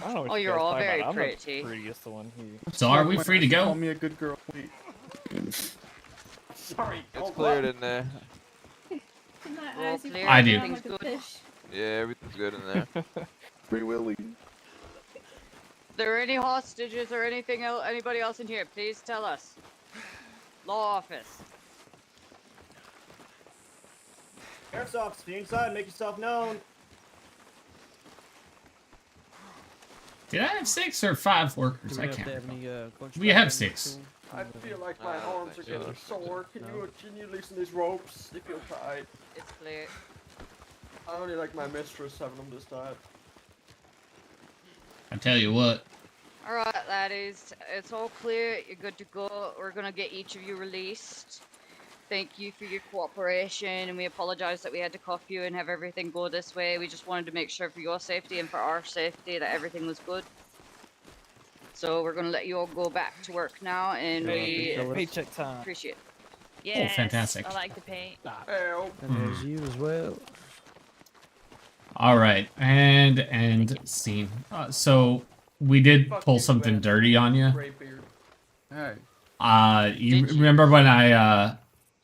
I don't know what Oh, you you're guys all talking very about. I'm pretty. the prettiest one here. So are we free to Call go? me a good girl. Wait. Sorry. It's oh, cleared what? in there. We're all clear. I do. Everything's good. Yeah, everything's good in there. Free Willy. There any hostages or anything else? Anybody else in here? Please tell us. Law office. Sheriff's office, if you're inside, make yourself known. Did I have 6 or 5 workers? Do I we know if can't they have remember. any, We have contract 6. I feel like my arms are getting sore. Can you loosen these ropes? They feel tight. It's clear. I only like my mistress having them this tight. I tell you what. Alright, laddies. It's all clear. You're good to go. We're gonna get each of you released. Thank you for your cooperation, and we apologize that we had to cuff you and have everything go this way. We just wanted to make sure for your safety and for our safety that everything was good. So we're gonna let you all go back to work now, and we Paycheck time. appreciate it. Yes, fantastic. I like the paint. And there's you as well. All right, and scene. So we did pull something dirty on you. Hey. You remember when I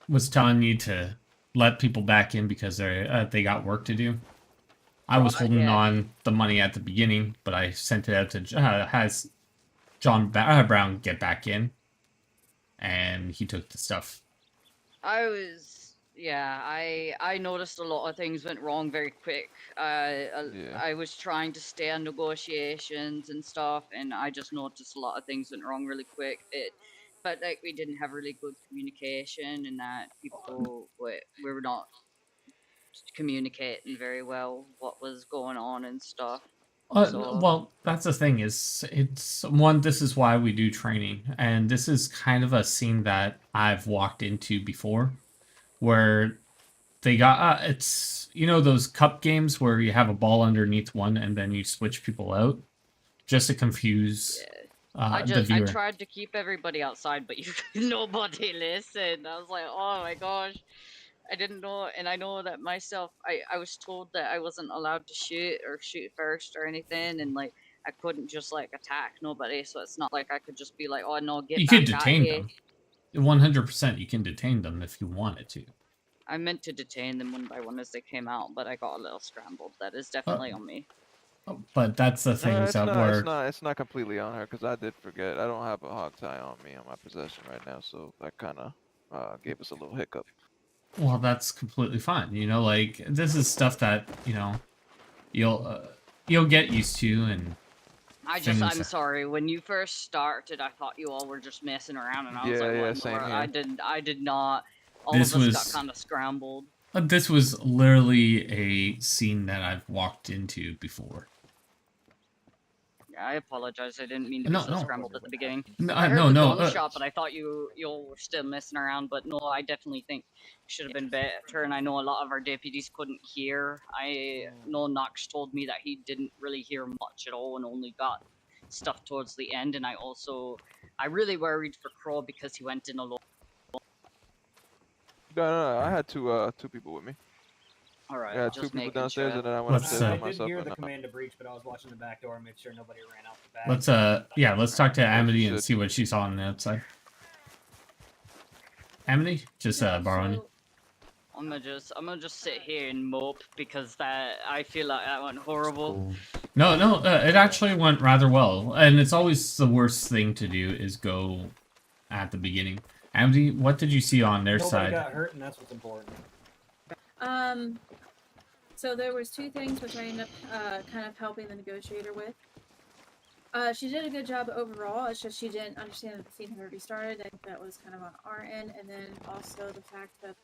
was telling you to let people back in because they got work to do? I was holding on the money at the beginning, but I sent it out to has John Brown get back in, and he took the stuff. I noticed a lot of things went wrong very quick. I was trying to stay on negotiations and stuff, and I just noticed a lot of things went wrong really quick. But like we didn't have really good communication, and that people we were not communicating very well what was going on and stuff. Well, that's the thing is, this is why we do training, and this is kind of a scene that I've walked into before, where they got, it's, those cup games where you have a ball underneath one and then you switch people out, just to confuse the I viewer. tried to keep everybody outside, but nobody listened. I was like, oh my gosh. I didn't know, and I know that myself, I was told that I wasn't allowed to shoot first or anything, and like I couldn't just like attack nobody, so it's not like I could just be like, oh no, get You back could detain here. them. 100% you can detain them if you wanted to. I meant to detain them one by one as they came out, but I got a little scrambled. That is definitely on me. But that's the things that were... It's not completely on her, because I did forget. I don't have a hog tie on me on my possession right now, so that kind of gave us a little hiccup. Well, that's completely fine. Like, this is stuff that, you'll get used to, and... I'm sorry, when you first started, I thought you all were just messing around, and I was like, what? Same Lord? here. I did not. All of us got kind of scrambled. This was literally a scene that I've walked into before. I apologize. I didn't mean to be so scrambled at the beginning. No, I heard the no. gunshot, but I thought you were still messing around. But no, I definitely think should have been better. And I know a lot of our deputies couldn't hear. I know Knox told me that he didn't really hear much at all and only got stuff towards the end. And I really worried for Crow because he went in alone. No, I had two people with me. All right, yeah, just 2 people downstairs, and then I went I upstairs by did myself. hear the command to breach, but I was watching the back door and made sure nobody ran out the back. Let's talk to Amity and see what she saw on the outside. Amity, just borrowing. I'm gonna just sit here and mope because I feel like that went horrible. No, it actually went rather well, and it's always the worst thing to do is go at the beginning. Amity, what did you see on their side? Nobody got hurt, and that's what's important. So there was 2 things which I ended up kind of helping the negotiator with. She did a good job overall. It's just she didn't understand that the scene had already started. I think that was kind of on our end, and then also the fact that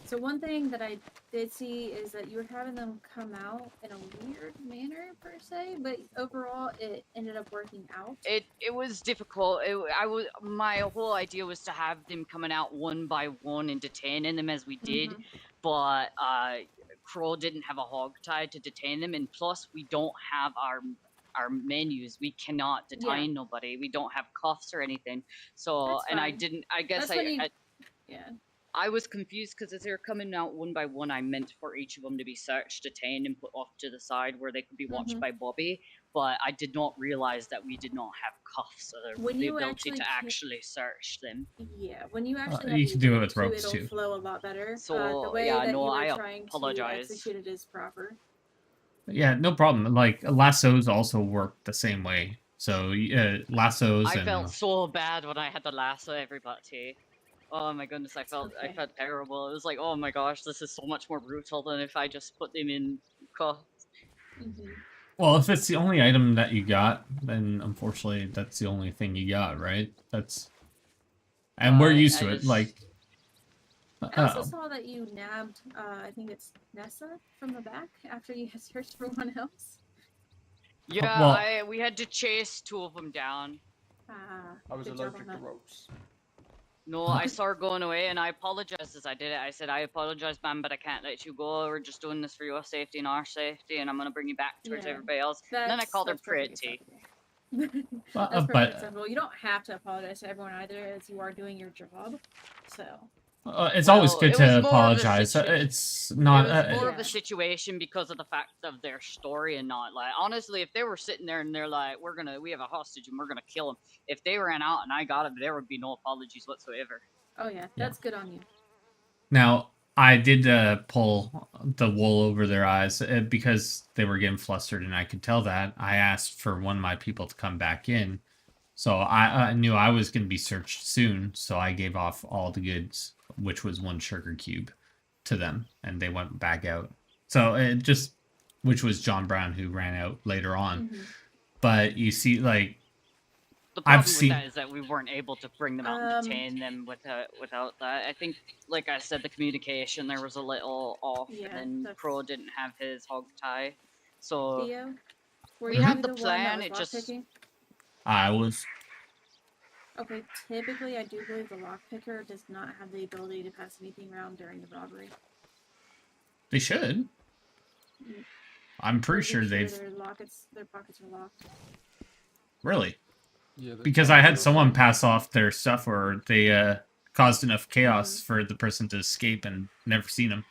so one thing that I did see is that you were having them come out in a weird manner per se, but overall it ended up working out. It was difficult. My whole idea was to have them coming out one by one and detaining them as we did, but Kroll didn't have a hog tie to detain them, and plus we don't have our menus. We cannot detain nobody. We don't have cuffs or anything. So I was confused because as they were coming out one by one, I meant for each of them to be searched, detained, and put off to the side where they could be watched by Bobby. But I did not realize that we did not have cuffs or the ability to actually search them. Yeah, when you actually you can do it with ropes it'll too. flow a lot better. So the way that you were trying to execute it is proper. Yeah, no problem. Like lassos also work the same way. So lassos. I felt so bad when I had to lasso everybody. Oh my goodness, I felt terrible. It was like, oh my gosh, this is so much more brutal than if I just put them in cuffs. Well, if it's the only item that you got, then unfortunately that's the only thing you got, right? And we're used to it. Like, I also saw that you nabbed, I think it's Nessa from the back after you had searched for one else. Yeah, we had to chase 2 of them down. I was allergic to ropes. No, I saw her going away, and I apologized as I did it. I said, I apologize, ma'am, but I can't let you go. We're just doing this for your safety and our safety, and I'm going to bring you back towards Yeah, everybody else. And then I called her perfectly pretty. That's perfectly acceptable. You don't have to apologize to everyone either, as you are doing your job. So. It's always good it was to more of a apologize. situa- It's not. It was more of a situation because of the fact of their story, and not like honestly, if they were sitting there and they're like, we have a hostage and we're gonna kill him. If they ran out and I got him, there would be no apologies whatsoever. Oh yeah, that's good on you. Now, I did pull the wool over their eyes because they were getting flustered, and I could tell that. I asked for one of my people to come back in, so I knew I was going to be searched soon, so I gave off all the goods, which was 1 sugar cube, to them, and they went back out. So it just, which was John Brown, who ran out later on. But you see, like, The problem I've with seen. that is that we weren't able to bring them out and detain them without that. I think, like I said, the communication there was a little off, Yeah, and then Crow didn't have his hog tie. So Theo, were we you had the one that plan. was It just lockpicking? I was. Okay, typically I do believe the lockpicker does not have the ability to pass anything around during the robbery. They should. I'm pretty sure they've. Their pockets are locked. Really? Yeah, Because I had someone pass off their stuff, or they caused enough chaos for the person to escape and never seen them.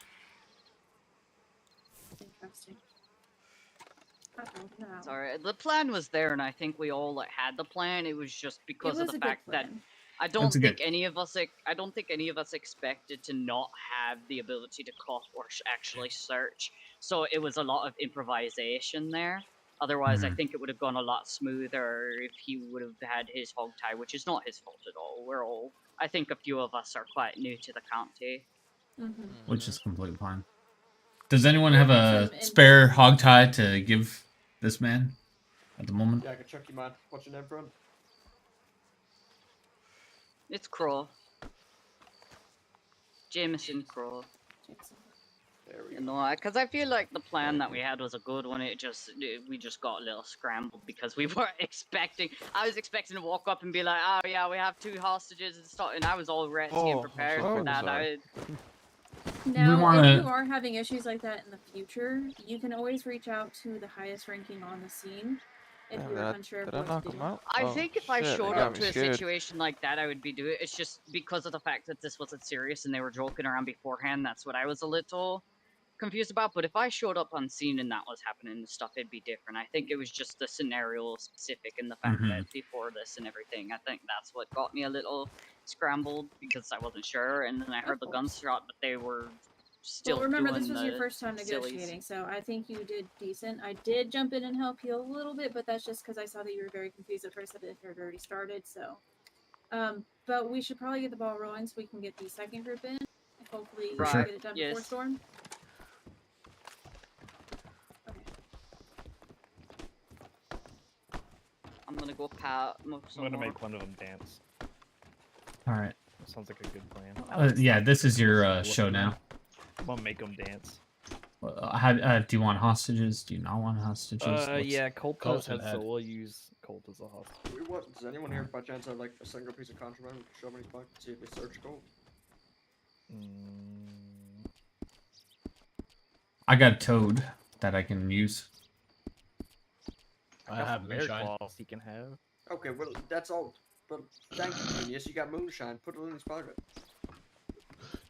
Interesting. sorry. The plan was there, and I think we all had the plan. It was just because of the fact that I don't think any of us expected to not have the ability to cuff or actually search. So it was a lot of improvisation there. Otherwise, I think it would have gone a lot smoother if he would have had his hog tie, which is not his fault at all. I think a few of us are quite new to the county. Which is completely fine. Does anyone have a spare hog tie to give this man at the moment? Yeah, I can check you, man. What's your name, friend? It's Crow. Jameson Crow. No, because I feel like the plan that we had was a good one. We just got a little scrambled because we weren't expecting. I was expecting to walk up and be like, "Oh yeah, we have 2 hostages and stuff," and I was all ready and prepared for that. Now, if you are having issues like that in the future, you can always reach out to the highest ranking on the scene. If you're unsure of what to do. I think if I showed up to a situation like that, I would be doing it. It's just because of the fact that this wasn't serious and they were joking around beforehand. That's what I was a little confused about. But if I showed up on scene and that was happening and stuff, it'd be different. I think it was just the scenario specific and the fact that before this and everything, I think that's what got me a little scrambled because I wasn't sure. And then I heard the gunshot, but they were still. Well, remember, doing this was your the first time sillies. negotiating, so I think you did decent. I did jump in and help you a little bit, but that's just because I saw that you were very confused at first that it had already started. So, but we should probably get the ball rolling so we can get the second group in. Hopefully, we can get it done before storm. I'm gonna go I'm gonna make one of them dance. All right. That sounds like a good plan. Yeah, this is your show now. I'm gonna make them dance. Do you want hostages? Do you not want hostages? Yeah, Colt Colt's has, ahead. so we'll use Colt as a hostage. Does anyone here by chance have like a single piece of contraband we can show him back to see if they search Colt? I got a toad that I can use. I have moonshine. Claws he can have. Okay, well that's all. But thank you, Genius. You got moonshine. Put it in his pocket.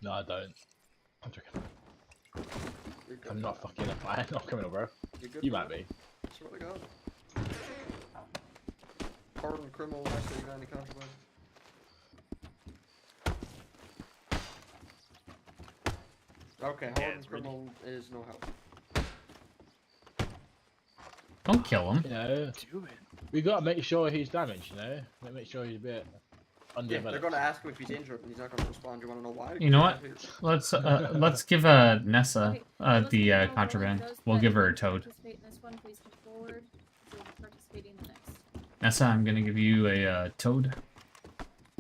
No, I don't. I'm joking. I'm not fucking up. I'm not coming over. You might be. Swear to God. Pardon criminal unless they got any contraband. Okay, hardened criminal is no help. Don't kill him. You know, we gotta make sure he's damaged. You know, make sure he's a bit Yeah, undeveloped. they're gonna ask him if he's injured and he's not gonna respond. You wanna know why? You know what? Let's give Nessa the contraband. We'll give her a toad. Participate in this one, please come forward. So we'll participate in the next. Nessa, I'm gonna give you a toad.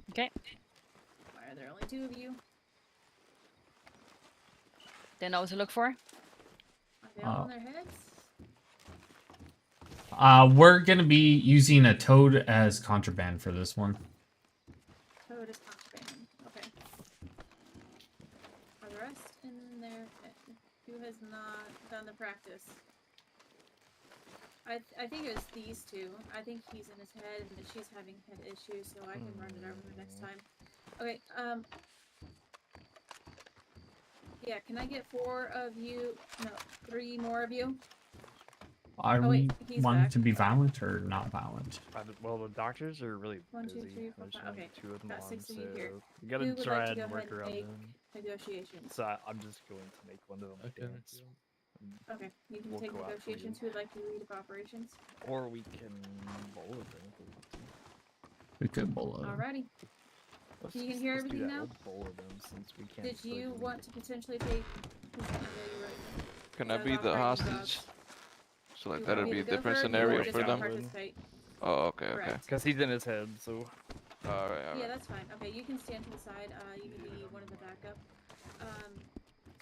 Okay. Why are there only 2 of you? They know what to look for. Are they all on their heads? We're gonna be using a toad as contraband for this one. Toad is contraband. has not done the practice. I think it was these two. I think he's in his head and she's having head issues, so I can run it over the next time. Okay, yeah, can I get 4 of you? No, 3 more of you? Are Oh, wait, we he's wanting back. to be violent or not violent? Well, the doctors are really 1, 2, busy. 3, 4, There's 5. only Okay, 2 of them got on, 6 of so you here. you gotta Who would try like to and go work ahead and around make them. negotiations? So I'm just going to make one of them dance. Okay, you can We'll take go out for you. negotiations. Who would like to lead operations? Or we can bowl it. We could bowl it. Alrighty. You can hear let's do everything that. now? We'll bowl them since we can't. Did you want to potentially take? Can I Those be the operating hostage? dogs. So like You that'd want me be a to go different first, or scenario just for them. participate? Oh, okay, okay. Correct. Because he's in his head, so. Alright, Yeah, alright. that's fine. Okay, you can stand to the side. You can be one of the backup.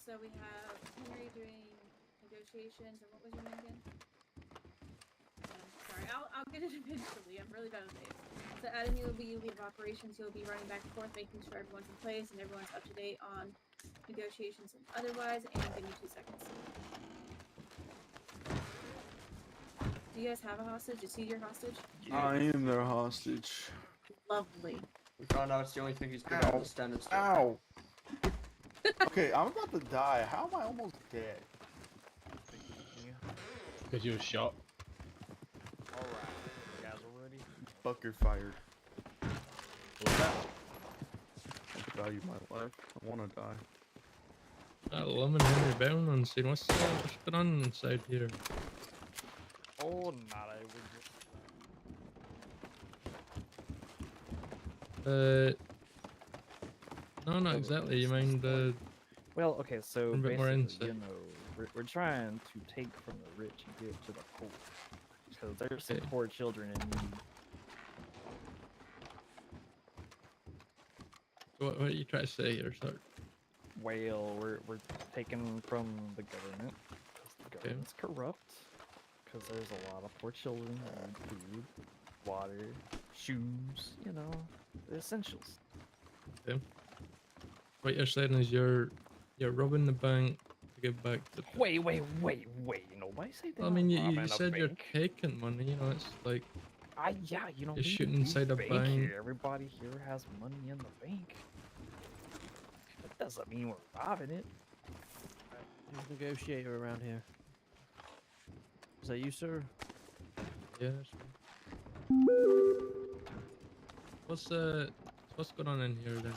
So we have Henry doing negotiations, and what was your name again? Sorry, I'll get it eventually. I'm really bad with names. So Adam, you'll be lead of operations. You'll be running back and forth, making sure everyone's in place and everyone's up to date on negotiations and otherwise. And give me 2 seconds. Do you guys have a hostage? Is he your hostage? I am their hostage. Lovely. We found out it's the only thing he's good at is standing still. Ow! Okay, I'm about to die. How am I almost dead? Because you were shot. Alright, you guys are ready? Bucker fired. What's that? I value my life. I want to die. That lemon Henry bound on scene. What's going on inside here? Oh, nada. No, not exactly. You mind Well, okay, so a bit more basically, insight? we're trying to take from the rich and give to the poor. Because there's some Okay. poor children in need. What are you trying to say here, sir? Well, we're taking from the government because the government's corrupt. Because there's a lot of poor children that need food, water, shoes, you know, the essentials. Okay. What you're saying is you're robbing the bank to give back to. Wait! Nobody say that. I mean, you robbing a said you're bank. taking money. You know, it's like. Yeah, you know, You're shooting inside a bank. Here. Everybody here has money in the bank. That doesn't mean we're robbing it. Who's negotiator around here? Is that you, sir? Yeah. What's going on in here then?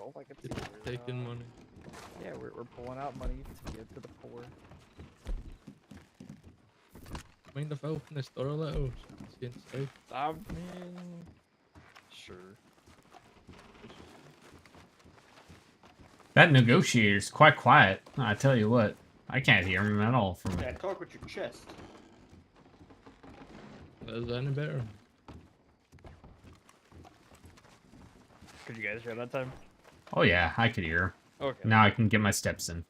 Oh, I can see. Taking money. Yeah, we're pulling out money to give to the poor. Mind if I open this door a little? So I can see inside. I mean, sure. That negotiator's quite quiet. I tell you what, I can't hear him at all from. Yeah, talk with your chest. Is that any better? Could you guys hear that time? Oh yeah, I could hear. Okay. Now I can get my steps in.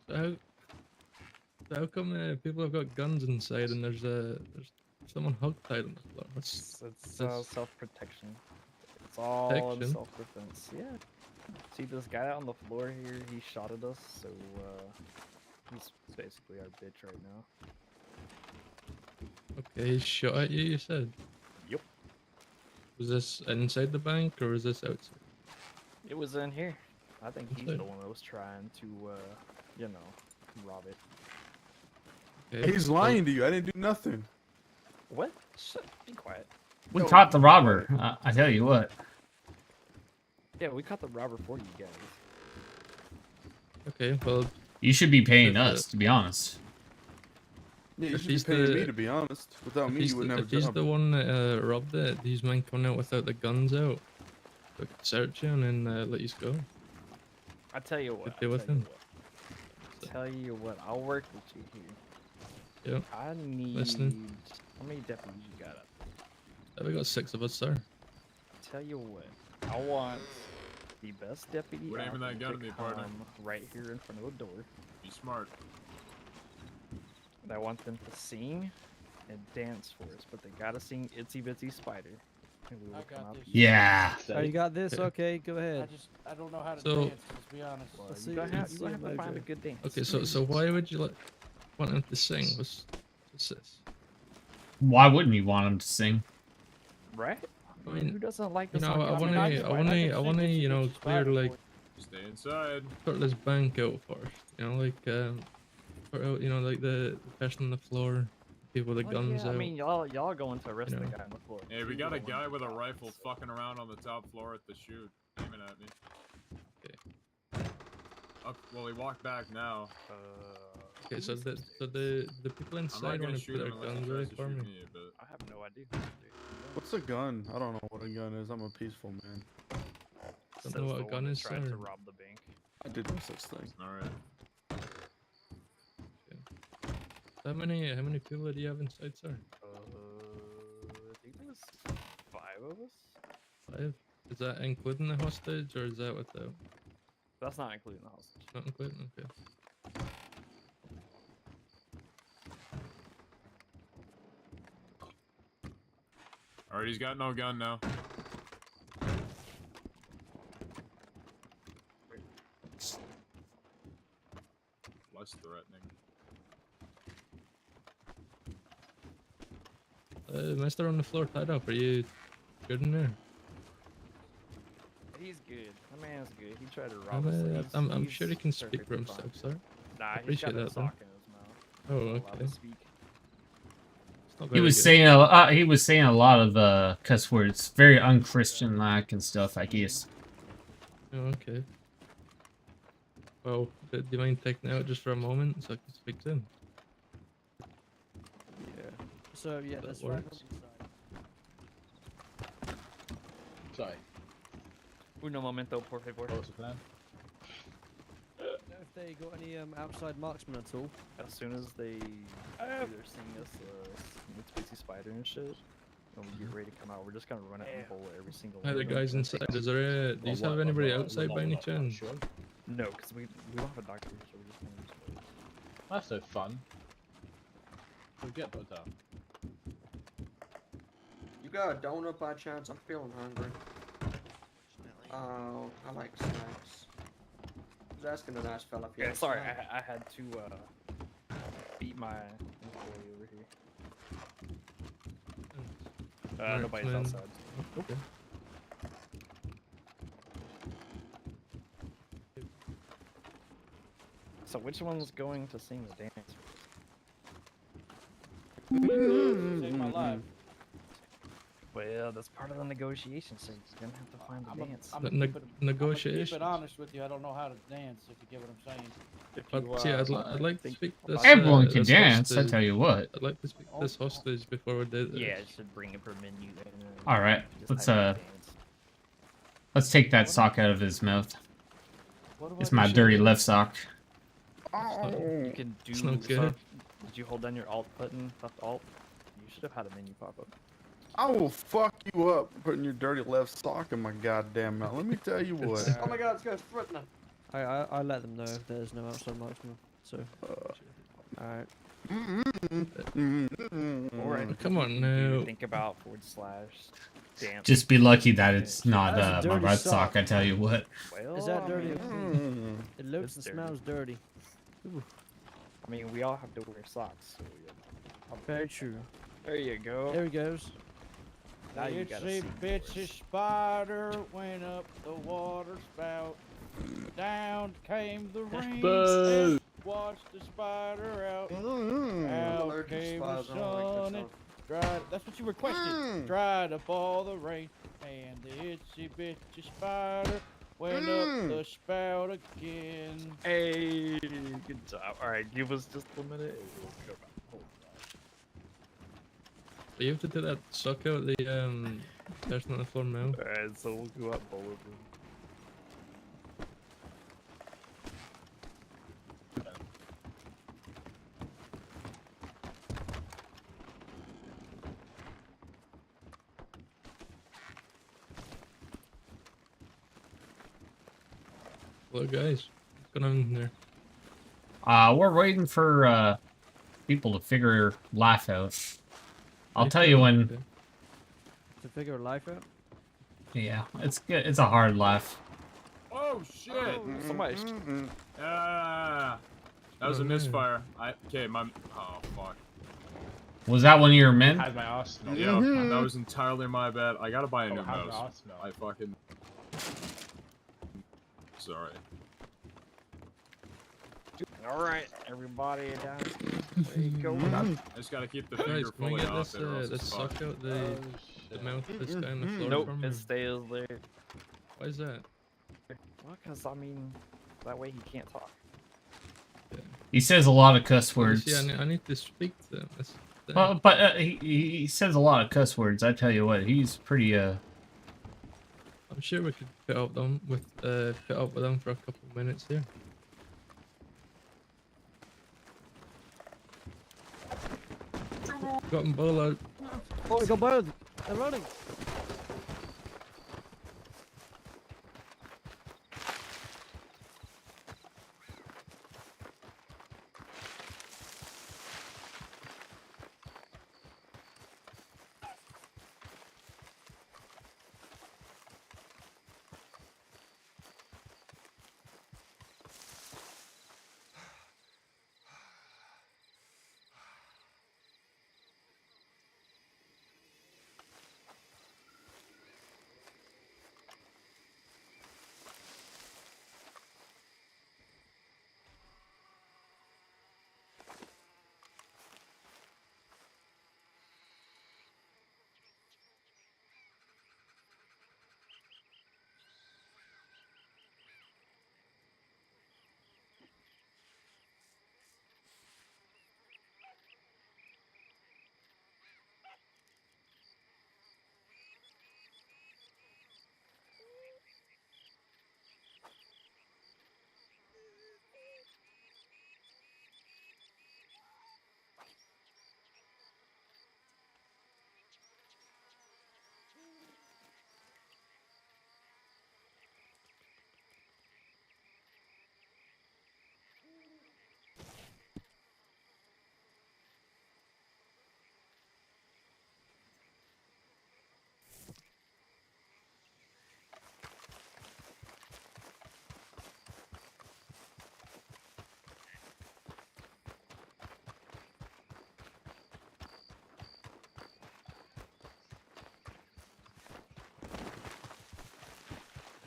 So how come people have got guns inside and there's someone hog-tied on the floor? It's that's self-protection. It's all in protection? self-defense. Yeah. See this guy on the floor here? He shot at us, so he's basically our bitch right now. Okay, he shot at you, you said? Yep. Was this inside the bank or was this outside? It was in here. I think he's Inside. the one that was trying to, you know, rob it. Okay, He's lying to you. I didn't do nothing. What? Shut. Be quiet. We No. caught the robber. I tell you what. Yeah, we caught the robber for you guys. Okay, well... You should be paying if, us, to be honest. Yeah, you If should be he's paying the- me, to be honest. Without If me, he's you wouldn't the, have if a he's job. the one that robbed it, these men coming out without the guns out. We could search you and then let you go. I tell you what. Deal with him. Tell you what. I'll work with you here. Yep. I need. Listening. How many deputies you got up? We got 6 of us, sir. Tell you what. I want the best deputy We're aiming out that gun to at me, partner. come right here in front of the door. Be smart. And I want them to sing and dance for us, but they gotta sing Itsy Bitsy Spider. We will come out peaceful. Yeah. Oh, you got this? Okay, go ahead. I don't know how to So- dance. Let's be honest. Well, Let's you see- gonna let's have see to a find a mojo. good dance. Okay, so why would you want him to sing? What's this? Why wouldn't you want him to sing? Right? I mean, who doesn't like you the know, song? I wanna, you know, clear like Stay inside. sort this bank out first. You know, like sort out, you know, like the person on the floor, people with the guns yeah, out. I mean, y'all going to arrest You the know. guy on the floor. Hey, we got a guy with a rifle fucking around on the top floor at the chute, aiming at me. Oh, well, he walked back now. Okay, so the people I'm inside not want gonna to shoot put their him unless he guns away tries to for shoot me. me, but I have no idea. What's a gun? I don't know what a gun is. I'm a peaceful man. Don't know what a gun is, Tried to sir. rob the bank. I did no such thing. Alright. How many people do you have inside, sir? I think there was 5 of us. 5? Is that including the hostage, or is that without? That's not including the hostage. Not including. Okay. Alright, he's got no gun now. Less threatening. Mister on the floor tied up. Are you good in there? He's good. My man's good. He tried to rob us. I'm sure he can speak for perfectly himself, fine. sir. Nah, I he's appreciate got a that, though. sock in his mouth. Oh, Allowed to okay. speak. It's not He very was good. saying he was saying a lot of cuss words, very unchristian like and stuff, I guess. Oh, okay. Well, do you mind taking it out just for a moment so I can speak to him? Yeah. So yeah, That that's right. works. Sorry. Uno momento, por favor. What's the plan? Know if they got any outside marksmen at all? As soon as they either sing us Spacey Spider and shit, when we get ready to come out, we're just gonna run it and bowl every single Hi one. there, of them. guys inside. Is there do you have anybody outside by any chance? No, because we don't have a doctor, so we're just gonna use those. That's so fun. We'll get put out. You got a donut by chance? I'm feeling hungry. Oh, I like snacks. I was asking a nice fella if he Yeah, had sorry, snacks. I had to beat my employee over here. Alright, Nobody's man. outside. Okay. So which one's going to sing the dance? Saved my life. Well, that's part of the negotiation, so you're gonna have to find the dance. I'm The gonna keep it negotiations. honest with you. I don't know how to dance. If you get what I'm saying. But see, I'd like to speak this. Everyone can this dance, I hostage. tell you what. I'd like to speak this hostage before we did this. Yeah, it should bring up her menu. All right, just let's take that sock out of his mouth. What do It's I my do? dirty left sock. You can do. It's not so- good. Did you hold down your Alt button? Left Alt. You should have had a menu pop up. I will fuck you up putting your dirty left sock in my goddamn mouth. Let me tell you what. Oh my god, this guy's threatening. I let them know if there's no outside marksman. So. Alright. Or Come on now. think about / dance. Just be lucky that it's not That's a my dirty right sock. sock, I tell you what. Well, Is that I dirty? mean, It looks and it's dirty. smells dirty. Ooh. I mean, we all have to wear socks. So yeah. Very true. There you go. There he goes. Now you It's gotta a see. bitchy spider went up the water spout. Down came the rain Boo. and washed the spider out. I'm Out allergic to came the spiders, I don't like that sun and stuff. dried. That's what you requested. Dried up all the rain, and the itsy bitchy spider went up the spout again. Hey, good job. All right, give us just a minute. and we'll go back. Hold So you have to do that suck out the person on the floor now. on. All right, so we'll go up both of them. Hello, guys. What's going on in there? We're waiting for people to figure life out. I'll tell you when. to figure a life out? Yeah, it's good. It's a hard life. Oh shit! Somebody. Ah, that was a misfire. Okay, my. Oh fuck. Was that one of your men? How's my arse smell? Yeah, that was entirely my bad. I gotta buy a new how's my mouse. arse smell? I fucking. Sorry. All right, everybody down. There you go. I just gotta keep the finger Guys, can we fully get off this, it, or else this it's fucked. suck out the mouth of this guy on the floor Nope, from it him? stays there. Why is that? Well, because I mean, that way he can't talk. He says a lot of cuss Well, you words. see, I need to speak to him. That's the thing. Well, but he says a lot of cuss words. I tell you what, he's pretty I'm sure we could put up with them for a couple of minutes here. Got them both out. Oh, we got both. They're running.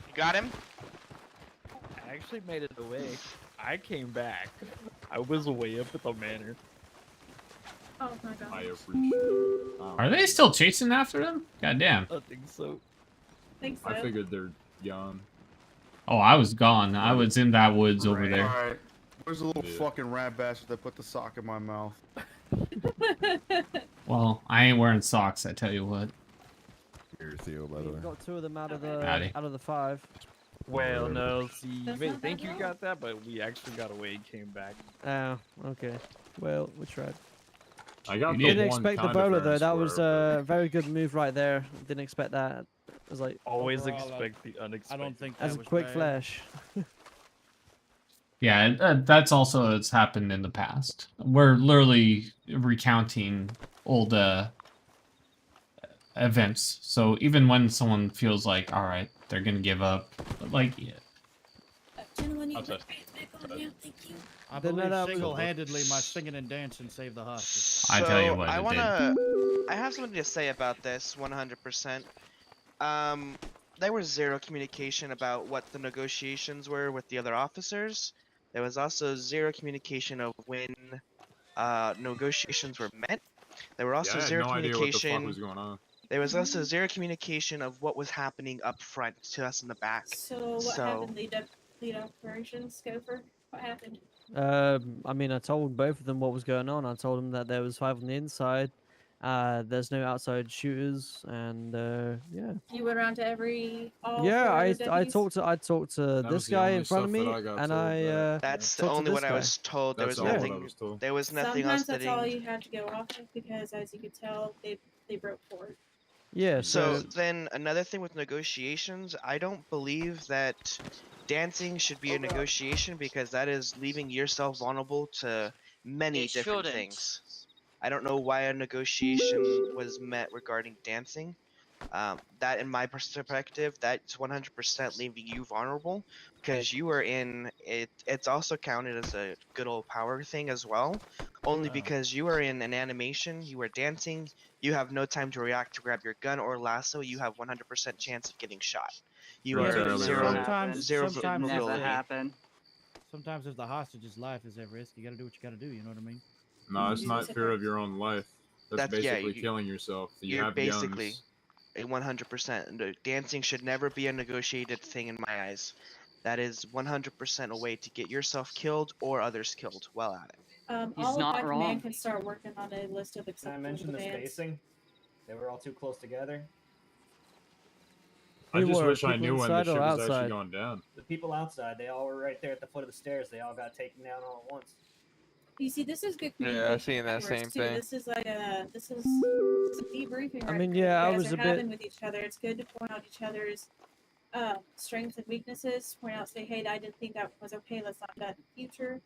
You got him? I actually made it away. I came back. I was way up at the manor. Oh my god. I appreciate it. Are they still chasing after them? God damn. I think so. Think so. I figured they're gone. Oh, I was gone. I was in that woods over there. Alright. There's a little fucking rat bastard that put the sock in my mouth. Well, I ain't wearing socks, I tell you what. Here, Theo, by the way. Got 2 of them out of Howdy. the 5. Well, no, see, you may think you got that, but we actually got away and came back. Oh, okay. Well, we tried. I got Didn't the expect the one bowler though. kind of That was a very good move right there. Didn't expect that. It was like Always Overall, expect the unexpected. I don't think as that a was quick bad. flash. Yeah, that's also it's happened in the past. We're literally recounting old events. So even when someone feels like, all right, they're gonna give up, but like, yeah. Gentlemen, you I'm can sorry. put back on now, thank you. I Then believe that was- single-handedly my singing and dancing saved the hostage. I tell you what, I it wanna. I have something to say about this. 100%. There was zero communication about what the negotiations were with the other officers. There was also zero communication of when negotiations were met. There were also Yeah, I had zero no idea what the fuck communication. was going on. There was also zero communication of what was happening up front to us in the back. So what happened? Lead operations, Gopher? What happened? I mean, I told both of them what was going on. I told them that there was 5 on the inside. There's no outside shooters, and yeah. You went around to all Yeah, four I of the deputies? talked to That this was the guy only in front of stuff me, that I got and told, I That's the talked to only this what I guy. was told. There That's was all what I nothing. was told. There was nothing Sometimes else that's that all you had to go off of because, as you could tell, they broke forward. Yeah. So then another thing with negotiations, I don't believe that dancing should be a negotiation because that is leaving yourself vulnerable to many It different shouldn't. things. I don't know why a negotiation was met regarding dancing. That, in my perspective, that's 100% leaving you vulnerable because you were in it. It's also counted as a good old power thing as well, only because you were in an animation, you were dancing, you have no time to react to grab your gun or lasso. You have 100% chance of getting shot. You That's are entirely zero, right. zero Should never mobility. happen. Sometimes if the hostage's life is at risk, you gotta do what you gotta do. You know what I mean? No, it's not fear of your own life. That's Yeah, basically killing yourself. You you're have basically guns. 100%. Dancing should never be a negotiated thing in my eyes. That is 100% a way to get yourself killed or others killed while at it. He's All of not my command wrong. can start working on a list of Can I acceptable mention the demands. spacing? They were all too close together. I Who just were wish I people knew when the inside or shit was actually outside? going down. The people outside, they all were right there at the foot of the stairs. They all got taken down all at once. You see, this is good Yeah, I communication seen that at same work, too. thing. This is like this is a debriefing I right mean, here yeah, I that you was guys a are bit. having with each other. It's good to point out each other's strengths and weaknesses. Point out, say, hey, I didn't think that was okay. Let's not do that in the future.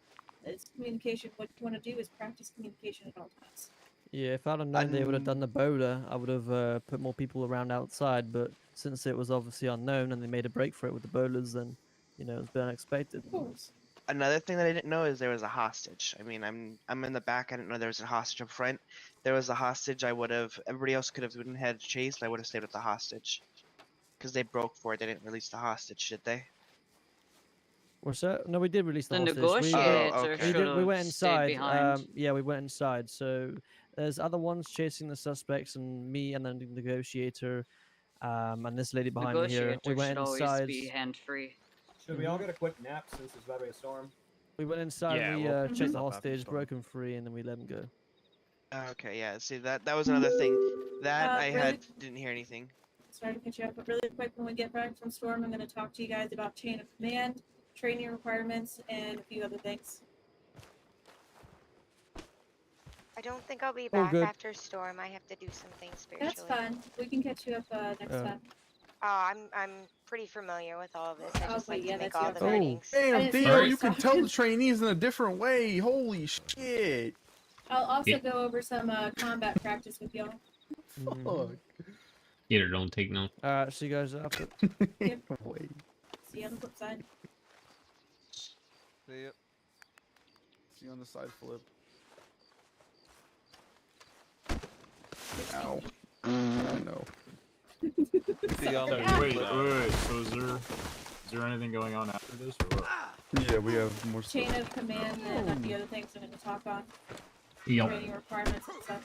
It's communication. What you want to do is practice communication at all times. Yeah, if I'd have known they would have done the boulder, I would have put more people around outside. But since it was obviously unknown and they made a break for it with the boulders, then it was a bit unexpected. Another thing that I didn't know is there was a hostage. I mean, I'm in the back. I didn't know there was a hostage up front. There was a hostage. I would have. Everybody else could have been head chased. I would have stayed with the hostage because they broke for it. They didn't release the hostage, did they? What's that? No, we did release the The hostage. negotiator We should we have went stayed inside. behind. Yeah, we went inside. So there's other ones chasing the suspects, and me, and then the negotiator, and this lady behind me here. We Negotiator went should always inside. be hand free. Should we all get a quick nap since there's about to be a storm? We went inside. Yeah, we we'll checked pick the up after the hostage, storm. broke him free, and then we let him go. Okay, yeah. See, that was another thing that I Really, didn't hear anything. sorry to cut you off, but really quick, when we get back from Storm, I'm going to talk to you guys about chain of command, training requirements, and a few other things. I don't think I'll be All back good. after Storm. I have to do some things spiritually. That's fine. We can catch you up next time. I'm pretty familiar with all of this. I just Okay, like yeah, to make that's all you. the Oh. meetings. Damn, Theo, Sorry. you can tell the trainees in a different way. Holy shit. I'll also Yeah. go over some combat practice with y'all. Fuck. Gator, don't take no. Alright, see you guys after. Yep. Wait. See you on the flip side. See ya. See you on the side flip. Ow. I know. See y'all So, on the wait. flip side. So is there anything going on after this, or what? Yeah, we have more stuff. Chain of command and a few other things I'm going to talk on. Yep. Training requirements and such.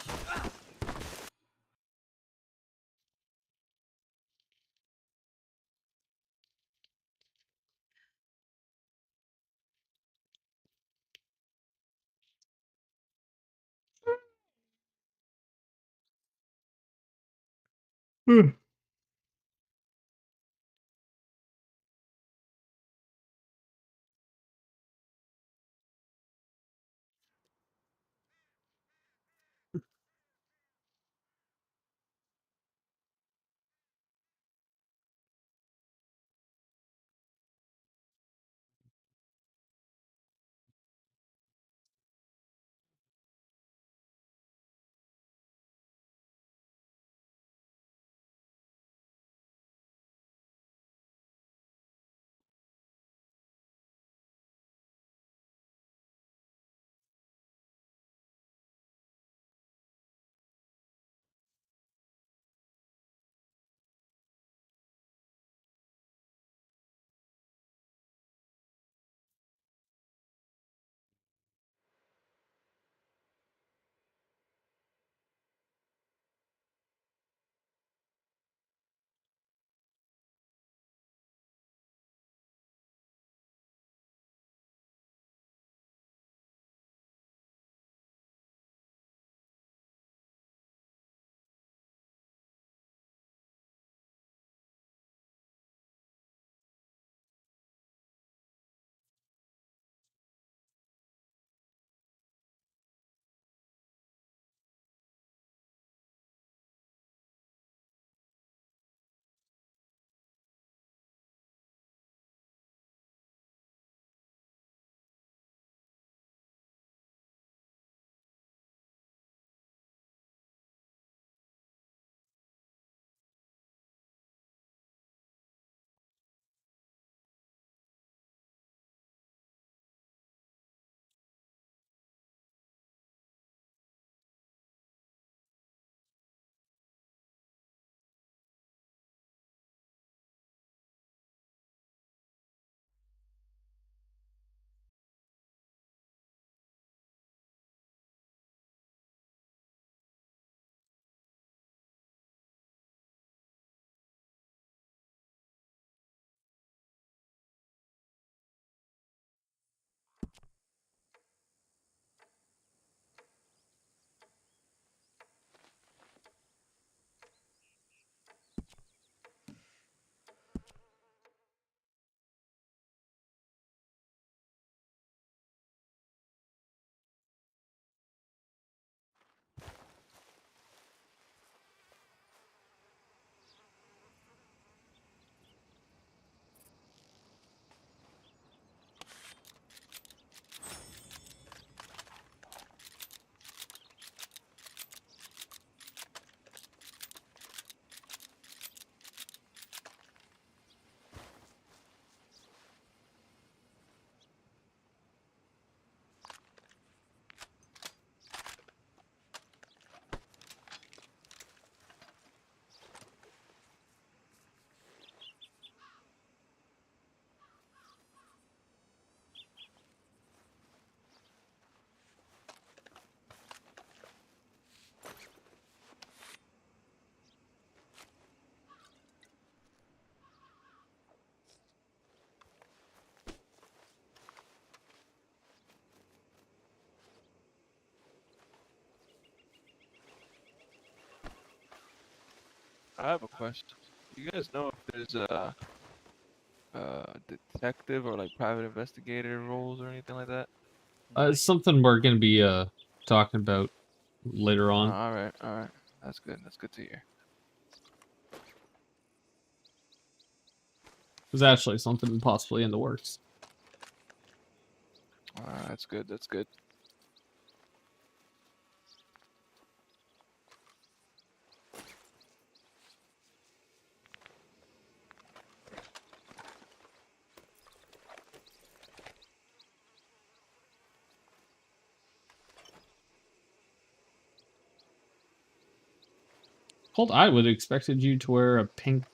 I have a question. You guys know if there's a detective or like private investigator roles or anything like that? It's something we're gonna be talking about later on. All right, all right. That's good. That's good to hear. There's actually something possibly in the works. That's good. That's good. Colt, I would have expected you to wear a pink,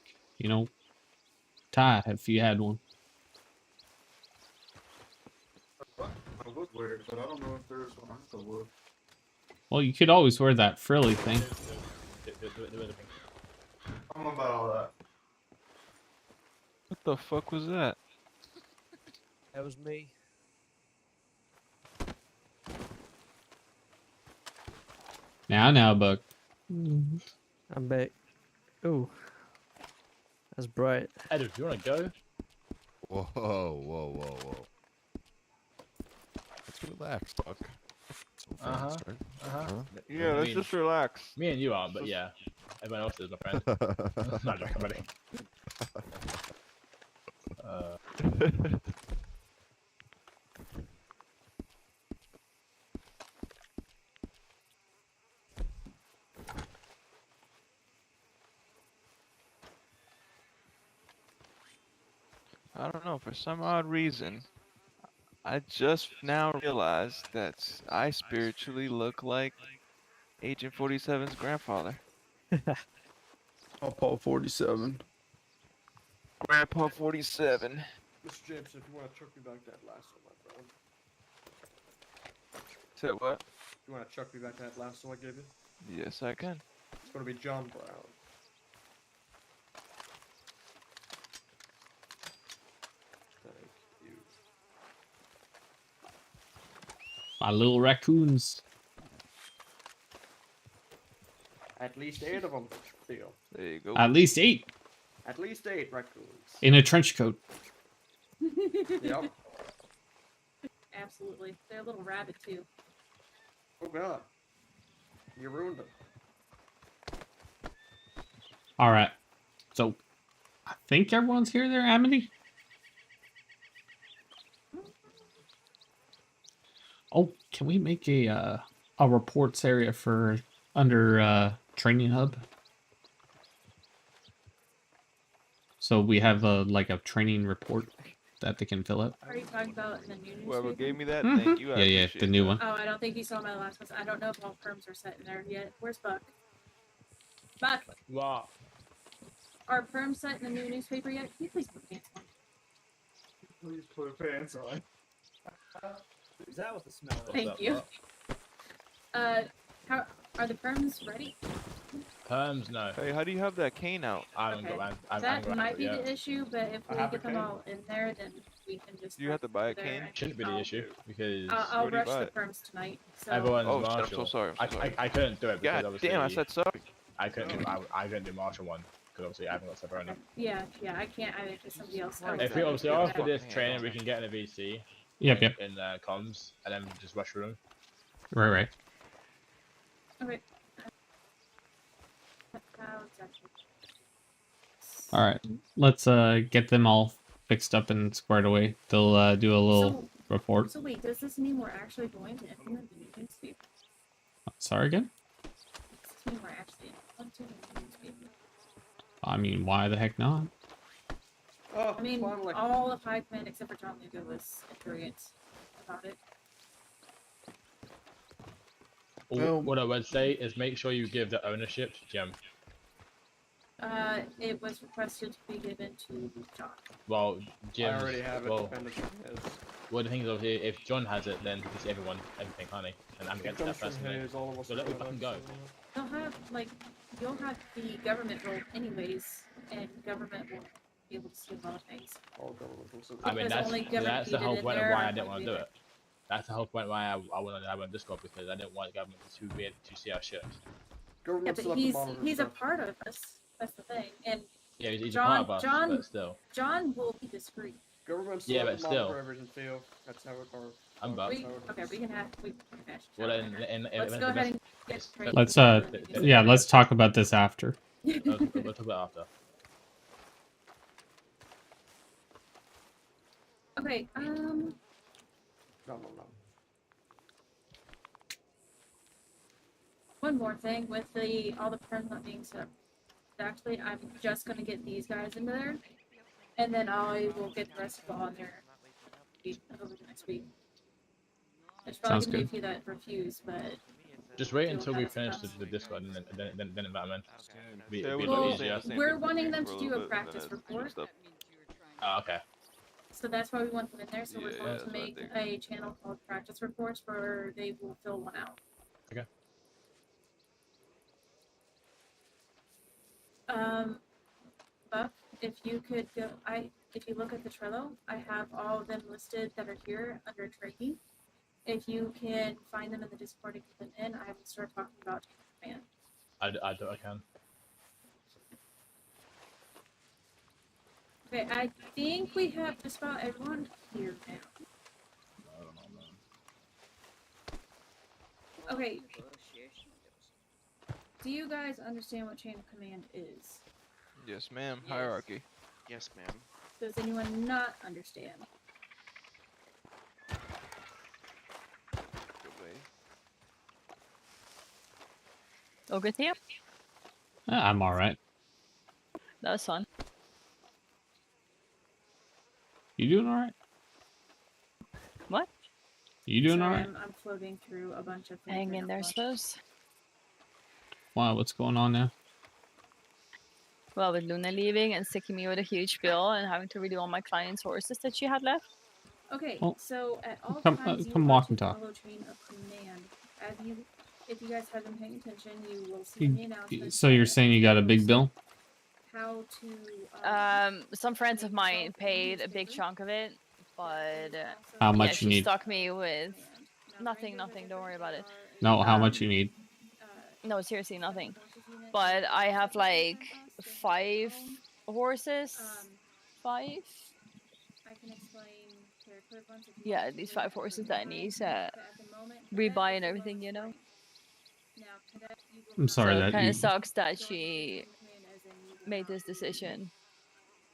tie if you had one. I would wear it, but I don't know if there's one I would. Well, you could always wear that frilly thing. I'm about all that. What the fuck was that? That was me. Now, Buck. I'm back. Ooh. That's bright. Edward, do you want to go? Whoa. Let's relax, Buck. So fast, right? Huh? Yeah, let's just relax. Me and you are, but yeah. Everyone else is, my friend. Not everybody. I don't know. For some odd reason, I just now realized that I spiritually look like Agent 47's grandfather. Oh, Paul 47. Grandpa 47. Mr. Jameson, if you want to chuck me back that lasso, my friend. Say what? You want to chuck me back that lasso I gave you? Yes, I can. It's going to be John Brown. Thank you. My little raccoons. At least 8 of them, Theo. There you go. At least 8. At least 8 raccoons. In a trench coat. Yep. Absolutely. They're a little rabid too. Oh god. You ruined them. Alright. So, I think everyone's here there, Amity? Oh, can we make a reports area for under training hub? So we have a training report that they can fill out. Are you talking about in the new newspaper? Whoever gave me that, thank you. I Yeah, appreciate the new that. one. Oh, I don't think you saw my last one. I don't know if all perms are set in there yet. Where's Buck? Buck, Wow. are perms set in the new newspaper yet? Can you please put pants on? Please put pants on. Is that what the smell is? Thank you. How are the perms ready? Perms, no. Hey, how do you have that cane out? I haven't got around. I haven't That got around might to be it yet. the issue, but if we have get a them cane. all in there, then we can just. Do you have to buy a there cane? and Shouldn't be the issue because I'll Where do you rush buy the it? perms tonight. So. everyone's Oh, shit, I'm Marshal. so sorry. I'm so sorry. I couldn't do it because God obviously damn, I said sorry. I couldn't do Marshal one because obviously I haven't got Severona. Yeah, I can't either because somebody else. If we obviously after this training we can get in a VC. Yep. In comms and then just rush through them. Right. Okay. Alright. Let's get them all fixed up and squared away. They'll do a little report. So wait, does this mean we're actually going to implement the new newspaper? Sorry again? Does this mean we're actually implementing the new newspaper? I mean, why the heck not? Oh, I mean, finally. all of High Command except for John Lugo was infuriated about it. What I would say is make sure you give the ownership to Jim. It was requested to be given to John. Well, Jim. I already have it. Depending on his. Well, the thing is, obviously, if John has it, then it's everyone, everything, honey. And I'm against that personally. All of us So let me fucking go. They'll have, you'll have the government role anyways, and government will be able to see a lot of things. All government will I mean, Because only government that's the needed whole in point of there why I and didn't like want to do it. That's the whole point why I wanted to have on Discord because I didn't want the government to be able to see our shit. Yeah, but he's a part of us. That's the thing. And Yeah, he's a part of us, John but still. John will be discreet. Government's Yeah, still but still. monitor everything, Theo. That's how it works. I'm back. Okay, we can hash Well, it out. Let's go ahead and get straight. Let's yeah, let's talk about this after. We'll talk about after. Okay, No. One more thing with all the perms not being set up. Actually, I'm just gonna get these guys into there, and then I will get the rest of them on there over the next week. There's probably Sounds gonna be a good. few that refuse, but just wait until we finish the Discord and then invite them in. Be a well, lot easier. we're wanting them to do a practice report, Oh, okay. so that's why we want them in there. So we're going Yeah, to make a channel called Practice Reports where they will fill one out. Okay. Buck, if you could go, if you look at the Trello, I have all of them listed that are here under training. If you can find them in the Discord and get them in, I will start talking about command. I can. Okay, I think we have just about everyone here now. I don't know, man. Okay. Do you guys understand what chain of command is? Yes, ma'am. Hierarchy. Yes, ma'am. Does anyone not understand? All good, Theo? I'm all right. That was fun. You doing all right? What? You doing all Sorry, right? I'm floating through a bunch of things. Hang in there, suppose. Wow, what's going on now? Well, with Luna leaving and sticking me with a huge bill and having to redo all my clients' horses that she had left. Okay, Oh, so at all come- times you come want walk to and talk. follow chain of command. If you guys have been paying attention, you will see in the announcement. So you're saying you got a big bill? How to Some friends of mine paid a big chunk of it, but How yeah, much she you need? stuck me with nothing. Don't worry about it. No, how much you need? No, seriously, nothing. But I have like 5 horses. 5. I can explain territory ones if you Yeah, want these to. 5 horses that needs At the moment, rebuy and everything, you know. now, Cadet, you will I'm sorry So it that kind you. of sucks that she made this decision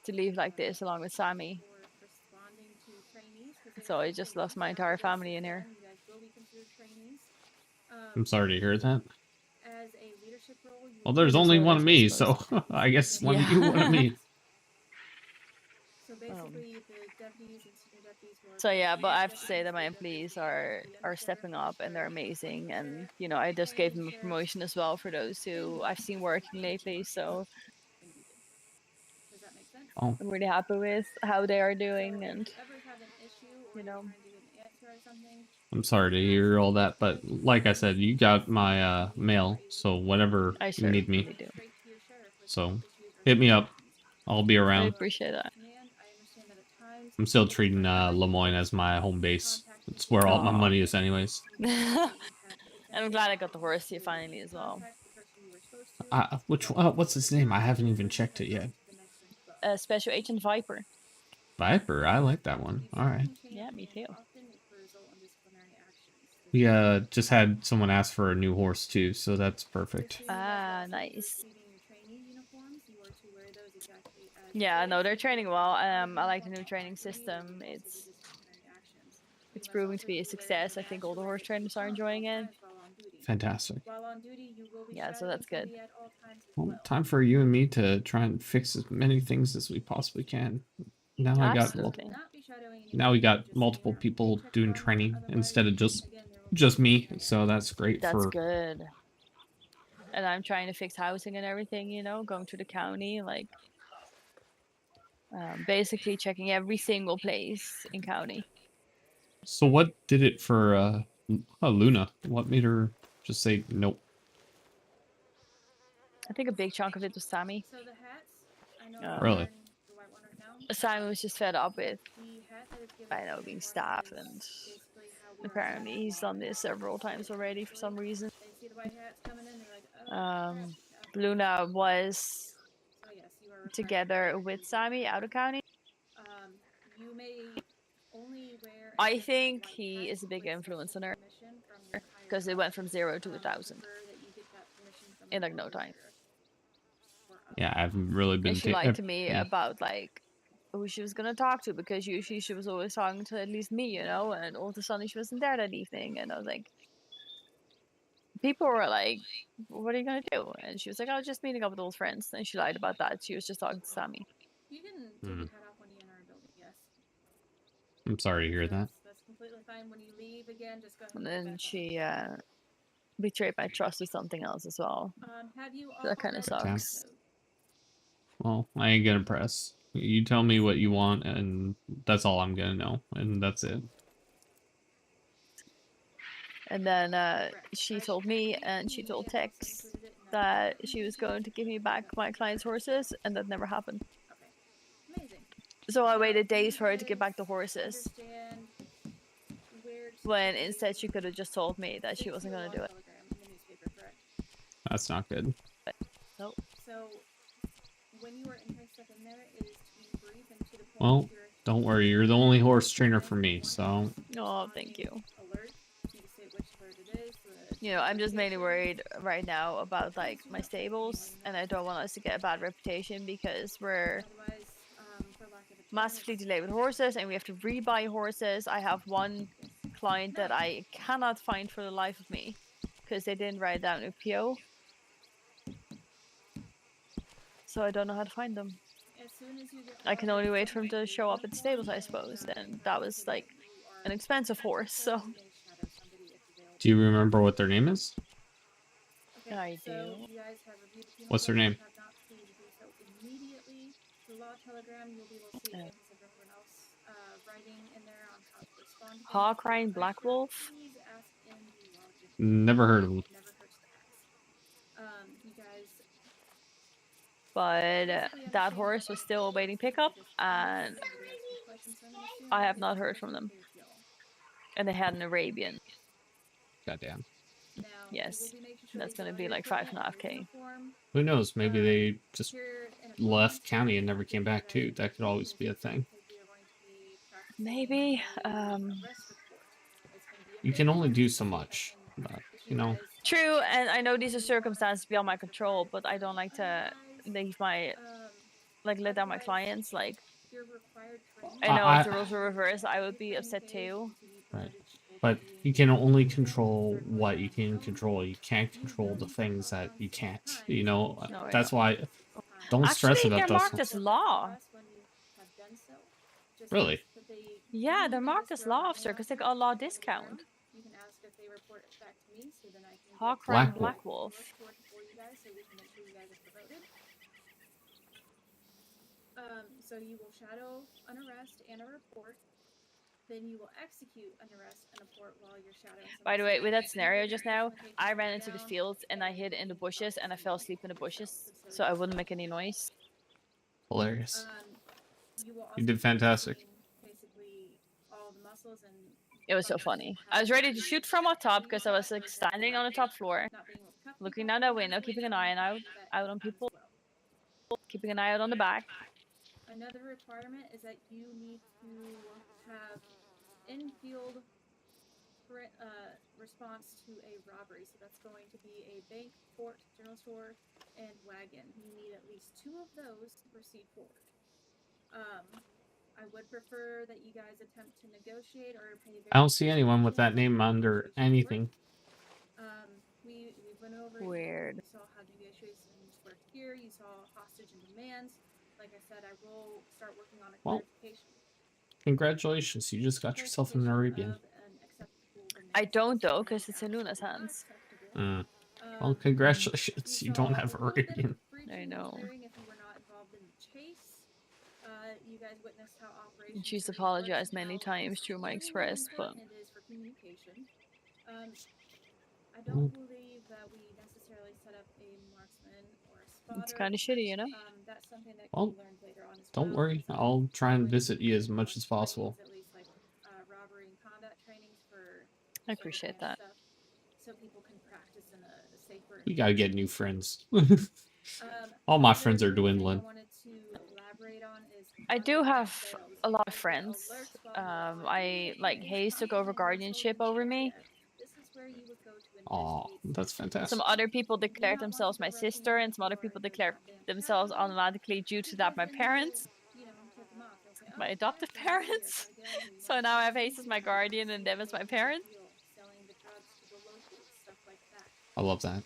to leave like this along with Sammy. responding to trainees. So I just lost my entire family in here. You guys will be considered trainees. I'm sorry to hear that. As a leadership role, you Well, there's only one of me, so I guess one of you, one of me. So basically, the deputies and senior deputies will. So yeah, but I have to say that my employees are stepping up and they're amazing, and you know I just gave them a promotion as well for those who I've seen working lately. So Does that make sense? Oh, I'm really happy with how they are doing, and If you ever have an issue or you know. trying to get an answer or something, I'm sorry to hear all that, but like I said, you got my mail, so whatever I you need me. certainly do. So hit me up. I'll be I around. appreciate that. I'm still treating Lemoyne as my home base. It's where all my Aw. money is, anyways. I'm glad I got the horse here finally as well. What's his name? I haven't even checked it yet. Special Agent Viper. Viper, I like that one. All right. Yeah, me too. We just had someone ask for a new horse too, so that's perfect. Ah, nice. Yeah, no, they're training well. I like the new training system. It's proving to be a success. I think all the horse trainers are enjoying it. Fantastic. Yeah, so that's good. Well, time for you and me to try and fix as many things as we possibly can. Now Absolutely. now we got multiple people doing training instead of just me, so that's great. That's good. And I'm trying to fix housing and everything, you know, going to the county, like basically checking every single place in county. So what did it for Luna? What made her just say nope? I think a big chunk of it was Sammy. Really? Simon was just fed up with, I know, being staffed, and apparently he's done this several times already for some reason. Luna was together with Sammy out of county. You may only wear. I think he is a big influence on her because it went from 0 to 1,000 in like no time. Yeah, I haven't really been. And she lied to me about like who she was gonna talk to because usually she was always talking to at least me, you know. And all of a sudden she wasn't there that evening, and I was like, people were like, "What are you gonna do?" And she was like, "I was just meeting up with old friends." And she lied about that. She was just talking to Sammy. You can take your hat off when you enter our building. Yes. I'm sorry to hear that. That's completely fine. When you leave again, just go ahead. And then she betrayed my trust with something else as well. Have you That kind of sucks. Well, I ain't gonna press. You tell me what you want, and that's all I'm gonna know, and that's it. And then she told me, and she told Tex that she was going to give me back my client's horses, and that never happened. Amazing. So I waited days for her to get back the horses. When instead she could have just told me that she wasn't going to do it. That's not good. Nope. So when you are entering stuff in there, it is to be brief and to the point. Well, don't worry. You're the only horse trainer for me, so. Oh, thank you. Alert. You can say which alert it is. You know, I'm just mainly worried right now about like my stables, and I don't want us to get a bad reputation because we're massively delayed with horses, and we have to rebuy horses. I have one client that I cannot find for the life of me because they didn't write down a PO, so I don't know how to find them. I can only wait for them to show up at the stables, I suppose, and that was like an expensive horse, so. Do you remember what their name is? I do. What's their name? Hawkrine Black Wolf. Never heard of them. But that horse was still awaiting pickup, and I have not heard from them. And they had an Arabian. Goddamn. Yes, that's gonna be like 5.5K. Who knows? Maybe they just left county and never came back too. That could always be a thing. Maybe. You can only do so much, but, you know. True, and I know these are circumstances beyond my control, but I don't like to leave my, like, let down my clients. Like, I know if the roles were reversed, I would be upset too. Right. But you can only control what you can control. You can't control the things that you can't. You know, No, that's why. Don't stress about they're those. marked as law. Really? Yeah, they're marked as law officer because they got a law discount. Hawkrine Black Wolf. So you will shadow an arrest and a report. Then you will execute an arrest and a report while you're shadowing. By the way, with that scenario just now, I ran into the fields and I hid in the bushes and I fell asleep in the bushes, so I wouldn't make any noise. Hilarious. You did fantastic. It was so funny. I was ready to shoot from up top because I was like standing on the top floor, looking down that window, keeping an eye out on people, keeping an eye out on the back. Another requirement is that you need to have in-field response to a robbery. So that's going to be a bank, fort, general store, and wagon. You need at least 2 of those to proceed forward. I would prefer that you guys attempt to negotiate or pay. I don't see anyone with that name under anything. We went over. Weird. You saw how negotiations work here. You saw hostage and demands. Like I said, I will start working on a clarification. Congratulations, you just got yourself an Arabian. I don't though, because it's in Luna's hands. Well, congratulations, you don't have Arabian. I know. You guys witnessed how And she's apologized many times through my express, but. I don't believe that we necessarily set up a marksman or a spotter. It's kind of shitty, you know? That's something that Well, can be learned later on as don't well. worry. I'll try and visit you as much as possible. At least like robbery and combat trainings for. I appreciate that. So people can practice in a safer. We gotta get new friends. All my friends are dwindling. I wanted to I do have a lot of friends. I like Hayes took over guardianship over me. Oh, that's fantastic. Some other people declared themselves my sister, and some other people declared themselves automatically due to that my parents, my adoptive parents. So now I have Hayes as my guardian and them as my parents. I love that.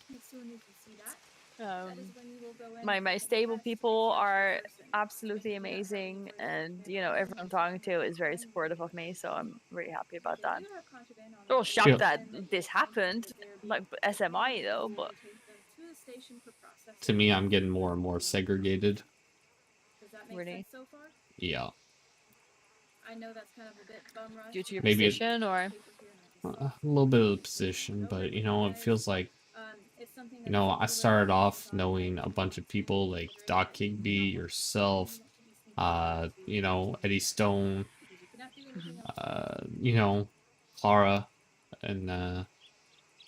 My stable people are absolutely amazing, and you know everyone I'm talking to is very supportive of me, so I'm really happy about that. Oh, shocked Yeah. that this happened, like SMI though, but To me, I'm getting more and more segregated. really, Yeah. I know that's kind of a bit bum rush. due to your Maybe position, or a little bit of the position, but you know, it feels like, you know, I started off knowing a bunch of people like Doc Kigby, yourself, you know, Eddie Stone, you know, Clara, and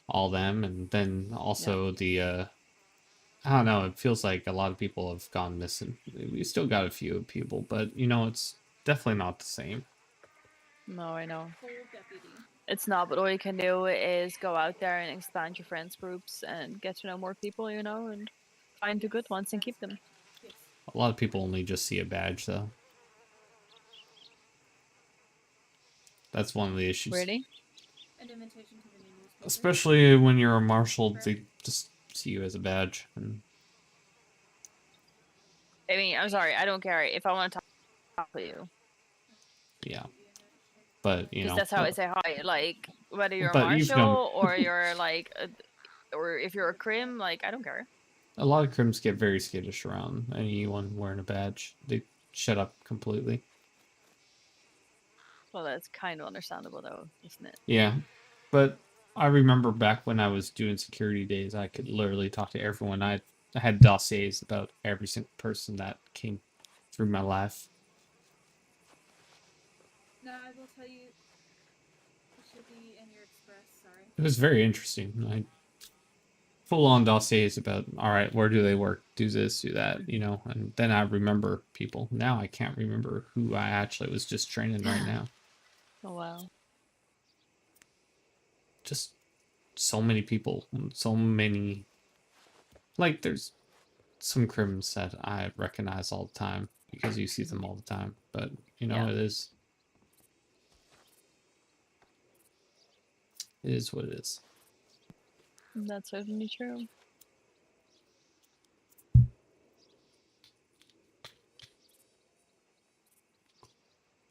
all them, and then also the I don't know, it feels like a lot of people have gone missing. We still got a few people, but you know, it's definitely not the same. no, I know. It's not, but all you can do is go out there and expand your friends groups and get to know more people, you know, and find the good ones and keep them. A lot of people only just see a badge, though. That's one of the issues. Really? Especially when you're a marshal, they just see you as a badge. And I mean, I'm sorry, I don't care if I want to talk to you. yeah, but you Because know, that's how I say hi. Like whether you're a but you've known marshal or you're like, or if you're a crim, like I don't care. a lot of crims get very skittish around anyone wearing a badge. They shut up completely. Well, that's kind of understandable, though, isn't it? Yeah, but I remember back when I was doing security days, I could literally talk to everyone. I had dossiers about every single person that came through my life. No, I will tell you. It should be in your express. Sorry. It was very interesting. I full-on dossiers about, all right, where do they work? Do this, do that, you know? And then I remember people. Now I can't remember who I actually was just training right now. Oh, wow. Just so many people. So many. Like, there's some crims that I recognize all the time because you see them all the time. But, you know, Yeah. it is what it is. That's certainly true.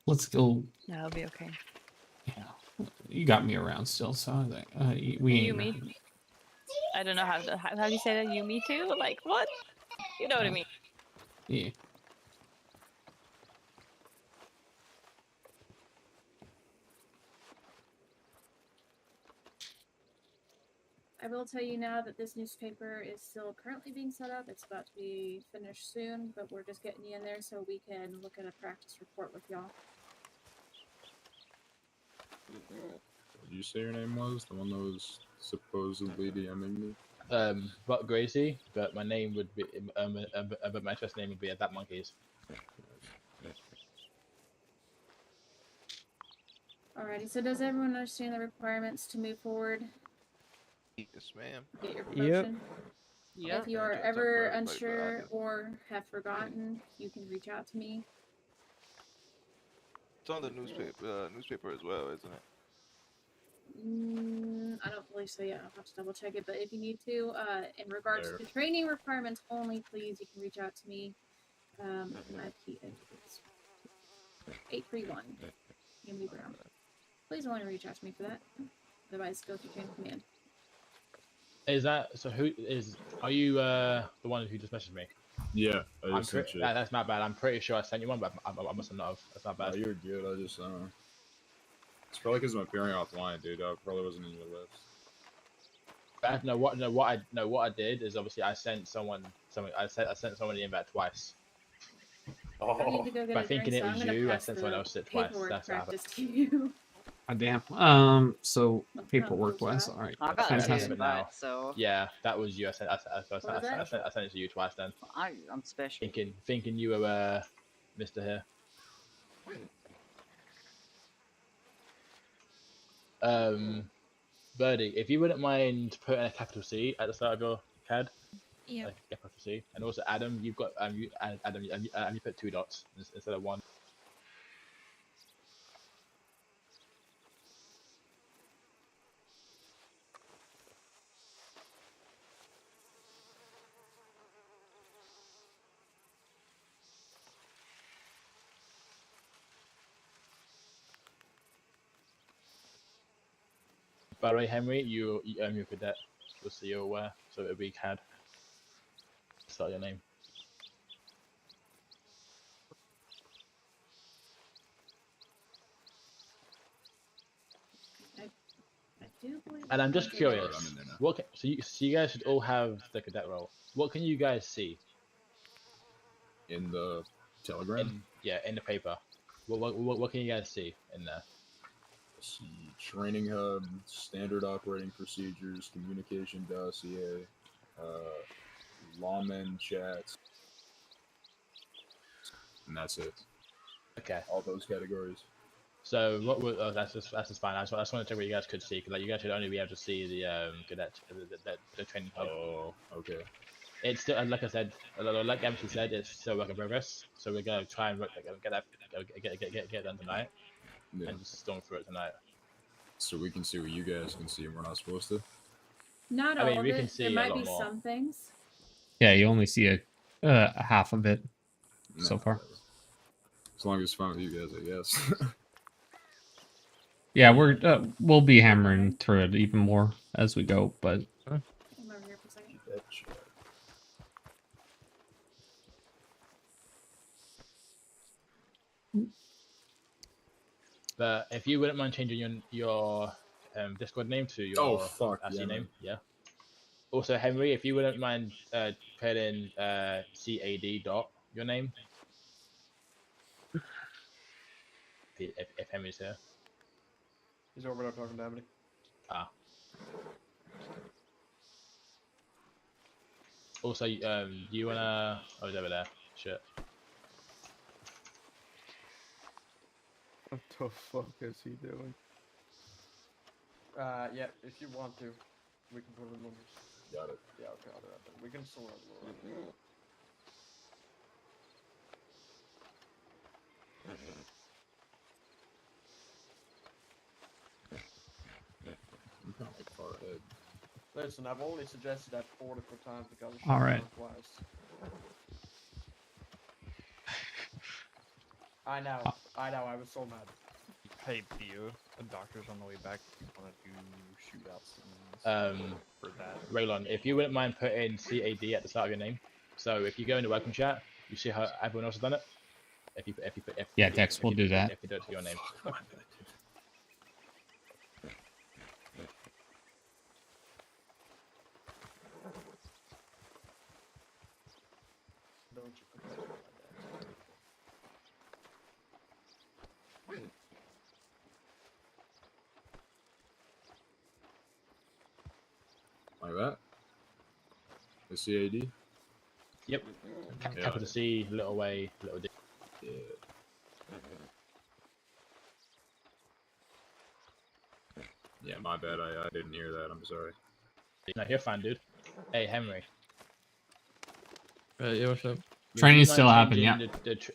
Let's go. That'll be okay. Yeah. You got me around still, so I think we You, ain't. me. I don't know how do you say that? You, me too? Like what? You know what I mean? Yeah. I will tell you now that this newspaper is still currently being set up. It's about to be finished soon, but we're just getting you in there so we can look at a practice report with y'all. What did you say your name was? The one that was supposedly DMing me? But Gracie, but my name would be, but my first name would be That Monkeys. Alrighty, so does everyone understand the requirements to move forward? Yes, ma'am. Get your Yep. promotion? Yep. If you are Talk about ever everybody, but I unsure do. or have forgotten, you can reach out to me. It's on the newspaper as well, isn't it? I don't believe so. Yeah, I'll have to double check it. But if you need to, in regards There. to training requirements only, please, you can reach out to me. My key is 831. Emily Brown. Please only reach out to me for that. Otherwise, go through chain of command. Is that so? Are you the one who just messaged me? Yeah, I just sent you. That's not bad. I'm pretty sure I sent you one, but I must have not have. That's not bad. You're good. I just it's probably because I'm appearing offline, dude. I probably wasn't in your list. What I did is obviously I sent someone something. I sent someone the invite twice. I need to go get By a thinking drink, it so I'm was gonna you, I pass sent the someone else it twice. paperwork That's what happened. practice to you. Damn. So paperwork wise, all right. I got Fantastic. two invites, so Yeah, that was you. I sent it to you twice then. I'm special. Thinking you were Mister here. Birdie, if you wouldn't mind putting a capital C at the start of your CAD. Yeah. Capital C. And also Adam, you've got Adam, you put 2 dots instead of 1. By the way, Henry, you're a cadet, just so you're aware. So it'll be CAD. Start your name. I do believe And I'm just I did. curious, so you guys should all have the cadet role. What can you guys see in the telegram? In the paper? What can you guys see in there? Let's see, training hub, standard operating procedures, communication dossier, lawman chats, and that's it. Okay. All those categories. So that's just fine. I just want to check what you guys could see, because like you guys should only be able to see the cadet the training hub. Oh, okay. It's still, like I said, like MC said, it's still work in progress. So we're gonna try and get done tonight, and just storm through it tonight. So we can see what you guys can see, and we're not supposed to. Not all of it. There might be some things. Yeah, you only see a half of it so far. As long as it's fine with you guys, I guess. Yeah, we'll be hammering through it even more as we go, but. I'm over here for a second. But if you wouldn't mind changing your Discord name to your RC name, yeah. Also, Henry, if you wouldn't mind putting CAD dot your name. If Henry's here. He's over there talking to Emily. Ah. Also, you wanna? Oh, he's over there. Shit. What the fuck is he doing? Yeah, if you want to, we can put the numbers. Got it. Yeah, okay, I'll do that then. We can sort it. I'm kind of like far ahead. Listen, I've only suggested that 4 different times because it's All right. twice. I know, I was so mad. Hey Theo, the doctor's on the way back. Want to do shootout scenes for that? Raylon, if you wouldn't mind putting CAD at the start of your name, so if you go in the welcome chat, you see how everyone else has done it. Yeah, Dex, we'll do that. If you do it to your name. Don't you forget about that. Like that? The CAD? Yep. Capital C, little A, little D. Yeah. Yeah, my bad. I didn't hear that. I'm sorry. No, you're fine, dude. Hey, Henry. Yeah, what's up? Training's still happening, yeah.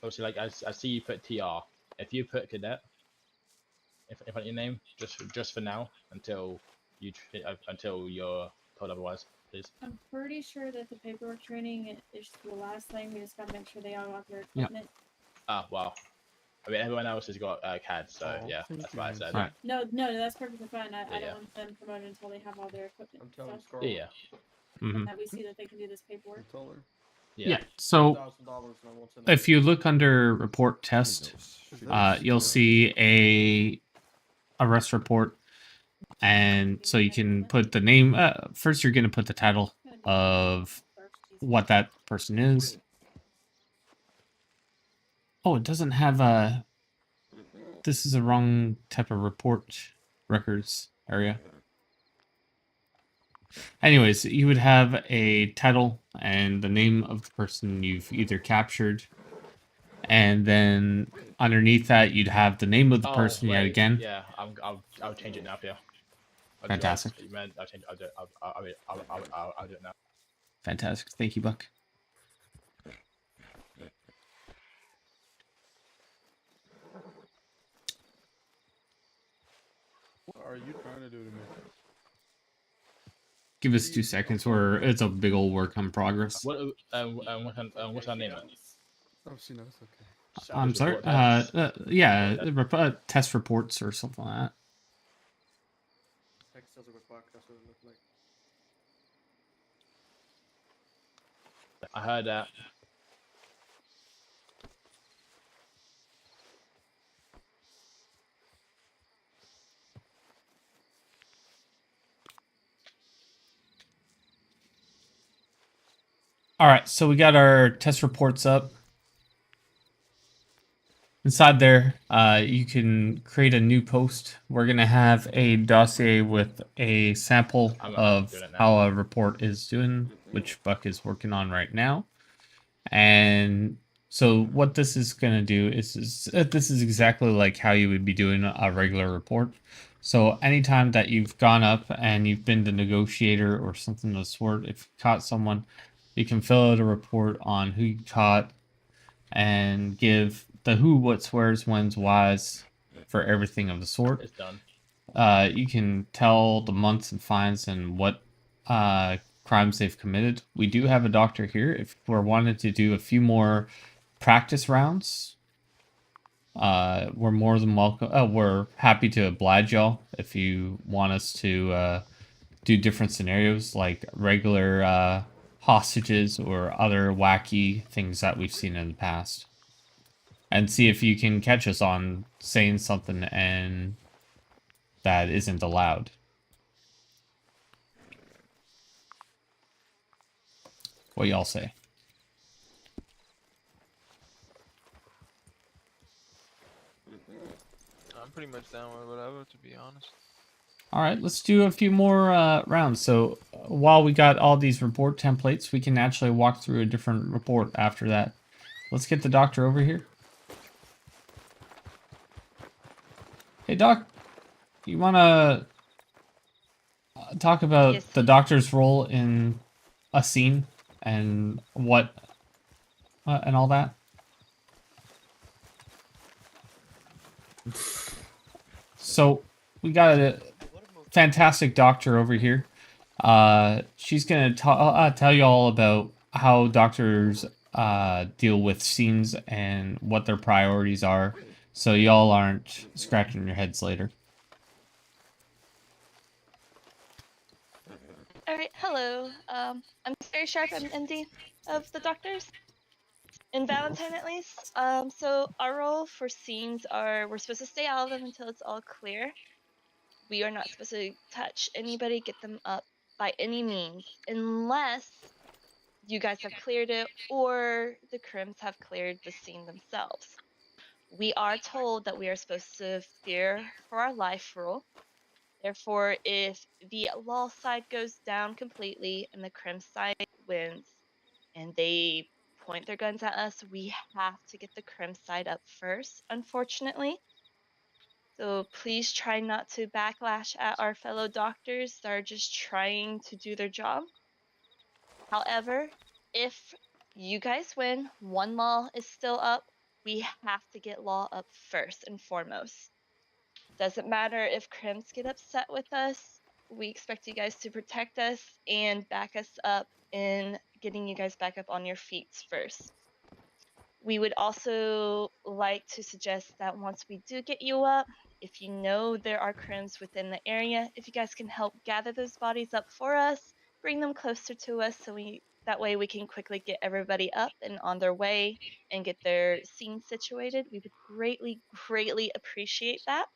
Obviously, like I see you put TR. If you put cadet in front of your name, just for now, until you're told otherwise, please. I'm pretty sure that the paperwork training is the last thing. We just gotta make sure they all got their equipment. Ah, well. I mean, everyone else has got CAD, so yeah, that's what I said. Right. No, that's perfectly fine. I Yeah. don't want them promoted until they have all their equipment. Until So, it's scored. Yeah. and that we see that they can do this paperwork. Yeah. So $1,000 and what's in if you look under report test, you'll see a arrest report, and so you can put the name. First, you're going to put the title of what that person is. Oh, it doesn't have a. This is the wrong type of report records area. Anyways, you would have a title and the name of the person you've either captured and then underneath that you'd have the name of the person yet again. Yeah, I'll change it now, Theo. Fantastic. I'll change it. I'll do it now. Fantastic. Thank you, Buck. What are you trying to do to me? Give us 2 seconds, or it's a big old work in progress. What's her name? Oh, see, no, it's okay. I'm sorry. Yeah, test reports or something like that. Text doesn't work. That's what it looked like. I heard that. All right, so we got our test reports up. Inside there, you can create a new post. We're going to have a dossier with a sample of how a report is doing, which Buck is working on right now. And so what this is going to do is this is exactly like how you would be doing a regular report. So anytime that you've gone up and you've been the negotiator or something of the sort, if you caught someone, you can fill out a report on who you caught and give the who, what's, where's, when's, why's for everything of the sort. It's done. You can tell the months and fines and what crimes they've committed. We do have a doctor here. If we're wanting to do a few more practice rounds, we're more than welcome. We're happy to oblige y'all if you want us to do different scenarios like regular hostages or other wacky things that we've seen in the past. And see if you can catch us on saying something and that isn't allowed. What y'all say? I'm pretty much down with whatever, to be honest. All right, let's do a few more rounds. So while we got all these report templates, we can actually walk through a different report after that. Let's get the doctor over here. Hey, Doc, you want to talk about the doctor's role in a scene and what and all that? So we got a fantastic doctor over here. She's gonna tell you all about how doctors deal with scenes and what their priorities are, so y'all aren't scratching your heads later. Alright, hello. I'm very sharp. I'm MD of the doctors. In Valentine, at least. So our role for scenes are we're supposed to stay out of them until it's all clear. We are not supposed to touch anybody, get them up by any means, unless you guys have cleared it or the crims have cleared the scene themselves. We are told that we are supposed to fear for our life rule. Therefore, if the law side goes down completely and the crim side wins and they point their guns at us, we have to get the crim side up first, unfortunately. So please try not to backlash at our fellow doctors that are just trying to do their job. However, if you guys win, one law is still up, we have to get law up first and foremost. Doesn't matter if crims get upset with us, we expect you guys to protect us and back us up in getting you guys back up on your feet first. We would also like to suggest that once we do get you up, if you know there are crims within the area, if you guys can help gather those bodies up for us, bring them closer to us so that way we can quickly get everybody up and on their way and get their scene situated. We would greatly appreciate that.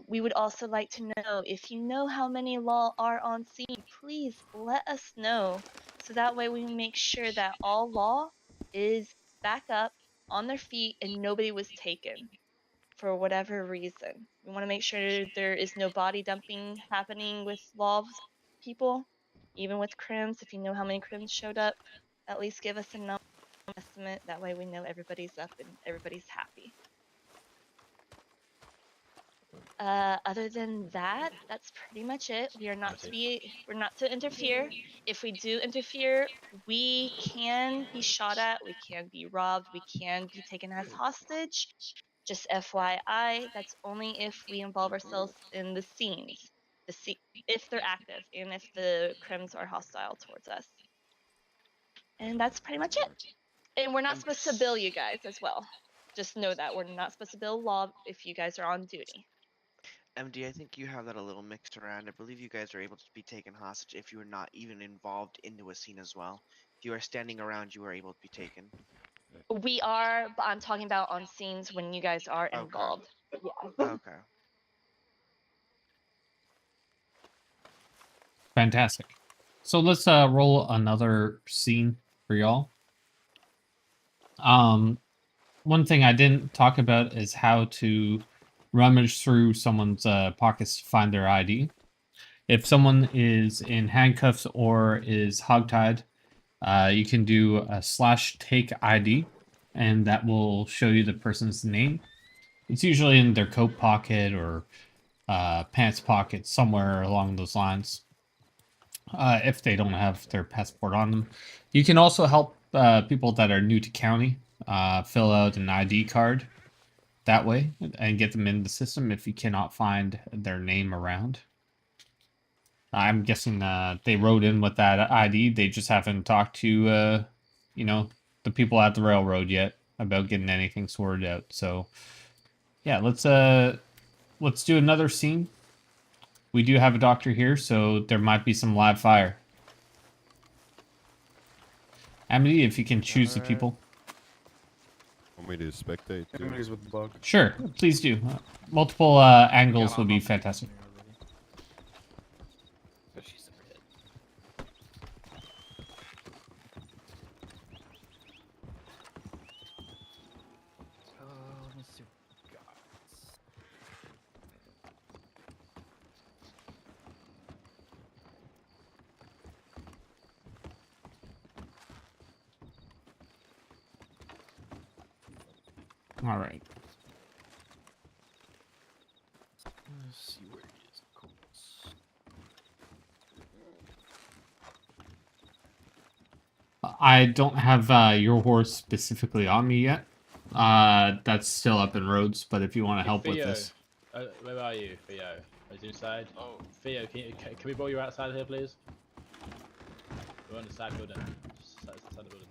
We would also like to know if you know how many law are on scene, please let us know so that way we make sure that all law is back up on their feet and nobody was taken for whatever reason. We want to make sure there is no body dumping happening with law people, even with crims. If you know how many crims showed up, at least give us a number estimate. That way we know everybody's up and everybody's happy. Other than that, that's pretty much it. We're not to interfere. If we do interfere, we can be shot at, we can be robbed, we can be taken as hostage. Just FYI, that's only if we involve ourselves in the scenes, if they're active and if the crims are hostile towards us. And that's pretty much it. And we're not supposed to bill you guys as well. Just know that we're not supposed to bill law if you guys are on duty. MD, I think you have that a little mixed around. I believe you guys are able to be taken hostage if you are not even involved into a scene as well. If you are standing around, you are able to be taken. We are, but I'm talking about on scenes when you guys are involved. Yeah. Okay. Fantastic. So let's roll another scene for y'all. One thing I didn't talk about is how to rummage through someone's pockets to find their ID. If someone is in handcuffs or is hogtied, you can do a /take ID, and that will show you the person's name. It's usually in their coat pocket or pants pocket, somewhere along those lines. If they don't have their passport on them. You can also help people that are new to county fill out an ID card that way and get them in the system if you cannot find their name around. I'm guessing they wrote in with that ID. They just haven't talked to, the people at the railroad yet about getting anything sorted out. So, yeah, let's do another scene. We do have a doctor here, so there might be some live fire. Amity, if you can choose the people. Want me to spectate too? Amity's with the bug. Sure, please do. Multiple angles would be fantastic. Let's see. All right. Let's see where he is, of course. I don't have your horse specifically on me yet. That's still up in roads, but if you want to help with this. Where are you, Theo? Are you inside? Oh, Theo, can we borrow you outside here, please? We're on the side building. Just side the building.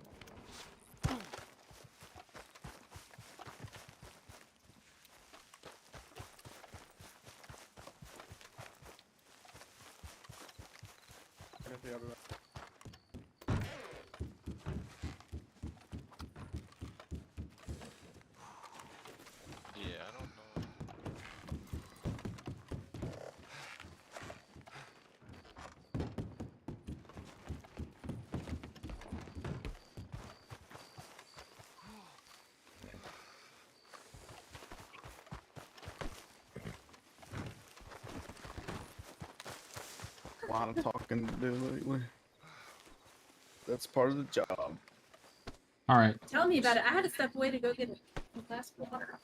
Yeah, I don't know. A lot of talking to do lately. That's part of the job. All right. Tell me about it. I had to step away to go get a glass of water.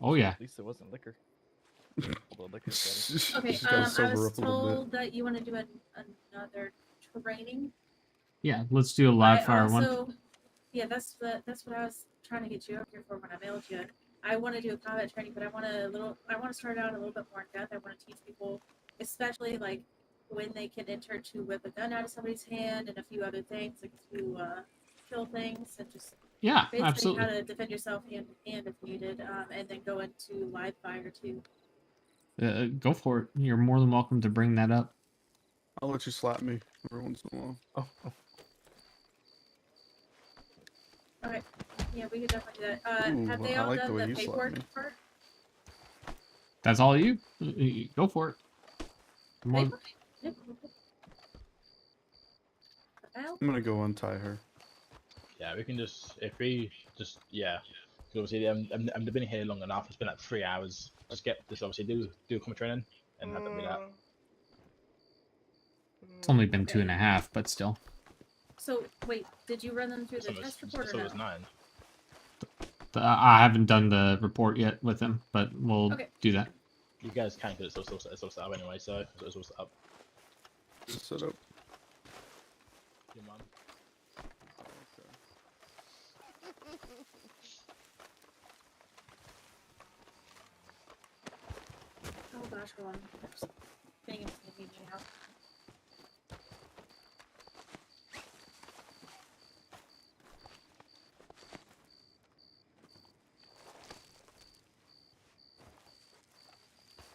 Oh yeah. At least it wasn't liquor. Although liquor's better. Okay, I was told that you want to do another training. Yeah, let's do a live fire one. Yeah, that's what I was trying to get you up here for when I mailed you. I want to do a combat training, but I want to start out a little bit more in depth. I want to teach people, especially like when they can enter to whip a gun out of somebody's hand and a few other things, like to kill things and just basically absolutely. how to defend yourself and if needed, and then go into live fire too. Go for it. You're more than welcome to bring that up. I'll let you slap me every once in a while. Oh. Okay. Yeah, we could definitely do that. Ooh, Have they I all like the done way the you slap paperwork me. part? That's all you? Go for it. More... I'm gonna go untie her. Yeah, we can just yeah. Because obviously I've been here long enough. It's been like 3 hours. Just obviously do combat training and have that be that. It's only been 2.5, but still. So wait, did you run them through the test report or So no? it's 9. I haven't done the report yet with him, but we'll Okay. do that. You guys can because it's all set up anyway, so it's all set up. Set up. Your mum. Oh gosh, hold on. Dang it, it's gonna be out.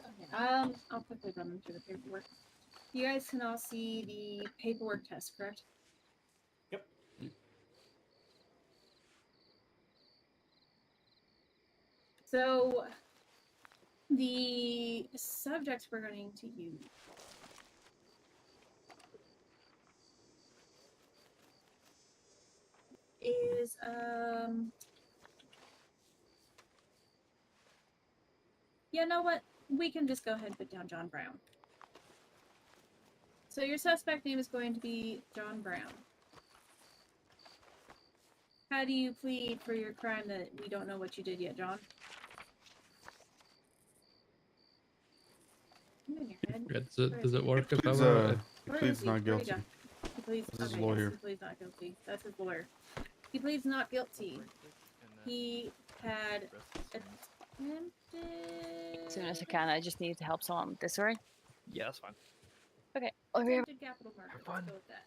Okay, I'll quickly run them through the paperwork. You guys can all see the paperwork test, correct? Yep. So, the subject we're going to use is, you know what? We can just go ahead and put down John Brown. So your suspect name is going to be John Brown. How do you plead for your crime that we don't know what you did yet, John? Does it work if I Please, were? he pleads not guilty. He pleads, This is okay, lawyer. yes, he pleads not guilty. That's his lawyer. He pleads not guilty. He had attempted... As soon as I can, I just need to help someone with this, right? Yeah, that's fine. Okay. Over here. Attempted capital murder. Let's go with that.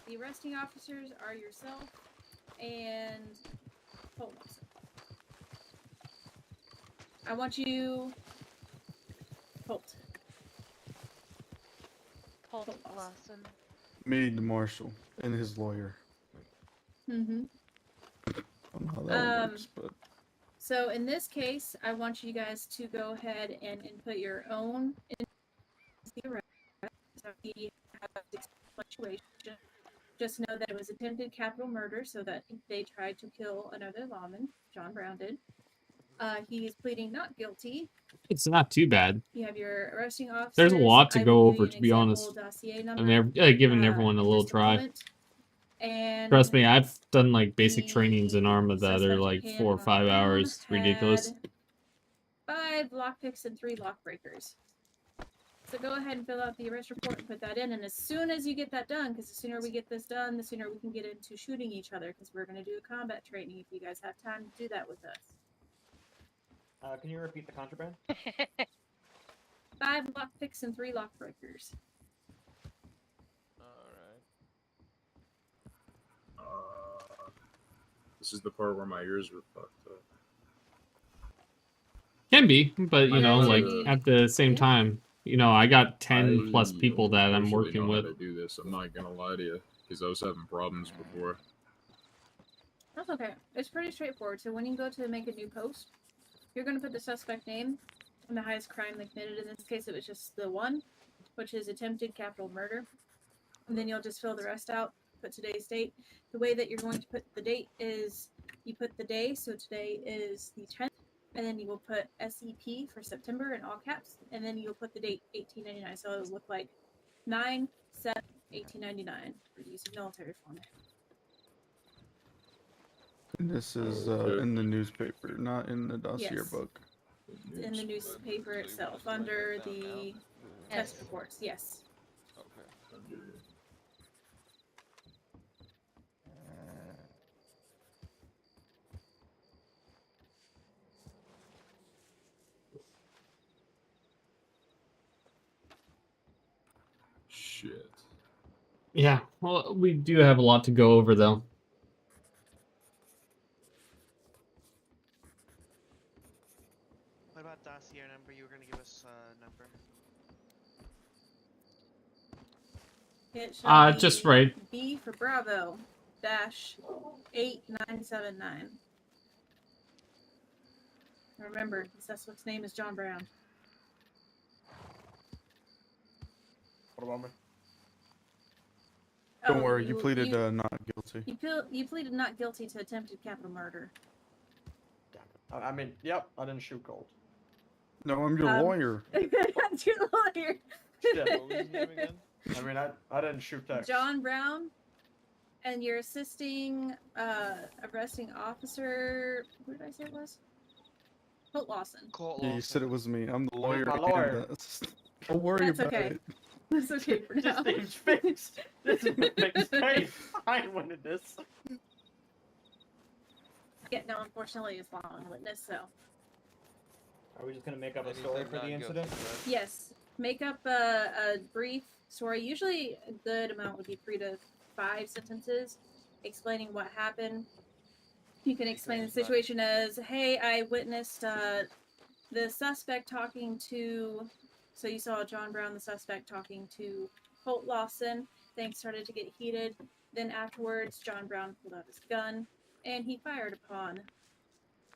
The arresting officers are yourself and Paul Lawson. I want you... Holt. Holt Lawson. Me, the marshal, and his lawyer. Mm-hmm. I don't know how that works, but So in this case, I want you guys to go ahead and input your own situation. Just know that it was attempted capital murder, so that they tried to kill another lawman. John Brown did. He is pleading not guilty. It's not too bad. You have your arresting officers. There's a lot to I go will give over, you to an be example honest. dossier I number, mean, I've given everyone a in little just try. moment. And Trust me, I've done like basic trainings in ARMA that are suspect like hand 4 or 5 down hours. It's ridiculous. had 5 lockpicks and 3 lock breakers. So go ahead and fill out the arrest report and put that in. And as soon as you get that done, because the sooner we get this done, the sooner we can get into shooting each other, because we're going to do a combat training if you guys have time to do that with us. Can you repeat the contraband? 5 lockpicks and 3 lock breakers. This is the part where my ears were fucked up. Can be, but you know, like at the same Yeah. time, you know, I got 10 plus people that I'm Usually working know with. how to do this. I'm not gonna lie to you, because I was having problems before. That's okay. It's pretty straightforward. So when you go to make a new post, you're going to put the suspect name and the highest crime they committed. In this case, it was just the one, which is attempted capital murder. And then you'll just fill the rest out, put today's date. The way that you're going to put the date is you put the day, so today is the 10th, and then you will put SEP for September in all caps, and then you'll put the date 1899. So it'll look like 9/7/1899 for use of military format. and this is in the newspaper, not in the dossier Yes. book. In the newspaper itself, under the test reports, yes. Shit. Yeah, well, we do have a lot to go over, though. What about dossier number? You were gonna give us a number. It shall Just be right. B for Bravo -8979. Remember, the suspect's name is John Brown. What about me? Don't worry, you pleaded not guilty. You pleaded not guilty to attempted capital murder. I mean, yep, I didn't shoot gold. No, I'm your lawyer. That's your lawyer. Shit. I mean, I didn't shoot text. John Brown, And you're assisting arresting officer. Who did I say it was? Colt Lawson. Yeah, you said it was me. I'm the lawyer. My and lawyer. Don't worry That's about okay. it. That's okay for now. This name's fixed. This is a fixed case. I ain't winning this. Yeah, no, unfortunately, it's long witness, so. Are we just gonna make up a story for the incident? Yes. Make up a brief story. Usually, a good amount would be 3 to 5 sentences explaining what happened. You can explain the situation as, hey, I witnessed the suspect talking to. So you saw John Brown, the suspect, talking to Colt Lawson. Things started to get heated. Then afterwards, John Brown pulled out his gun and he fired upon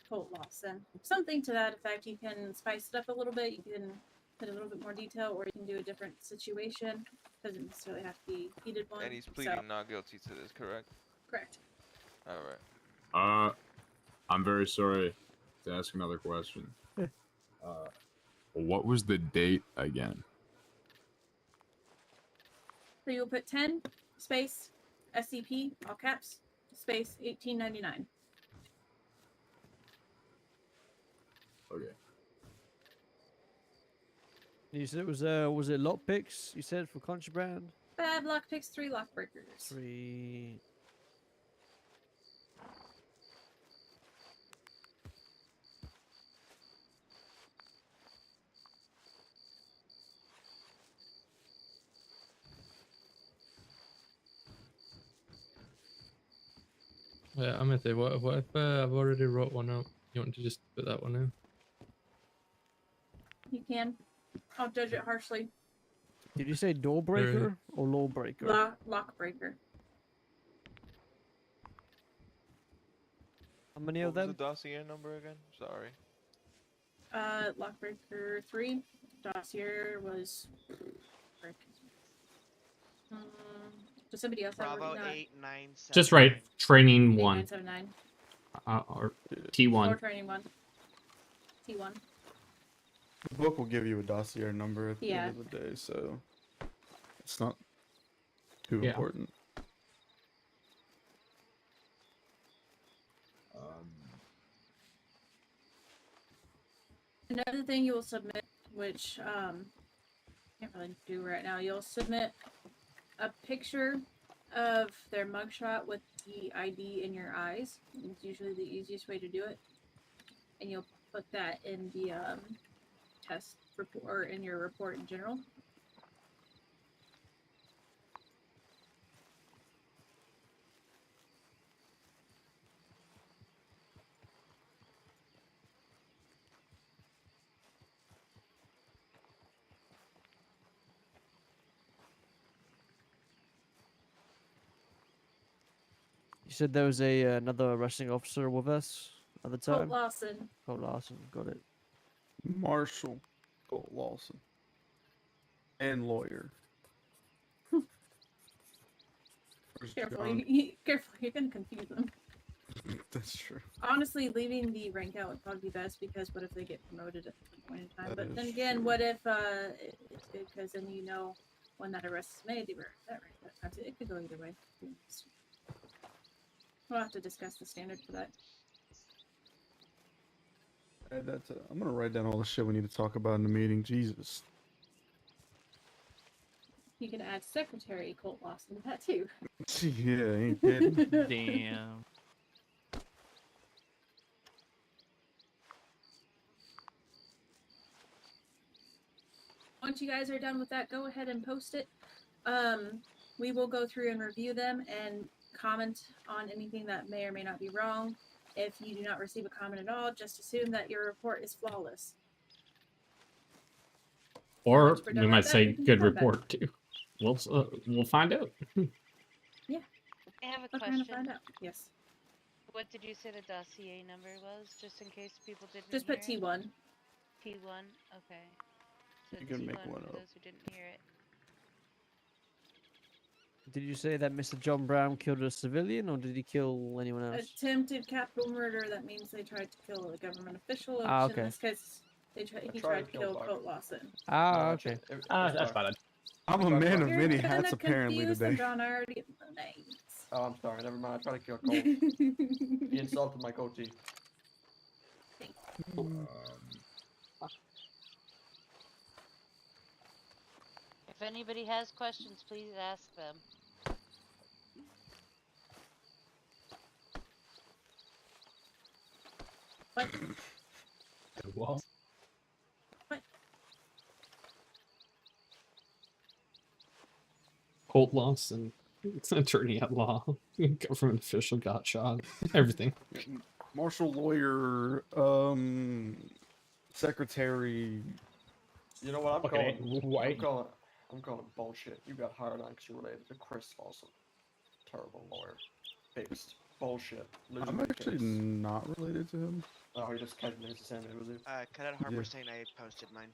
Colt Lawson. Something to that effect. You can spice it up a little bit. You can put a little bit more detail, or you can do a different situation. Doesn't necessarily have to be a heated one. And he's pleading not guilty to this, correct? Correct. All right. I'm very sorry to ask another question. What was the date again? So you'll put 10 space SCP, all caps, space 1899. Okay. You said it was it lockpicks? You said for contraband. Bad lockpicks, 3 lockbreakers. 3. Yeah, I'm with you. What if I've already wrote one out? You want to just put that one in? You can. I'll judge it harshly. Did you say door breaker or law breaker? Lockbreaker. How many What of was them? the dossier number again? Sorry. Lockbreaker 3. Dossier was. Does somebody else have Bravo it? 897. Just write training 1. 8979. Or T1. Or training 1. T1. The book will give you a dossier number at the Yeah. end of the day, so it's not too Yeah. important. Another thing you will submit, which can't really do right now, you'll submit a picture of their mugshot with the ID in your eyes. It's usually the easiest way to do it. And you'll put that in the test report, or in your report in general. You said there was another arresting officer with us at the time. Colt Lawson. Colt Lawson, got it. Marshal, Colt Lawson, and lawyer. Where's Careful, John? careful, you're gonna confuse them. That's true. Honestly, leaving the rank out would probably be best, because what if they get promoted at some point in time? That But is then again, true. what if it's good, because then you know when that arrest is made, they were at that rank that time. So it could go either way. We'll have to discuss the standard for that. I'm gonna write down all the shit we need to talk about in the meeting. Jesus. You can add Secretary Colt Lawson to that too. Yeah, ain't kidding. Damn. Once you guys are done with that, go ahead and post it. We will go through and review them and comment on anything that may or may not be wrong. If you do not receive a comment at all, just assume that your report is flawless. Or Once we're we done might with that, say we can good do combat. report too. We'll find out. Yeah. I have a We're trying to question. find out. Yes. What did you say the dossier number was, just in case people didn't Just hear put it? T1. T1? Okay. So You can T1 make one for up. those who didn't hear it. Did you say that Mr. John Brown killed a civilian, or did he kill anyone else? Attempted capital murder, that means they tried to kill a government official, which Ah, in okay. this case, he tried to kill Colt Lawson. Ah, okay. That's valid. I'm a man of many You're hats gonna apparently confuse them, today. John. I already know the names. Oh, I'm sorry. Never mind. I tried to kill Colt. He insulted my goatee. If anybody has questions, please ask them. What? Colt lost and it's an attorney at law. Government official got shot. Everything. Marshal, lawyer, secretary. You know what I'm Okay, calling? why? I'm calling bullshit. You got hired on because you're related to Chris also. Terrible lawyer. Biggest bullshit. Losing I'm the actually case. not related to him. Oh, he just casually makes the same name as you. Cadet Harper Yeah. saying I posted mine.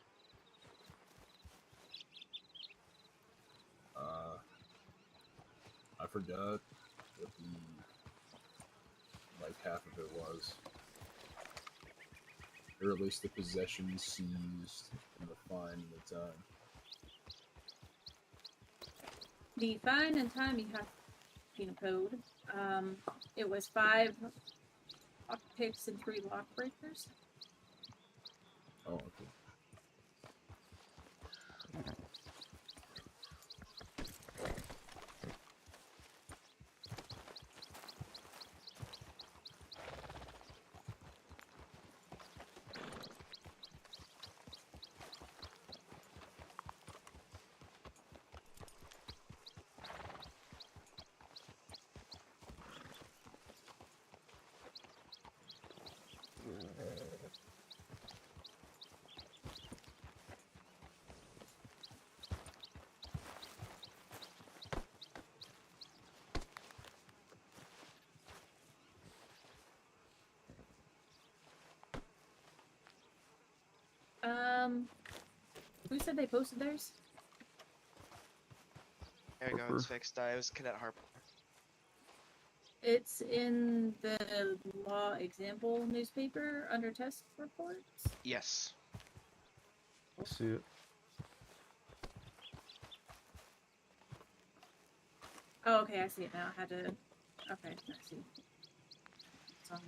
I forgot what the like half of it was. Or at least the possession seized and the fine and the time. The fine and time you have penal code. It was 5 lock picks and 3 lock breakers. Oh, okay. Who said they posted theirs? There we go, it's fixed. It was Cadet Harper. It's in the Law Example newspaper under test reports. Yes. I see it. Oh, okay, I see it now. I had to. Okay, I see. It's on.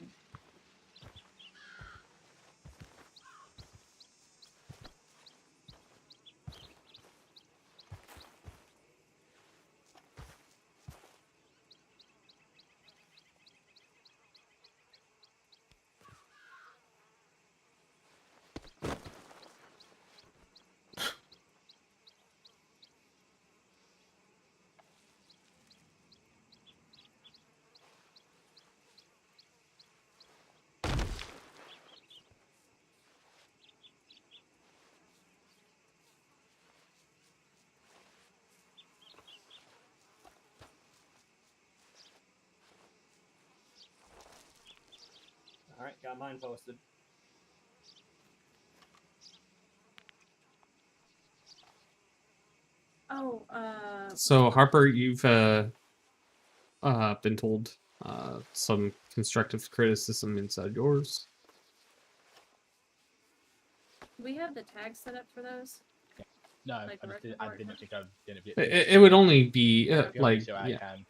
Alright, got mine posted. Oh, So Harper, you've been told some constructive criticism inside yours. we have the tags set up for those. No, Like I didn't think I didn't. It would only be like so I yeah. can.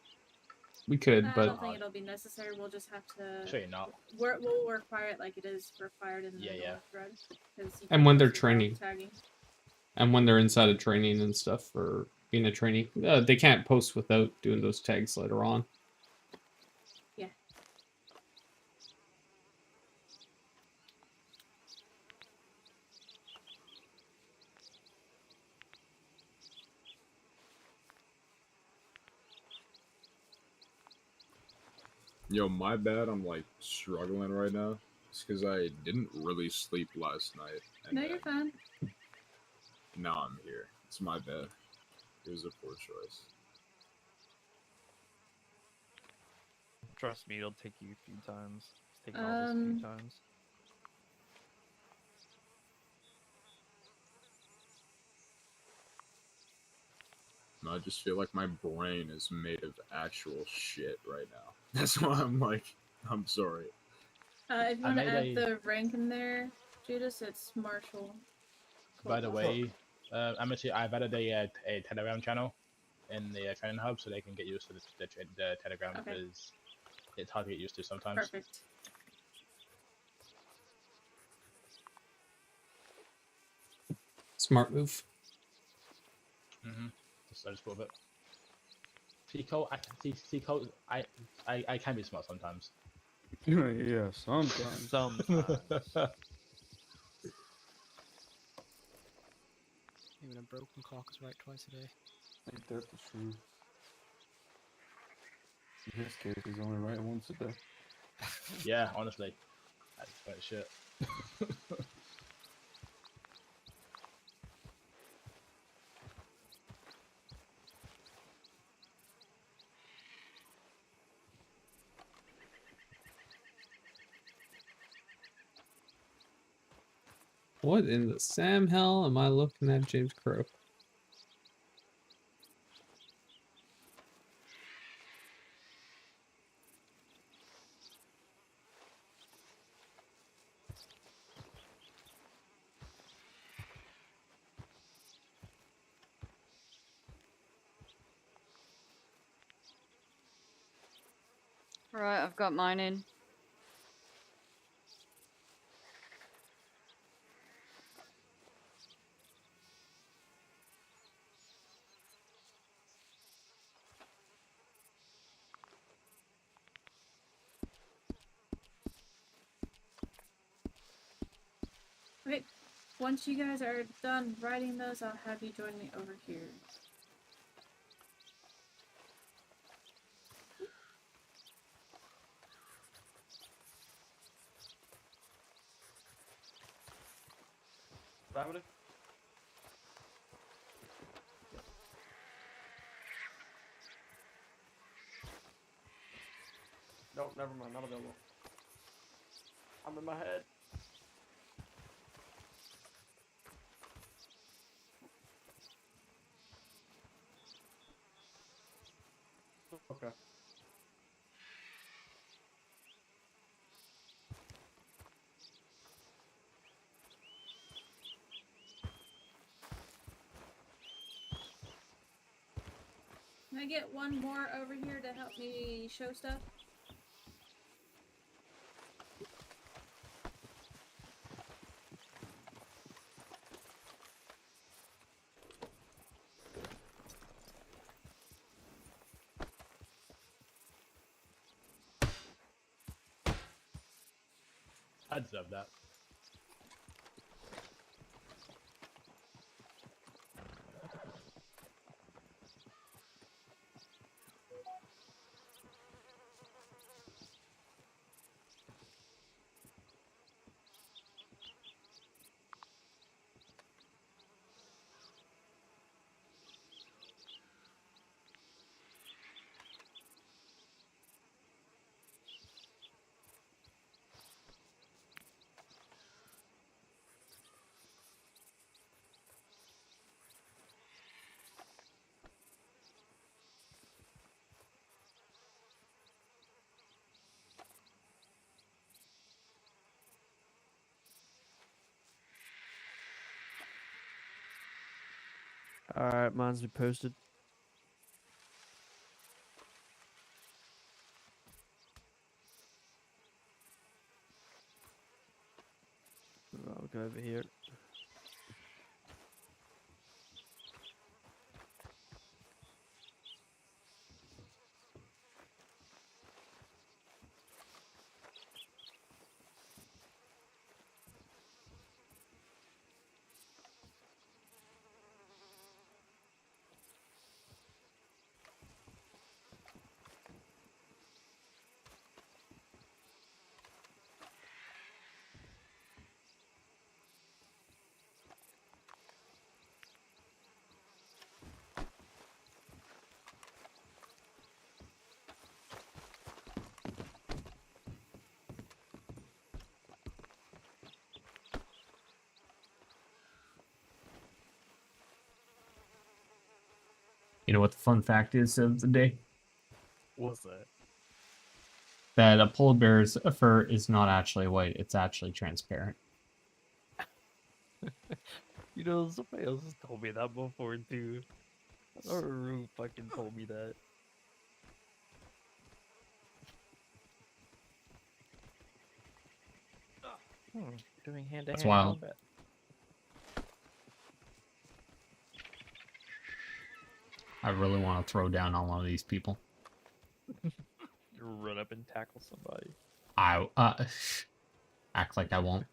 We could, I but don't think it'll be necessary. We'll just have to. Sure you're not. We'll require it like it is required in the thread. And when they're training. training. And when they're inside of training and stuff or being a trainee, they can't post without doing those tags later on. Yeah. Yo, my bad. I'm like struggling right now. It's because I didn't really sleep last night. And No, you're fine. now I'm here. It's my bad. It was a poor choice. Trust me, it'll take you a few times. It's taken all this a few times. No, I just feel like my brain is made of actual shit right now. That's why I'm like, I'm sorry. If you want to add the rank in there, Judas, it's Marshal. By the way, I've added a Telegram channel. in the training hub so they can get used to the Telegram Okay. because it's hard to get used to sometimes. Perfect. Smart move. Just a little bit. See, Cole, I can be smart sometimes. Yeah, sometimes. Even a broken clock is right twice a day. Ain't that the truth? In his case, he's only right once a day. Yeah, honestly, that's quite shit. What in the Sam hell am I looking at, James Crow? Right, I've got mine in. Okay, once you guys are done writing those, I'll have you join me over here. Family? Nope, never mind, not available. I'm in my head. Okay. Can I get one more over here to help me show stuff? I deserve that. Alright, mine's been posted. I'll go over here. You know what the fun fact is of the day? What's that? That a polar bear's fur is not actually white, it's actually transparent. You know, somebody else has told me that before too. Who fucking told me that? Doing hand-to-hand That's wild. combat. I really want to throw down on one of these people. You run up and tackle somebody. I act like I won't.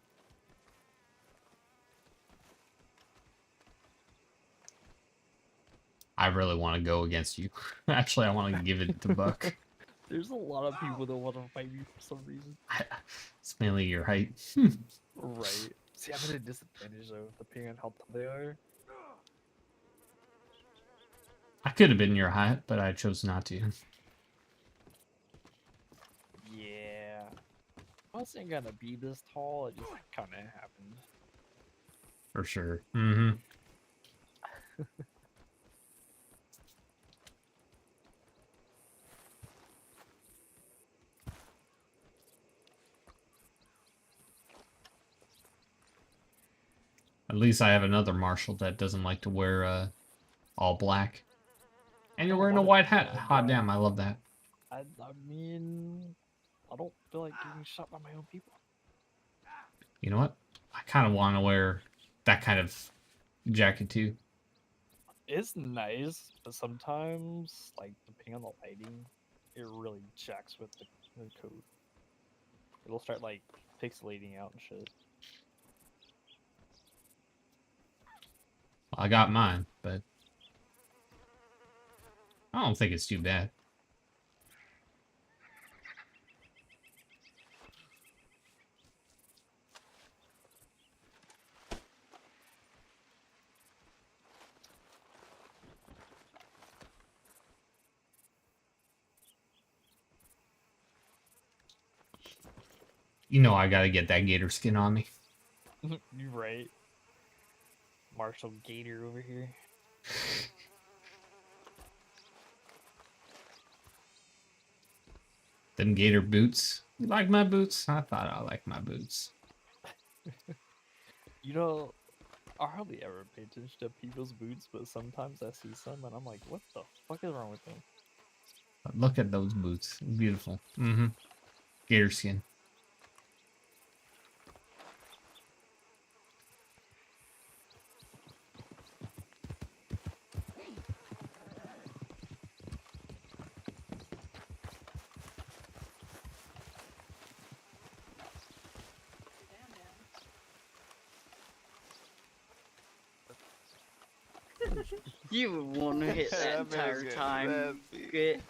I really want to go against you. Actually, I want to give it to Buck. There's a lot of people that want to fight me for some reason. It's mainly your height. Right. See, I'm at a disadvantage though, depending on how tall they are. I could have been your height, but I chose not to. Yeah. I wasn't gonna be this tall, it just kind of happened. For sure. Mm-hmm. At least I have another Marshal that doesn't like to wear all black. And you're wearing a white hat. Hot damn, I love that. I mean, I don't feel like getting shot by my own people. You know what? I kind of want to wear that kind of jacket too. It's nice, but sometimes, like, depending on the lighting, it really jacks with the code. It'll start, like, pixelating out and shit. I got mine, but I don't think it's too bad. You know I gotta get that gator skin on me. You right. Marshal Gator over here. Them gator boots. You like my boots? I thought I liked my boots. You know, I hardly ever pay attention to people's boots, but sometimes I see some and I'm like, what the fuck is wrong with them? But look at those boots. Beautiful. Mm-hmm. Gator skin. You would want to hit that entire time. Good.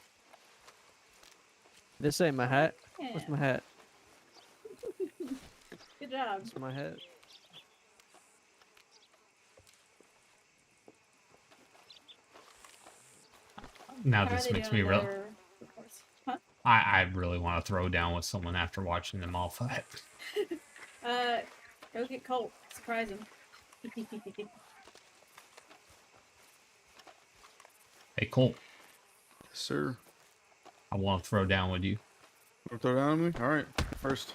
This ain't my hat. What's my hat? Good job. What's my hat? Now How are this they makes doing me on real. their reports? Huh? I really want to throw down with someone after watching them all fight. Go get Colt. Surprise him. Hey, Colt. Sir. I want to throw down with you. Want to throw down on me? All right, first.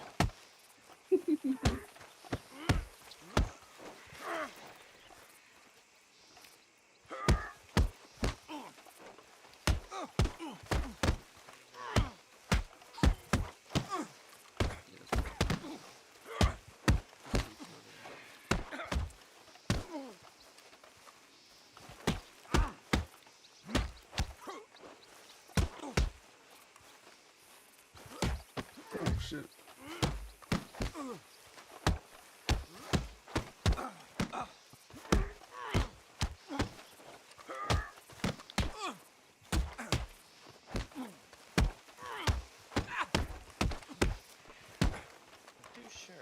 Oh shit. Too sure.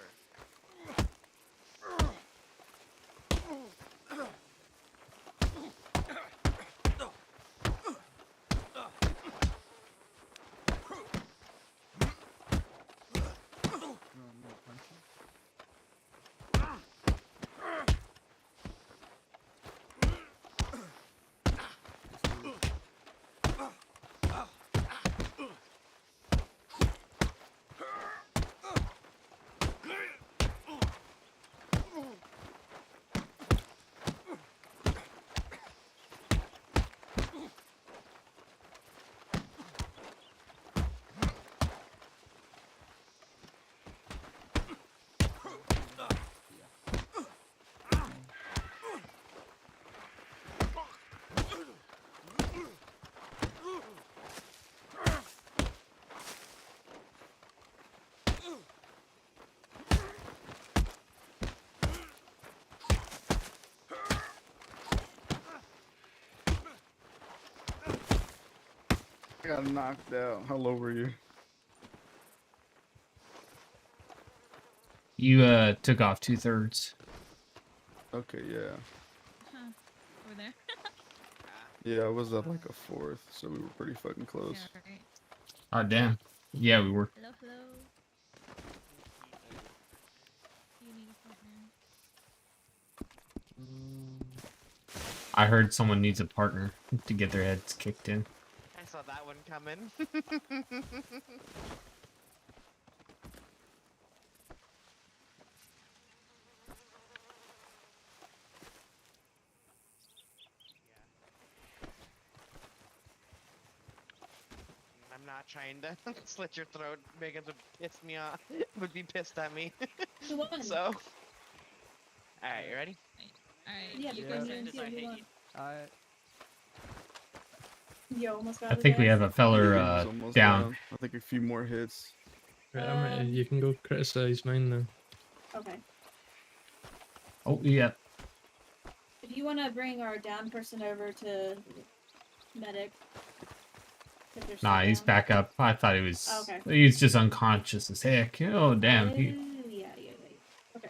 got knocked out. How low were you? You took off 2/3. Okay, yeah. Huh. Over there. Yeah, I was at like a 4th, so we were pretty fucking close. Yeah, right. Oh damn. Yeah, we were. Hello, hello. You need a partner. I heard someone needs a partner to get their heads kicked in. I saw that one coming. I'm not trying to slit your throat. Megan would piss me off. Would be pissed at me. Who won? So. All right, you ready? Alright. Yeah, because you didn't see who won. You almost got I his think we ass. have a feller He's almost down. I think a few more hits. Right, I'm ready. You can go criticize mine now. Okay. Oh yeah. If you want to bring our down person over to medic. if they're still Nah, he's down. back up. I thought he was. Oh, okay. He's just unconscious as heck. Oh damn. He, Yeah. Okay.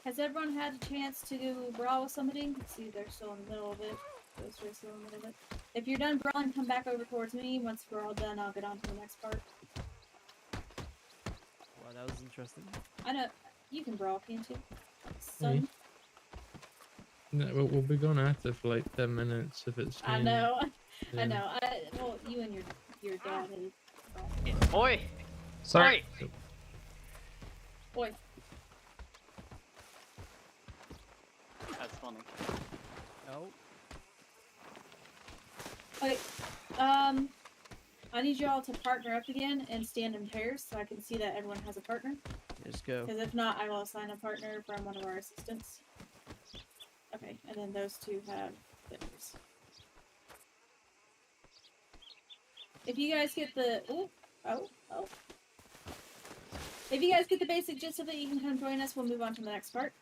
Has everyone had a chance to brawl with somebody? Let's see, they're still in the middle of it. Those two are still in the middle of it. If you're done brawling, come back over towards me. Once we're all done, I'll get on to the next part. Wow, that was interesting. I know. You can brawl, can't you? Son? No, we'll be going at it for like 10 minutes if it's. I me. know. Yeah. I know. Well, you and your dad have. Oi! Sorry. Oi. That's funny. Oh. Okay. I need you all to partner up again and stand in pairs so I can see that everyone has a partner. Just go. Because if not, I will assign a partner from one of our assistants. Okay, and then those two have flippers. If you guys get the if you guys get the basic gist of it, you can come join us. We'll move on to the next part.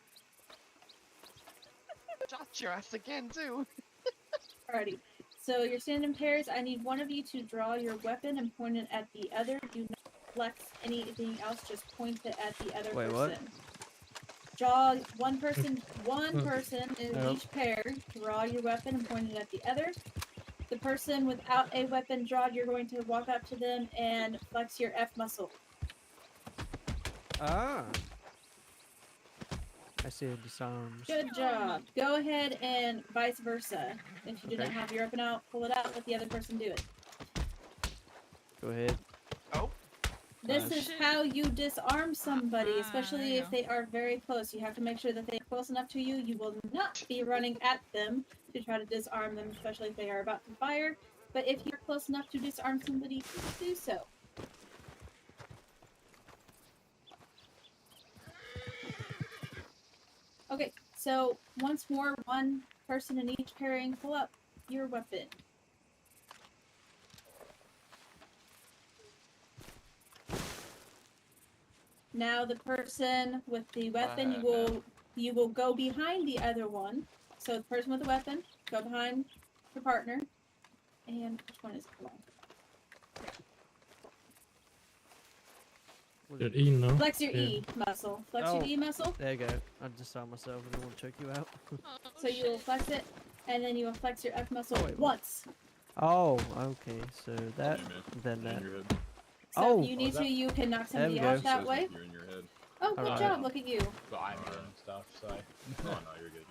Shot your ass again too. Alrighty. So you're standing in pairs. I need one of you to draw your weapon and point it at the other. Do not flex anything else. Just point it at the other Wait, person. what? Draw one person in Nope. each pair. Draw your weapon and point it at the other. The person without a weapon drawn, you're going to walk up to them and flex your F muscle. Ah. I see it disarms. Good job. Go ahead and vice versa. If you do not Okay. have your weapon out, pull it out. Let the other person do it. Go ahead. This is how you disarm somebody, especially if they are very close. You have to make sure that they are close enough to you. You will not be running at them to try to disarm them, especially if they are about to fire. But if you're close enough to disarm somebody, please do so. Okay, so once more, one person in each pairing, pull up your weapon. Now the person with the weapon, you will go behind the other one. So the person with the weapon, go behind your partner. And which one is it? Your E, no? Flex your Yeah. E muscle. Flex your Oh, E muscle. There you go. I disarm myself and I want to choke you out. So you will flex it, and then you will flex your F muscle Oh, wait, what? once. Oh, okay. So that, then that. So Oh. if you need to, you can knock There we somebody go. off that way. You're in your head. Oh, good Alright. job. Look at you. But I'm doing stuff, so. Oh no, you're good.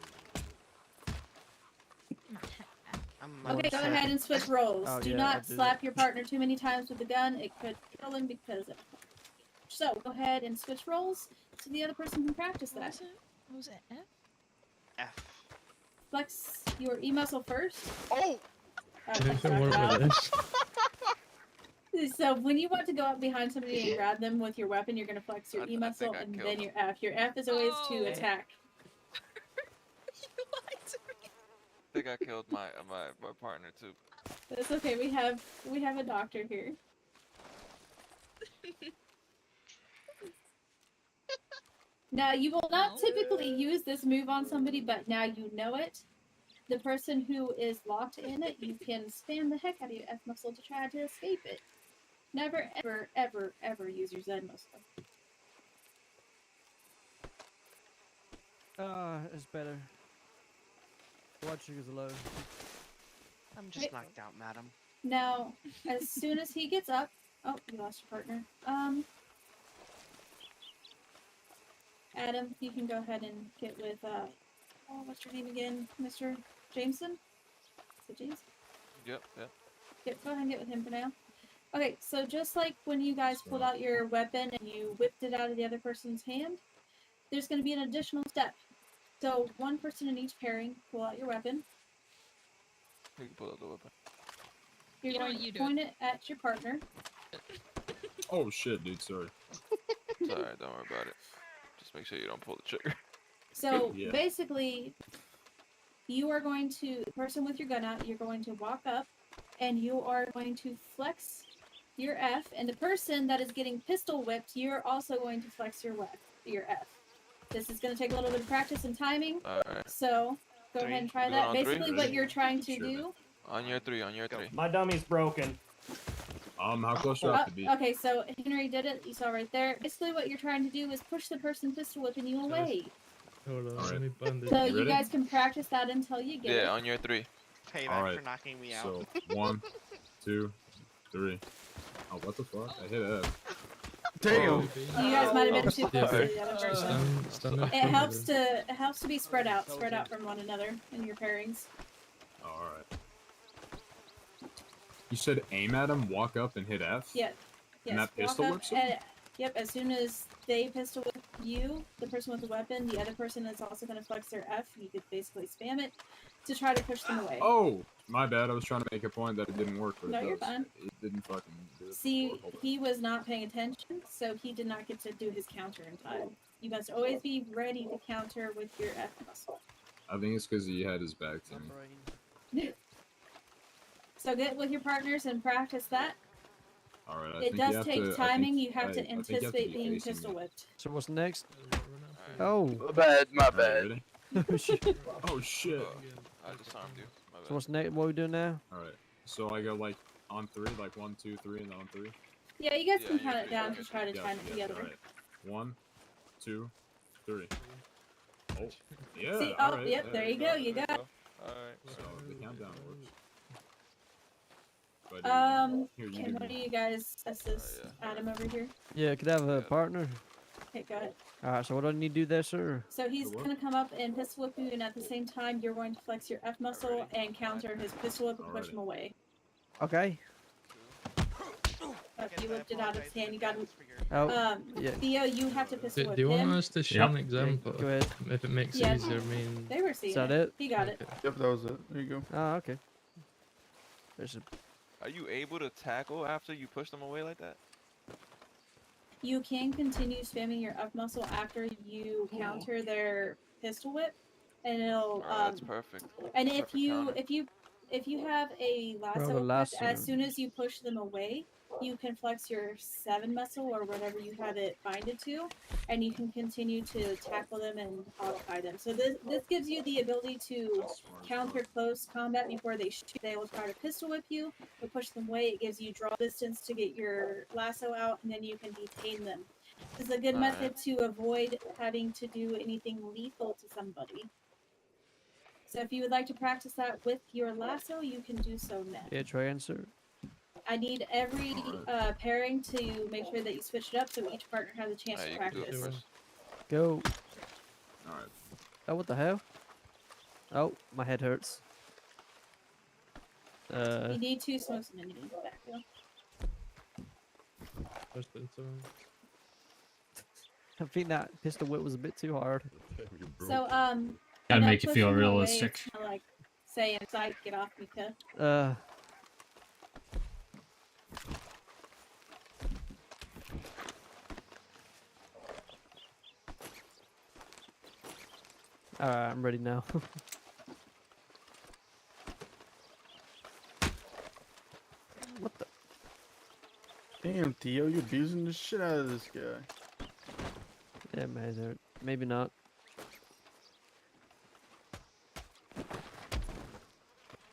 Okay, go ahead and switch roles. Oh, do yeah, not I'll do slap your partner too many times with the gun. It could kill him because of... So, go ahead and switch roles so the other person can practice that. What was it? F? F. Flex your E muscle first. Oh! You can work with this. So when you want to go up behind somebody and grab them with your weapon, you're going to flex your E muscle and then your F. Your F is always to attack. I think I killed my partner too. That's okay. We have a doctor here. Now you will not typically use this move on somebody, but now you know it. the person who is locked in it, you can spam the heck out of your F muscle to try to escape it. Never, ever, ever, ever use your Z muscle. It's better. Blood sugars are low. I'm just knocked out, madam. Now, as soon as he gets up, oh, you lost your partner. Adam, you can go ahead and get with oh, what's your name again, Mr. Jameson? Is it James? Yep. Go ahead and get with him for now. Okay, so just like when you guys pulled out your weapon and you whipped it out of the other person's hand, there's going to be an additional step. So one person in each pairing, pull out your weapon. You can pull out the weapon. You're going to point it at your partner. Oh shit, dude, sorry. It's alright, don't worry about it. Just make sure you don't pull the trigger. So Yeah. basically, you are going to, the person with your gun out, you're going to walk up and you are going to flex your F, and the person that is getting pistol whipped, you're also going to flex your F. This is going to take a little bit of practice and timing, so go ahead and try We that. going on three? Basically, what you're trying to do... On your three. My dummy's broken. How close do I have to be? Okay, so Henry did it. You saw right there. Basically, what you're trying to do is push the person pistol whipping you away. Hold on, let me bandage. So you guys can practice that until you get it. Yeah, on your three. Payback for knocking me out. So 1, 2, 3. Oh, what the fuck? I hit F. Damn. You guys might have been too Yeah, close to the other person. stand up It for helps to be spread out from one another in your pairings. Oh, alright. You said aim at him, walk up, and hit F? Yeah. And Yes. that pistol Walk up whips him? and, yep. As soon as they pistol whip you, the person with the weapon, the other person is also going to flex their F. You could basically spam it to try to push them away. Oh! My bad, I was trying to make a point that it didn't work, but No, it you're does. fine. It didn't fucking do it. See, he was not paying attention, so he did not get to do his counter in time. You must always be ready to counter with your F muscle. I think it's because he had his back to me. So get with your partners and practice that. Alright, I It think you does have take to, timing. You have I to think you have to anticipate be being facing pistol me. whipped. So what's next? Oh. My bad. Oh shit. Oh shit. I disarmed you. My bad. So what's next? What are we doing now? Alright, so I go like on 3, like 1, 2, 3, and then on 3? Yeah, you guys can count it down to try to time it together. Alright. 1, 2, 3. Oh, yeah. See, all oh, right, yep, there you go. You got it. Alright. So the countdown works. But, here, you Can give one of me- you guys assist Adam over here? Yeah, could I have a partner? Okay, go ahead. Alright, so what do I need to do there, sir? So he's going to come up and pistol whip you, and at the same time, you're going to flex your F muscle and counter his pistol whip and push him away. Okay. You whipped it out of his hand. You got him. Oh, yeah. Theo, you have to pistol Do whip you want him. us to show an example? Go ahead. If it makes Yeah. it easier, I mean. They were seeing Is that it. it? He got it. Yep, that was it. There you go. Oh, okay. There's a... Are you able to tackle after you push them away like that? You can continue spamming your up muscle after you counter their pistol whip, and it'll. That's perfect. And Perfect if you have a lasso, Bro, the equipped, lasso. as soon as you push them away, you can flex your 7 muscle or whatever you have it binded to, and you can continue to tackle them and occupy them. So this gives you the ability to counter close combat before they shoot. They will try to pistol whip you, but push them away. It gives you draw distance to get your lasso out, and then you can detain them. This is a good method to avoid having to do anything lethal to somebody. So if you would like to practice that with your lasso, you can do so now. Yeah, try answer. I need every pairing to make sure that you switch it up so each partner has a chance to practice. Go. Alright. Oh, what the hell? Oh, my head hurts. You need 2 smokes and then you need to back up. I think that pistol whip was a bit too hard. So, Gotta you know, make it feel pushing them away, realistic. it's kinda like saying, "Psych, get off me, cuh." Alright, I'm ready now. What the? Damn, Theo, you're abusing the shit out of this guy. Yeah, my head hurt. Maybe not.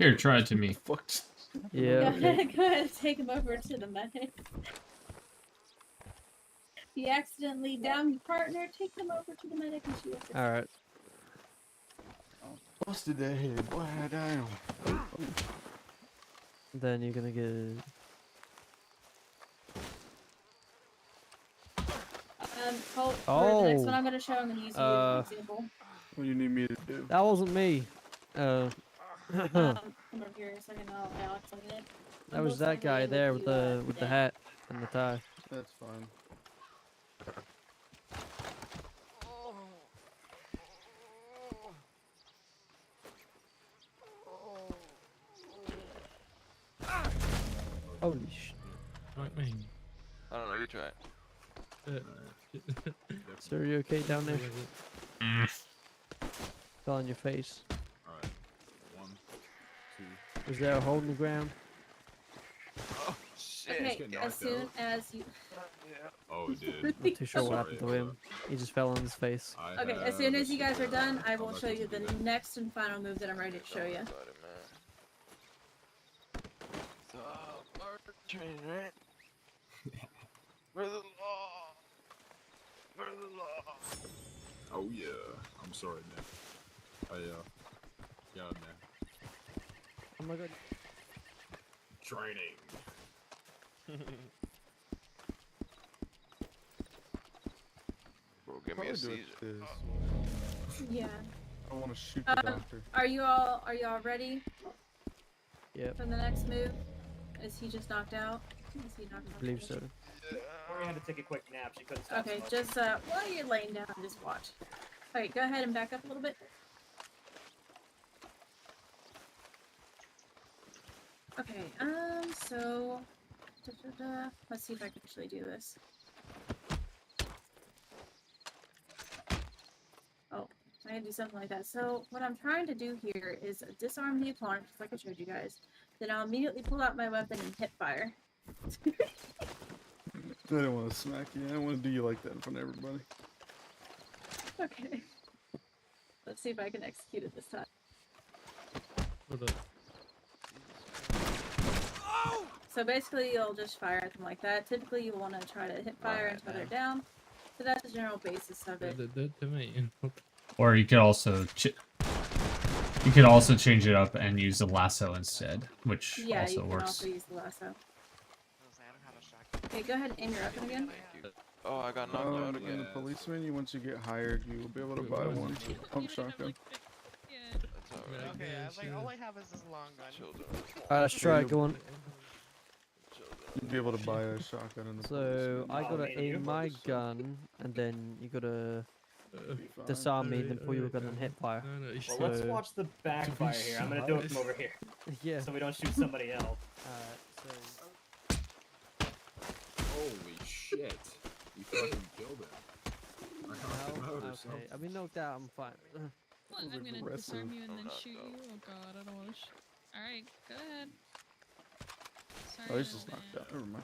Here, try it to me. Yeah. Go Okay. ahead, go ahead and take him over to the medic. If you accidentally down your partner, take them over to the medic and she will fix it. All right. Busted that head. Boy, down. Then you're gonna get. For the next Oh. one I'm gonna show, I'm gonna use you as an example. What do you need me to do? That wasn't me. Come over here a second, I'll explain it. That was that guy there with the hat and the tie. That's fine. Holy sh! Like me. I don't know. You try it. Sir, are you okay down there? Fell on your face. Alright. 1, 2. Was there a hole in the ground? Oh shit! Okay, as soon as you. Oh, it did. Not too sure what happened to him. He just fell on his face. Okay, as soon as you guys are done, I will show you the next and final move that I'm ready to show you. So, murder train, right? For the law. For the law. Oh yeah. I'm sorry, man. Yeah, man. Oh my god. Training. Bro, give me a seizure. Yeah. I want to shoot the doctor. Are you all ready? Yep. For the next move? Is he just knocked out? Is he knocked out? I believe so. Lori had to take a quick nap. She couldn't stop. Okay, smoking. just while you're laying down, just watch. Alright, go ahead and back up a little bit. Okay, so let's see if I can actually do this. Oh, I can do something like that. So what I'm trying to do here is disarm the opponent, just like I showed you guys. Then I'll immediately pull out my weapon and hip fire. I didn't want to smack you. I didn't want to do you like that in front of everybody. Okay. Let's see if I can execute it this time. So basically, you'll just fire at them like that. Typically, you want to try to hit fire until they're down. So that's the general basis of it. Or you could also change it up and use the lasso instead, which Yeah, also you can works. also use the lasso. Okay, go ahead and aim your weapon again. Oh, I got knocked out again. And the policeman, once you get hired, you will be able to buy one pump shotgun. That's alright. Okay, I was like, all I have is this long gun. Alright, let's try it. Go on. You'd be able to buy a shotgun in the So I policeman. gotta aim my gun, and then you gotta disarm me, then pull your gun and hit fire. Well, let's watch the backfire here. I'm gonna do it from over here. Yeah. So we don't shoot somebody else. Alright, Holy shit. We fucking killed him. I knocked him out or okay. something. I've been knocked out, I'm fine. What, I'm gonna disarm you and then shoot you? Oh god, I don't wanna Alright, go ahead. Sorry, Oh, he's just knocked out. Never mind.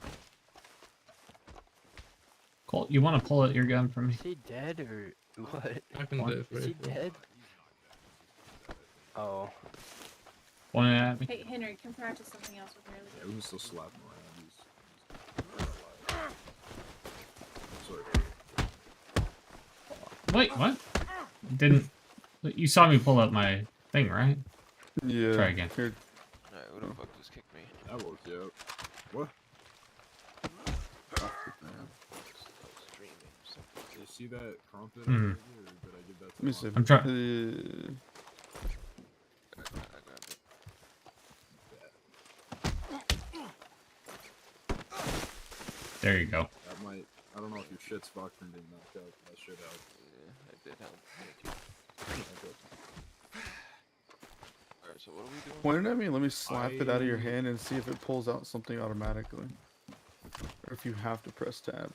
Colt, you want to pull out your gun from me? Is he dead or what? I can do it for Is he you. dead? Oh. One at me. Hey, Henry, can practice something else with me really Yeah, we can still slap him around. Sorry. Wait, what? Didn't you saw me pull up my thing, right? Yeah. Try again. Here. Alright, who the fuck just kicked me? That woke you up. What? Did you see that prompt that I gave you, or did I give that to Let me see. Marshal? I'm trying. There you go. That might. I don't know if your shit's fucked from being knocked out. That should help. Yeah, it did help. Thank you. Alright, so what are we doing? Point it at me and let me slap it out of your hand and see if it pulls out something automatically. Or if you have to press tab.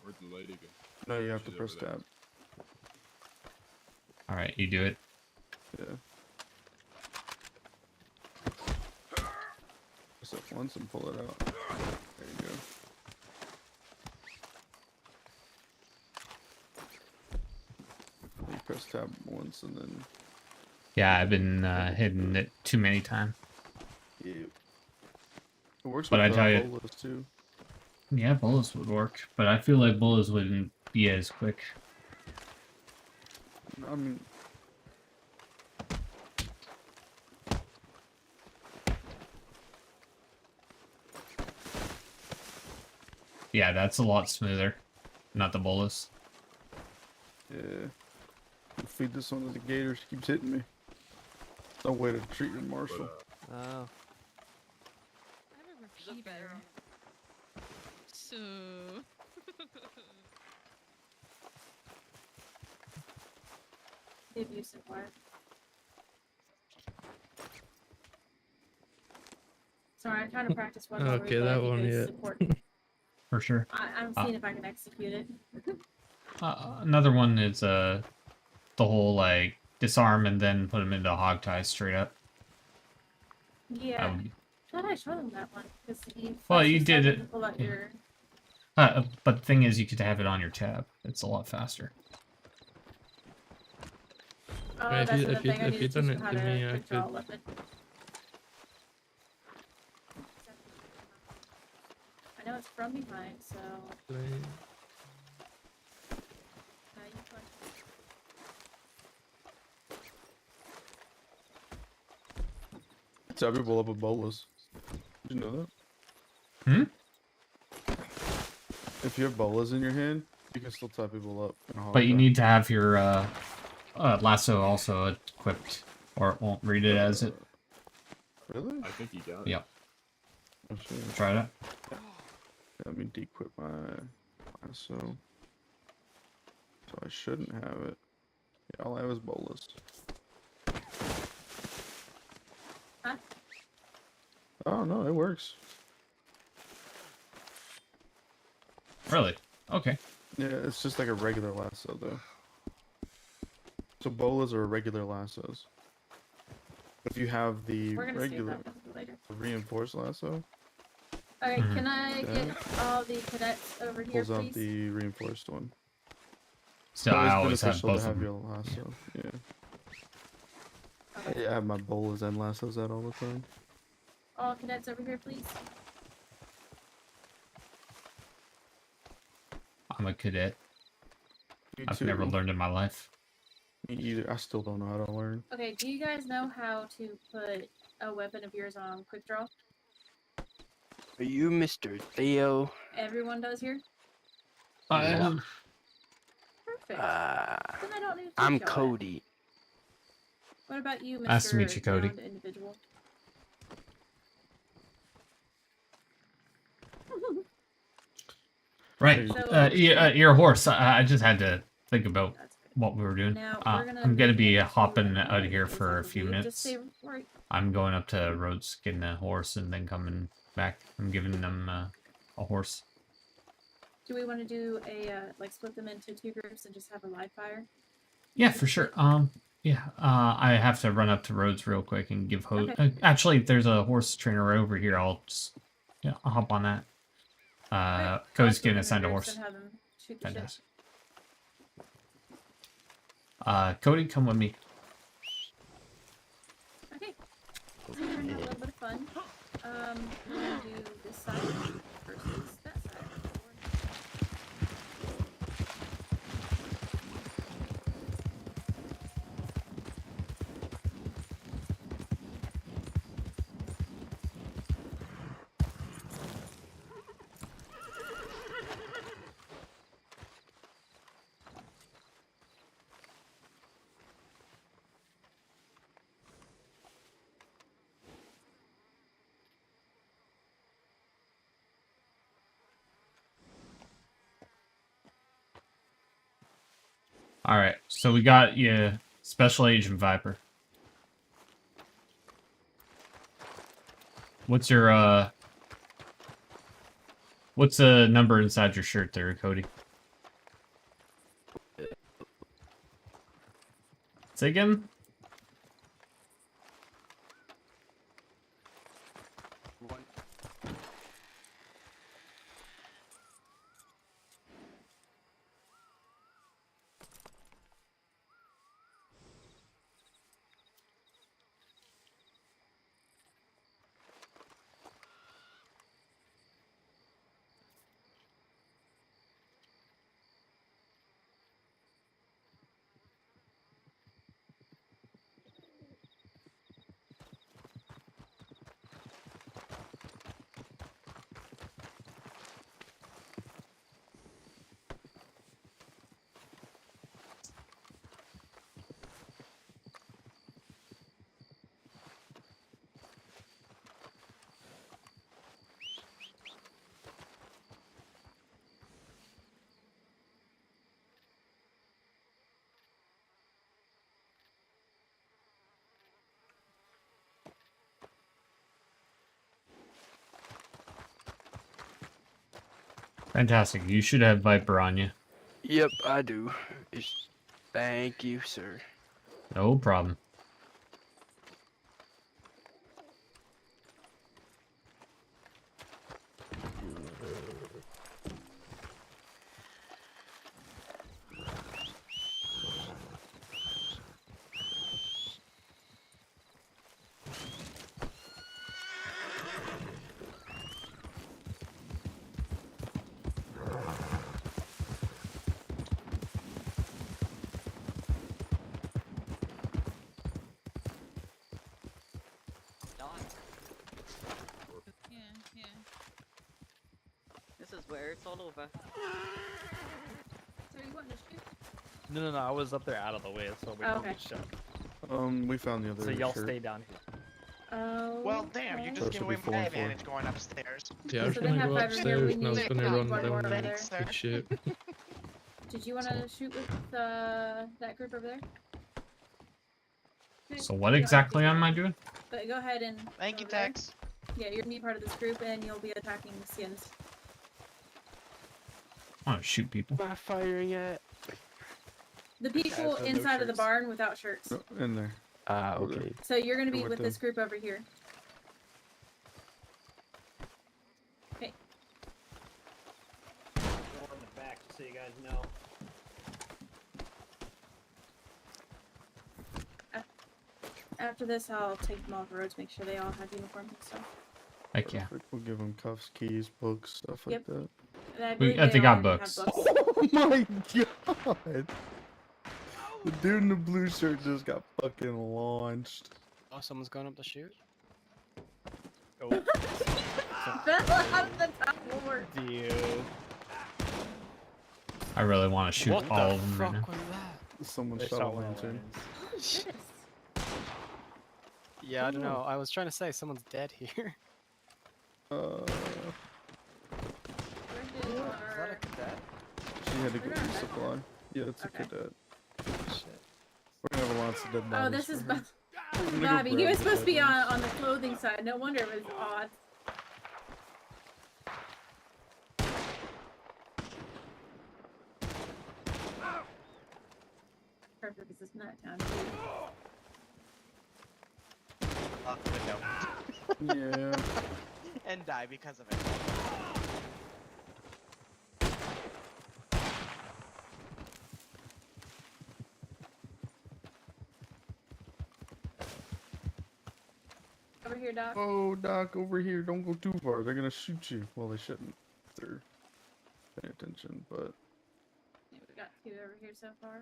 Where'd the lady go? No, you have to She's press over there. tab. Alright, you do it. Yeah. Press it once and pull it out. There you go. You press tab once and then Yeah, I've been hitting it too many times. Yeah. It works But with I tell you, bolas too. yeah, bullets would work, but I feel like bullets wouldn't be as quick. I mean, Yeah, that's a lot smoother. Not the bullets. yeah. Feed this one to the gators. Keeps hitting me. No way to treat your Marshal. Oh. I have a repeater. So. The abusive part. Sorry, I'm trying to practice one more Okay, replay that of you one, guys' yeah. support. For sure. I'm seeing if I can execute it. Another one is the whole like disarm and then put them into hog ties straight up. Yeah. Thought I showed them that one because Well, you did to it. pull out Yeah. your. But the thing is, you could have it on your tab. It's a lot faster. Oh, Right, that's if another thing. I you need to teach done them it how to to me, I quick draw a could. weapon. I know it's from behind, so. Right. You can- Tap people up with bolas. Did you know that? Hmm? If you have bolas in your hand, you can still tie people up. In a hog But you tie. need to have your lasso also equipped, or it won't read it as it. Really? I think you got it. Yep. Oh, shit. Try that. Let me dequip my lasso. So I shouldn't have it. Yeah, all I have is bolas. Huh? Oh no, it works. Really? Okay. Yeah, it's just like a regular lasso though. So bolas are regular lassos. If you have the We're gonna save regular that one for later. reinforced lasso, Alright, can I get all the cadets over here, pulls out please? the reinforced one. So But I it's always have beneficial both to of have them. your lasso. Yeah. I have my bolas and lassos out all the time. All cadets over here, please. I'm a cadet. Me I've too. never learned in my life. Me either. I still don't know how to learn. Okay, do you guys know how to put a weapon of yours on quick draw? Are you Mr. Theo? Everyone does here? Yeah. Perfect. Then I don't need to teach I'm y'all that. Cody. What about you, Mr. Nice to meet you, Cody. Drowned individual? Right. So- You're a horse. I just had to think about what we were doing. Now, we're gonna I'm gonna move be into hopping out of what here is for I a few believe. minutes. Just stay right. I'm going up to Rhodes, getting a horse, and then coming back. I'm giving them a horse. Do we want to do a like split them into two groups and just have a live fire? Yeah, for sure. Yeah. I have to run up to Rhodes real quick and give Okay. actually, if there's a horse trainer right over here, I'll just I'll hop on that. Cody's getting assigned a horse. Fantastic. Cody, come with me. Okay. So we're gonna have a little bit of fun. We're gonna do this side versus that side. All right, so we got you, Special Agent Viper. What's your what's the number inside your shirt there, Cody? Say again? Fantastic. You should have Viper on you. Yep, I do. Thank you, sir. No problem. Yeah, yeah. This is where it's all over. So you want to shoot? No, I was up there out of the way, so we Oh, don't okay. get shot. We found the other. So y'all shirt. stay down here. Oh. Well, damn, you okay. just So gave should away be 4 my and 4. advantage going upstairs. Yeah, I was So gonna they have go five in here, we upstairs and I was need gonna run one more down over and there. good shit. Did you want to shoot with that group over there? Okay, So what you don't have exactly to, am I doing? But go ahead and. Thank you, over there. Tex. Yeah, you're gonna be part of this group, and you'll be attacking the skins. I want to shoot people. Am I firing at? The people so no inside of the shirts. barn without shirts. No, in there. Ah, Over there. okay. So you're gonna Go be with with them. this group over here. Okay. Go in the back, just so you guys know. After this, I'll take them off the roads, make sure they all have uniforms and stuff. Heck yeah. Perfect. We'll give them cuffs, keys, books, stuff like Yep. that. And I We believe they they got already books. have books. Oh my god! The dude in the blue shirt just got fucking launched. Oh, someone's going up to shoot. Oh, Fell off the top floor. deal. I really want to shoot What all the of them right fuck now. was that? Someone They shot a shot one of the lantern. lions. Yeah, I don't know. I was trying to say someone's dead here. Where did Is our- that a cadet? She had to go Where did our resupply. Yeah, it's Okay. a cadet. Shit. We're gonna have lots of dead bodies. Oh, this is for her. I'm gonna go Bobby. He grab was the supposed to be dead ones. on the clothing side. No wonder it was odd. Perfect, because it's nighttime too. Out the window. Yeah. And die because of it. Over here, Doc. Oh, Doc, over here. Don't go too far. They're gonna shoot you. Well, they shouldn't. They're paying attention, but Yeah, we got two over here so far.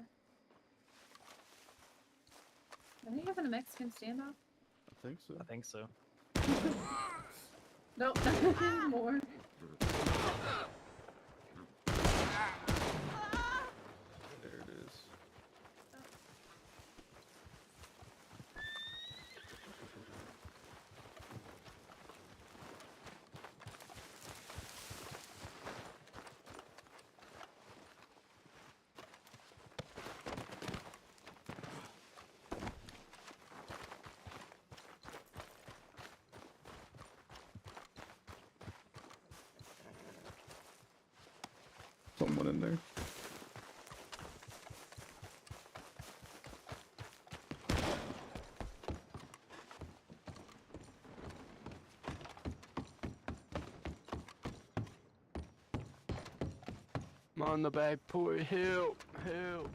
Are they having a Mexican standoff? I think so. I think so. Nope, not more. There it is. Someone in there. I'm on the back porch. Help! Help!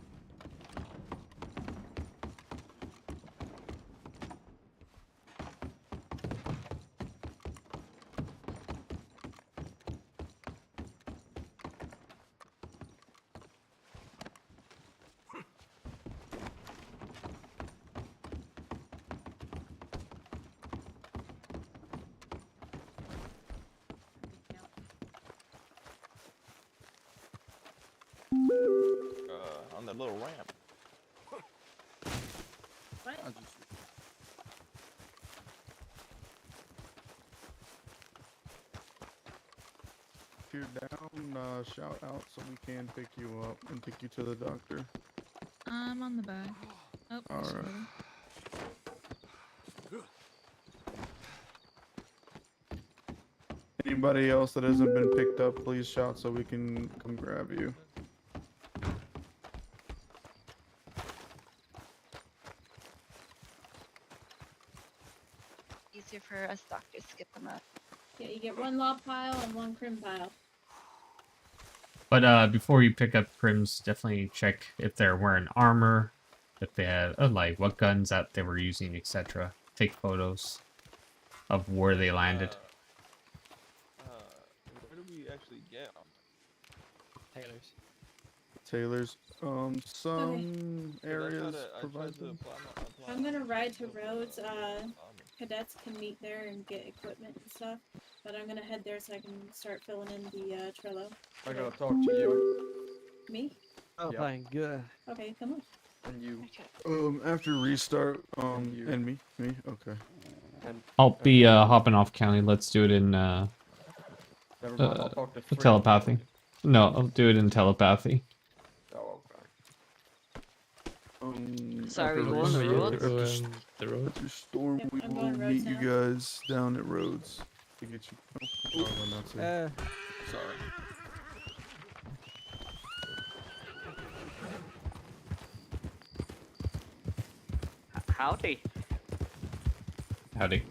On that little ramp. What? If you're down, shout out so we can pick you up and take you to the doctor. I'm on the back. Oh, All sorry. right. Anybody else that hasn't been picked up, please shout so we can come grab you. Easier for us doctors to get them up. Yeah, you get one law pile and one crim pile. But before you pick up crims, definitely check if they're wearing armor, if they had like what guns that they were using, etc. Take photos of where they landed. Where do we actually get them? Taylor's. Taylor's. Some areas provide them. I'm gonna ride to Rhodes. Cadets can meet there and get equipment and stuff. But I'm gonna head there so I can start filling in the Trello. I gotta talk to you. Me? Oh, Yep. thank God. Okay, come on. And you. After restart, and me, okay. I'll be hopping off county. Let's do it in Never mind, I'll talk to 3. telepathy. No, I'll do it in telepathy. Oh, okay. Sorry, after go on the roads? After storm, Yep, we I'm will going meet Rhodes you now. guys down at Rhodes to get you. Oh, probably not to. Sorry. Howdy. Howdy.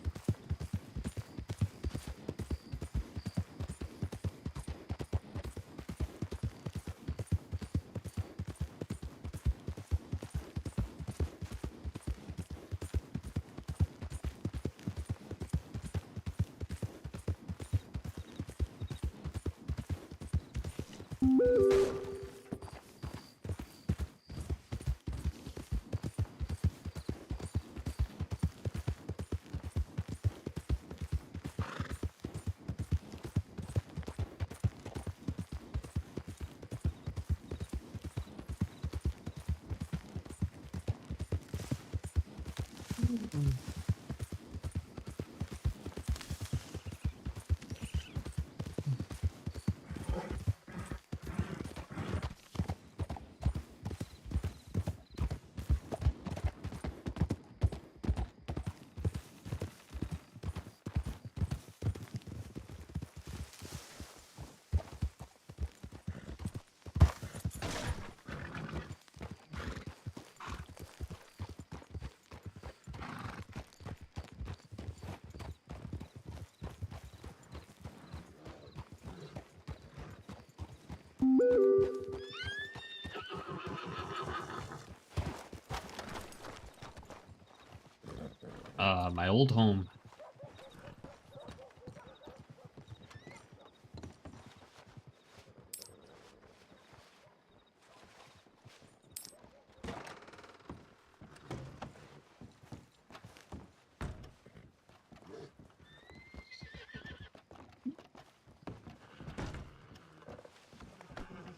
My old home.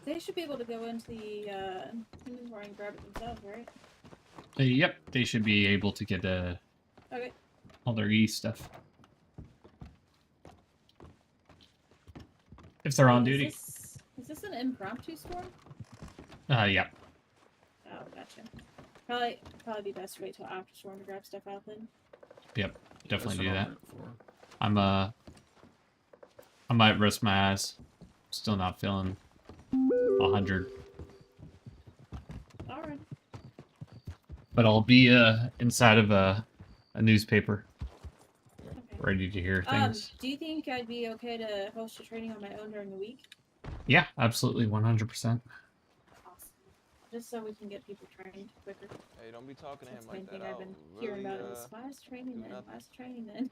They should be able to go into the inventory and grab it themselves, right? Yep, they should be able to get Okay. all their E stuff. If they're on duty. Is this an impromptu storm? Yeah. Oh, gotcha. Probably be best to wait till after storm to grab stuff out then. Yep, definitely do That's that. what I might rest my ass. Still not feeling 100. Alright. But I'll be inside of a newspaper. Ready to hear things. Do you think I'd be okay to host a training on my own during the week? Yeah, absolutely, 100%. Awesome. Just so we can get people trained quicker. Hey, don't be talking to him That's the like main that. thing I've been hearing about is why is training then? Why is training then?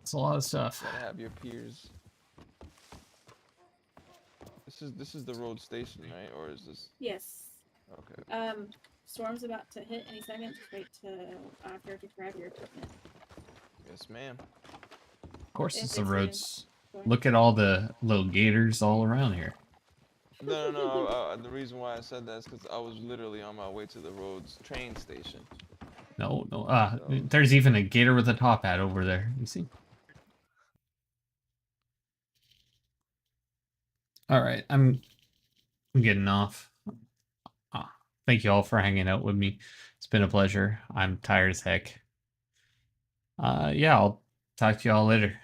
It's a lot of stuff. Gotta have your peers. This is the road station, right? Or is this? Yes. Okay. Storm's about to hit any second. Just wait till after to grab your equipment. Yes, ma'am. Of course, If it's the it's roads. in- Look at all the little gators all around here. No. The reason why I said that is because I was literally on my way to the roads train station. No. There's even a gator with a top hat over there. You see? All right, I'm getting off. thank you all for hanging out with me. It's been a pleasure. I'm tired as heck. Yeah, I'll talk to you all later.